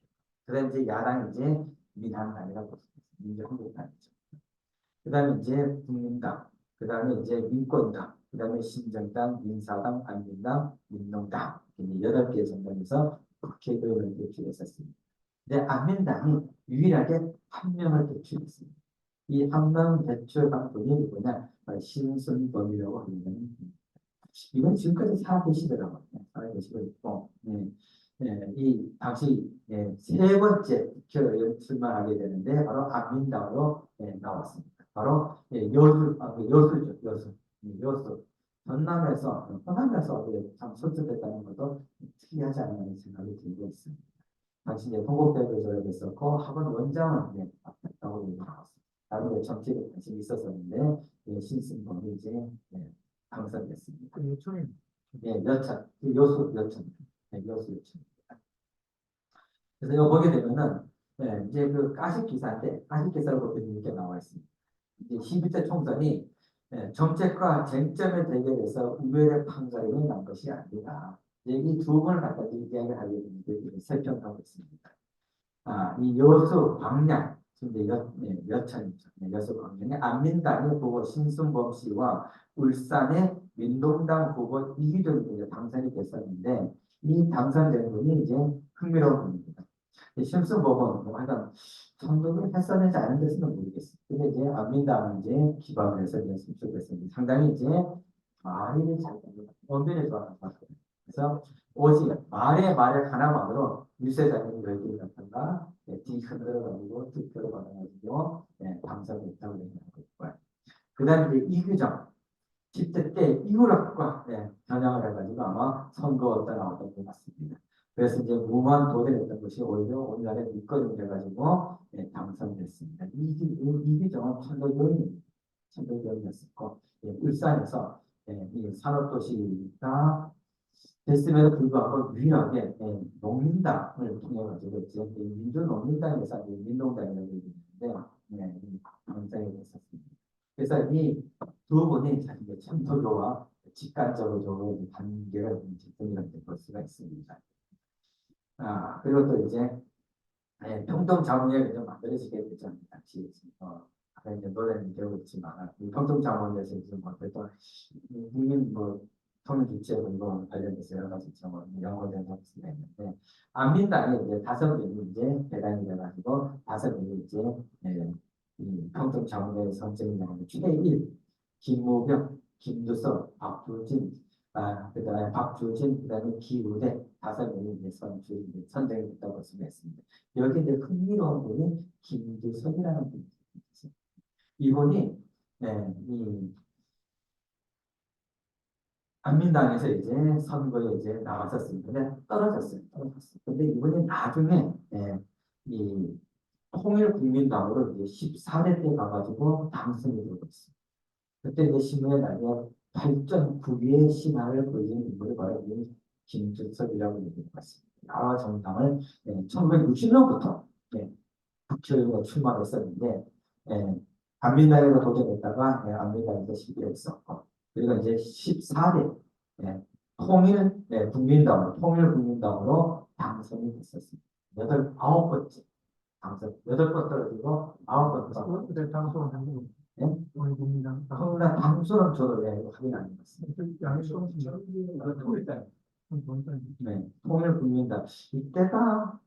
그다음 이제 야당이 이제 민한당이라고 민주한국당이죠. 그다음에 이제 국민당, 그다음에 이제 민권당, 그다음에 신정당, 민사당, 안민당, 민농당 이제 8개 정당에서 국회의원을 배출했었습니다. 근데 안민당이 유일하게 한 명을 배출했습니다. 이 한 명 배출한 분이 누구냐? 신순범이라고 하는 이건 지금까지 살아계시더라고요. 살아계시고 있고, 이 당시 세 번째 국회의원 출마하게 되는데 바로 안민당으로 나왔습니다. 바로 여수죠, 여수. 전남에서 참 선출됐다는 것도 특이하지 않은 생각이 들고 있습니다. 당시 이제 동국대학교 졸업했었고 학원 원장을 맡았다고 나왔습니다. 나름대로 정치에 관심이 있었었는데 신승범이 이제 당선됐습니다. 요청입니다. 여천, 여수 여천, 여수 여천입니다. 그래서 이거 보게 되면은 이제 그 가십 기사인데 가십 기사로 이렇게 나와 있습니다. 이제 11대 총선이 정책과 쟁점의 대결에서 우열의 판가름이 난 것이 아니다. 이 두 번을 갖다 이야기를 하게 되는데 설명하고 있습니다. 이 여수 광양, 근데 여천이죠. 여수 광양의 안민당의 후보 신순범 씨와 울산의 민동당 후보 이기정이 당선이 됐었는데 이 당선된 분이 이제 흥미로운 분입니다. 신순범은 뭐 하여간 선거를 했었는지 안 했는지는 모르겠어요. 근데 이제 안민당은 이제 기반을 해서 이제 선출됐습니다. 상당히 이제 말을 잘 듣는 언변을 좋아하는 것 같아요. 그래서 오직 말의 하나만으로 유세자님 10개를 갖다가 뒤흔들어가지고 투표를 받아가지고 당선됐다고 얘기하고 있고요. 그 다음에 이제 이규정 10대 때 이후락과 겨냥을 해가지고 아마 선거가 나왔던 것 같습니다. 그래서 이제 무모한 도전했던 것이 오히려 오늘날의 밑거름이 돼가지고 당선됐습니다. 이규정은 천도교인이었고 울산에서 이 산업도시가 됐음에도 불구하고 유일하게 농민당을 통해 가지고 이제 민주농민당에서 민동당이라고 얘기했는데 당선이 됐었습니다. 그래서 이 두 분이 사실 천도교와 직간접으로 관계가 있는 직분이라고 볼 수가 있습니다. 그리고 또 이제 평통자문회를 좀 만들어지게 되죠. 당시 이제 노래는 되고 있지만 평통자문회에서 무슨 또 국민 통일 주체 운동 관련해서 여러 가지 연구된 것이 있는데 안민당이 이제 5명이 이제 배당이 돼가지고 5명이 이제 이 평통자문회 선정이 나오는 최일 김무병, 김두석, 박주진, 그다음에 박주진, 그다음에 기우대 5명이 이제 선정이 됐다고 볼 수가 있습니다. 여기 이제 흥미로운 분이 김두석이라는 분이 있어요. 이분이 이 안민당에서 이제 선거에 이제 나갔었습니다. 근데 떨어졌어요. 근데 이분이 나중에 이 통일국민당으로 이제 14대 때 가가지고 당선이 되고 있어요. 그때 이제 신문에 나중에 8.9개의 신화를 보여준 인물이 바로 이 김주석이라고 얘기해 봤습니다. 나와 정당을 1960년부터 국회의원으로 출마했었는데 안민당으로 도전했다가 안민당에서 실패했었고 그리고 이제 14대 통일국민당으로 당선이 됐었습니다. 9번째 당선, 8번 떨어지고 9번 그때 당선을 하고 통일국민당 당선은 저도 확인 안 해봤습니다. 양이 수없습니다. 토일당 네, 통일국민당 이때가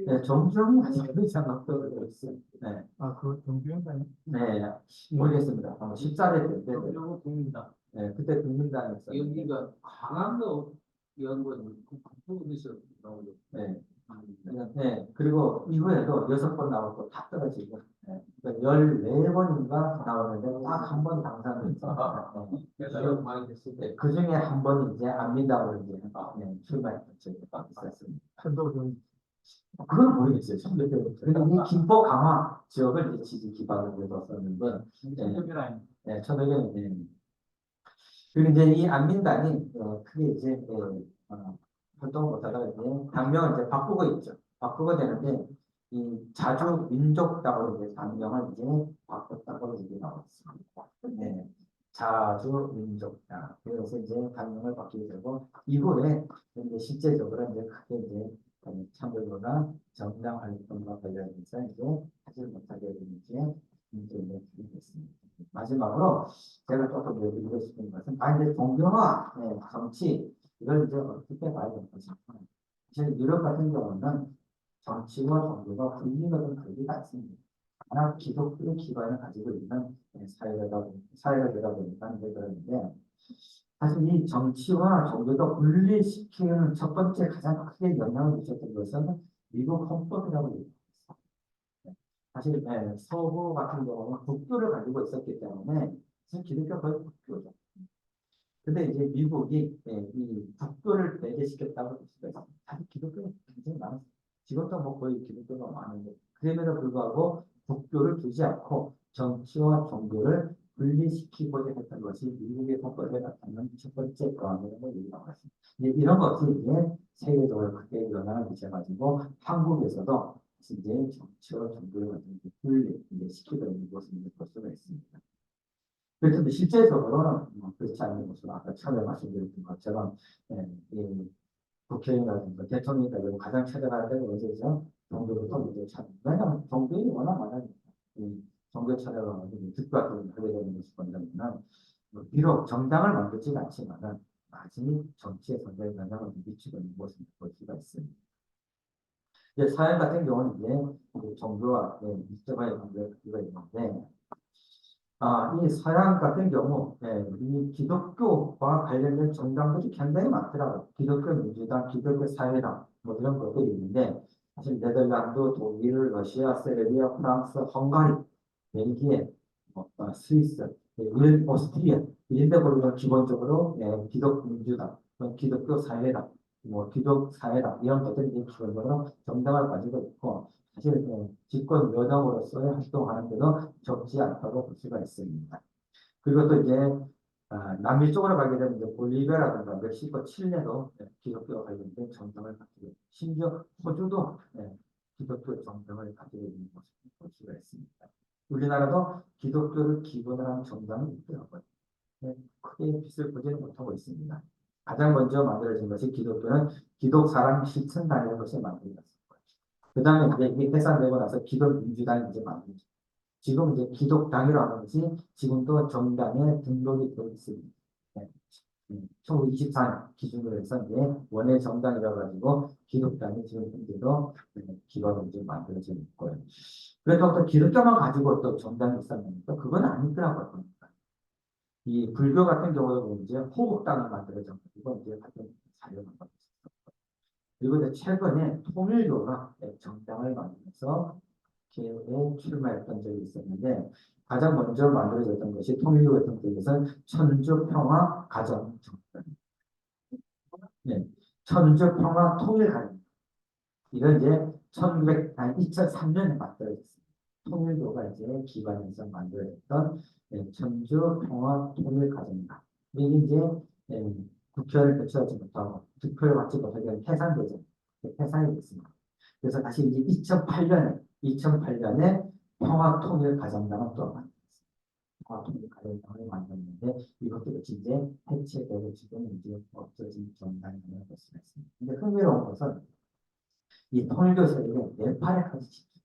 네, 정주영이 아니고 장학도를 했어요. 네, 그 정규현장이 네, 모르겠습니다. 14대 때, 영어 국민당. 네, 그때 국민당에서 여기가 강한도 연구원 국부에서 나오죠. 네, 네, 그리고 이후에도 6번 나오고 다 떨어지고, 네, 그러니까 14번인가 나오는데 딱 한 번 당선돼서, 그래서 많이 됐을 때. 네, 그 중에 한 번이 이제 안민당으로 이제 네, 출마했던 적이 있었습니다. 천도경 그건 모르겠어요. 근데 이 김포 강화 지역을 이제 지지 기반으로 뒀었는데, 네, 천도경이 그리고 이제 이 안민당이 크게 이제 활동을 못하다가 이제 당명을 이제 바꾸고 있죠. 바꾸고 되는데 이 자주 민족당으로 이제 당명을 이제 바꿨다고 이제 나왔습니다. 네, 자주 민족당. 그래서 이제 당명을 바뀌게 되고 이후에 이제 실제적으로 이제 크게 이제 참여나 정당 활동과 관련해서 이제 하지 못하게 되는 이제 문제가 됐습니다. 마지막으로 제가 조금 얘기하고 싶은 것은 이제 종교와 정치 이걸 이제 어떻게 봐야 될 것인가. 사실 유럽 같은 경우는 정치와 종교가 분리가 되지가 않습니다. 하나 기독교의 기반을 가지고 있는 사회가 되다 보니까 이제 그러는데 사실 이 정치와 종교가 분리시키는 첫 번째 가장 크게 영향을 미쳤던 것은 미국 헌법이라고 얘기합니다. 사실 서구 같은 경우는 국교를 가지고 있었기 때문에 사실 기독교가 거의 국교죠. 근데 이제 미국이 이 국교를 배제시켰다고 볼 수가 있습니다. 사실 기독교가 굉장히 많았어요. 지금도 뭐 거의 기독교가 많은데 그럼에도 불구하고 국교를 두지 않고 정치와 종교를 분리시키고자 했던 것이 미국의 헌법에 나타나는 첫 번째 거항이라고 얘기하고 있습니다. 이런 것이 이제 세계적으로 크게 영향을 미쳐가지고 한국에서도 이제 정치와 종교를 분리시키고 있는 것을 볼 수가 있습니다. 그렇지만 실제적으로는 그렇지 않는 것으로 아까 처음에 말씀드렸던 것처럼 이 국회의원이라든가 대통령이라든가 가장 찾아가야 되는 어제죠. 종교부터 먼저 찾아. 왜냐하면 종교인이 워낙 많으니까. 종교 찾아가가지고 듣고 하게 되는 것이 뭐냐면 비록 정당을 만들지는 않지만은 아직 정치에 상당히 영향을 미치고 있는 것을 볼 수가 있습니다. 이제 사회 같은 경우는 이제 종교와 밀접하게 관계가 있는데 이 서양 같은 경우, 이 기독교와 관련된 정당들이 굉장히 많더라고요. 기독교 민주당, 기독교 사회당, 뭐 이런 것들이 있는데, 사실 네덜란드, 독일, 러시아, 세르비아, 프랑스, 헝가리, 벨기에, 스위스, 오스트리아, 이런 데 보면 기본적으로 기독 민주당, 기독교 사회당, 뭐 기독 사회당, 이런 것들이 기본적으로 정당을 가지고 있고, 사실 집권 여당으로서의 활동하는데도 적지 않다고 볼 수가 있습니다. 그리고 또 이제 남미 쪽으로 가게 되면 이제 볼리비아라든가 멕시코, 칠레도 기독교와 관련된 정당을 가지고 있고 심지어 호주도 기독교 정당을 가지고 있는 것을 볼 수가 있습니다. 우리나라도 기독교를 기본으로 한 정당이 있더라고요. 크게 빛을 보지는 못하고 있습니다. 가장 먼저 만들어진 것이 기독교는 기독사랑 실천당이라는 것이 만들어졌습니다. 그 다음에 이제 이게 해산되고 나서 기독민주당이 이제 만들어졌죠. 지금 이제 기독당이라고 하는 것이 지금도 정당에 등록이 되어 있습니다. 1924년 기준으로 해서 이제 원외 정당이라고 가지고 기독당이 지금 현재도 기관으로 이제 만들어져 있고요. 그래서 또 기독교만 가지고 또 정당이 있었는데 또 그건 아니더라고요. 이 불교 같은 경우도 이제 호국당을 만들어졌고 이제 같은 사례를 만들었어요. 그리고 이제 최근에 통일교가 정당을 만들어서 개혁에 출마했던 적이 있었는데 가장 먼저 만들어졌던 것이 통일교 같은 경우에는 천주평화가정정당. 천주평화통일가정. 이건 이제 2003년에 만들어졌습니다. 통일교가 이제 기반에서 만들어졌던 천주평화통일가정당. 이게 이제 국회를 거쳐하지 못하고 득표를 받지 못하게 해산되죠. 해산이 됐습니다. 그래서 다시 이제 2008년에 평화통일가정당을 또 만들었습니다. 평화통일가정당을 만들었는데 이것도 역시 이제 해체되고 지금 이제 없어진 정당이라고 볼 수가 있습니다. 근데 흥미로운 것은 이 통일교 세력이 네팔에까지 진출.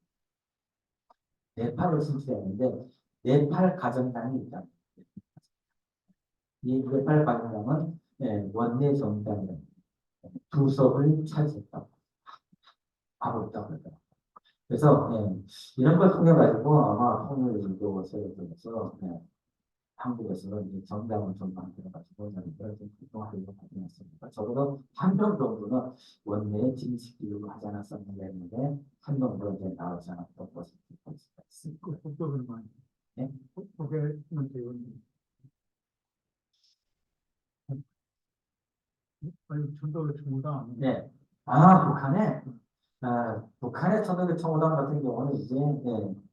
네팔로 진출했는데 네팔 가정당이 있다. 이 네팔 가정당은 원내 정당이라고 두 석을 차지했다고 하고 있다고 그러더라고요. 그래서 이런 걸 통해 가지고 아마 통일도 세력들에서 한국에서 이제 정당을 좀 만들어가지고 자기들 좀 활동하려고 하지 않습니까? 적어도 한 명 정도는 원내에 진식 교육을 하지 않았었는데 했는데 한 명도 이제 나오지 않았던 것을 볼 수가 있습니다. 그 국적은 많이. 네? 국적의 문제는 아니 전도를 전부다. 네. 북한의 천도교 청호당 같은 경우는 이제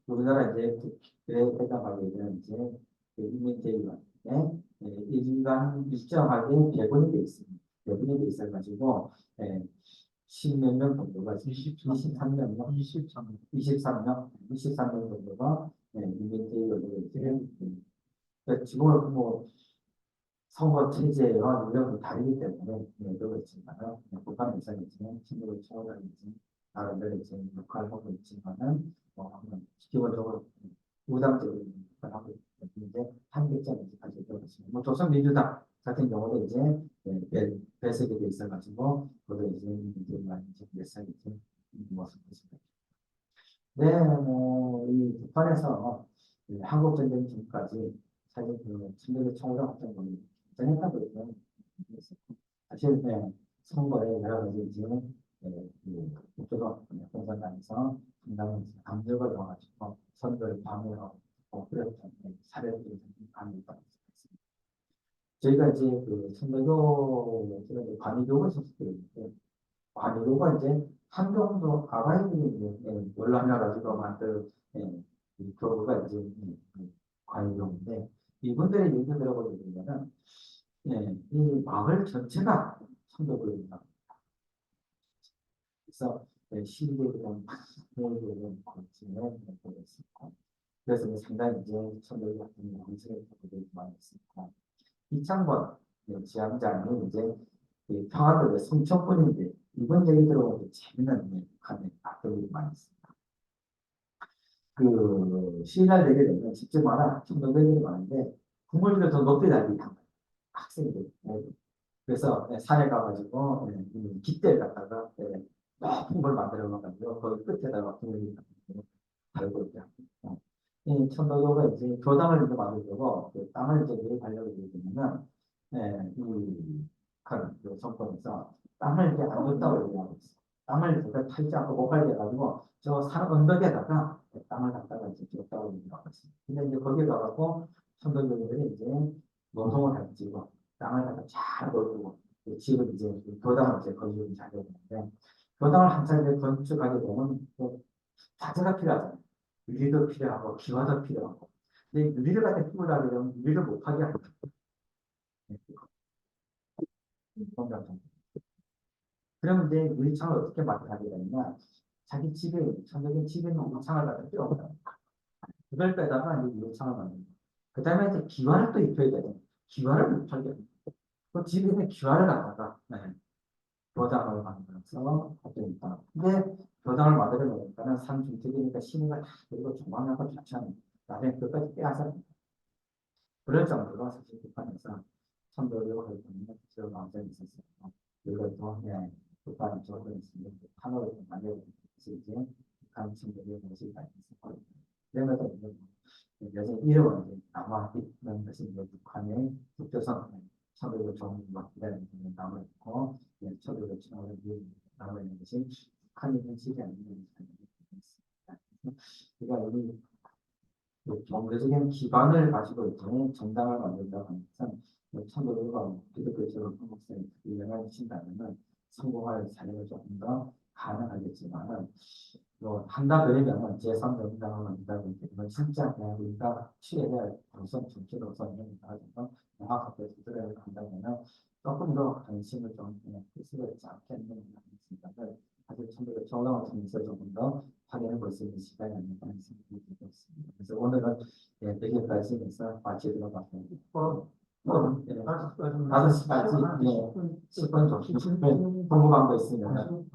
우리나라 이제 해당하게 되는 이제 인민대의원에 일반 일정하게 배분이 돼 있습니다. 배분이 돼 있어가지고 십몇 명 정도가 23명 23명 정도가 인민대의원으로 이제 지금은 뭐 선거 체제와 유형이 다르기 때문에 그렇지만 북한에서 이제 친구를 청원하는지 나름대로 이제 역할을 하고 있지만은 기본적으로 무당적인 역할을 하고 있는데 한계점이 가지고 있습니다. 뭐 조선민주당 같은 경우도 이제 배석이 돼 있어가지고 그도 이제 많이 배석이 된 모습을 보십니다. 네, 이 북한에서 한국 전쟁 전까지 사실 그 친구들 청원을 했던 거는 전했다고 그러죠. 사실 선거에 여러 가지 이제 국조가 공산당에서 상당히 압력을 넣어가지고 선거를 방해하고 그랬던 사례들이 많이 있습니다. 저희가 이제 그 선거도 관이교가 있었을 때 있는데 관이교가 이제 한경도 아가이들이 올라가가지고 만든 이 교구가 이제 관이교인데 이분들의 얘기 들어보게 되면은 이 마을 전체가 선거구입니다. 그래서 시위대들은 모이는 거치에 보였습니다. 그래서 상당히 이제 선거구 같은 공세를 하고 많이 했습니다. 이창권 지향장이 이제 평화도의 성천군인데 이번 얘기 들어보면 재미난 북한의 악들이 많이 있습니다. 그 시위날 되게 되면 직접 말하 선거들이 많은데 국물들을 더 높이 달리게 합니다. 학생들. 그래서 산에 가가지고 깃대를 갖다가 높은 걸 만들어 놓아가지고 거기 끝에다가 국물이 달고 있게 합니다. 이 천도교가 이제 교당을 이제 만들려고 그 땅을 이제 미리 가려고 되면 이 정권에서 땅을 이제 안 준다고 얘기하고 있어요. 땅을 제가 팔지 않고 못 팔게 해가지고 저 산 언덕에다가 땅을 갖다가 이제 줬다고 얘기하고 있어요. 근데 이제 거기에 가갖고 천도교들이 이제 노동을 해가지고 땅을 갖다 잘 걸고 집을 이제 교당을 이제 건축을 잘 해야 되는데 교당을 한참 이제 건축하게 되면 자재가 필요하잖아요. 유리도 필요하고 기와도 필요하고 근데 유리를 갖다 끼고 하게 되면 유리를 못하게 합니다. 그러면 이제 유리창을 어떻게 만들게 되느냐 자기 집에 천적인 집에 있는 유리창을 갖다 끼워요. 그걸 빼다가 이제 유리창을 만듭니다. 그 다음에 이제 기와를 또 입혀야 되잖아요. 기와를 못하게 합니다. 그 집에 있는 기와를 갖다가 교당을 만들어서 합니다. 근데 교당을 만들어 놓으니까는 산중택이니까 시민가 다 그리고 조망하고 좋지 않아요. 나중에 끝까지 빼앗아. 그럴 정도로 사실 북한에서 선도를 할 때는 지역 왕정이 있었어요. 이것도 북한 쪽으로 있으면 탄호를 만들고 이제 북한 친구들의 모습이 있었고 그러면서 여전히 이름은 남아 있는 것이 이제 북한의 국조선 서울의 정부가 기다리는 남아있고 서울의 정부가 남아있는 것이 북한이 현실이 아닌 있습니다. 그러니까 우리 경제적인 기반을 가지고 있는 정당을 만든다고 하면서 천도교가 기독교처럼 한국사에 영향을 미친다면 성공할 사례가 조금 더 가능하겠지만 한다 그러면 제3정당을 만든다고 되면 진짜 우리가 취해야 할 우선 정치로서는 가지고 명확하게 들어야 한다면 조금 더 관심을 좀 쓰지 않겠는 생각을 사실 천도교 정당을 통해서 조금 더 확인해 볼 수 있는 시간이 아닐까 하는 생각이 들고 있습니다. 그래서 오늘은 여기까지 해서 마치도록 하겠습니다. 5시까지 10분 정도 공부한 거 있으면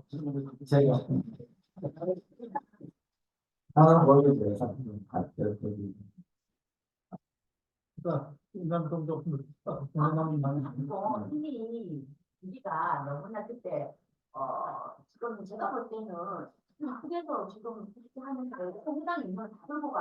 제가 다른 거에 대해서 그러니까 인간 동족 공감이 많은 이미 우리가 우리가 너무나 그때 지금 제가 볼 때는 한국에서 지금 그렇게 하는데 통당 인물 다 들고 가.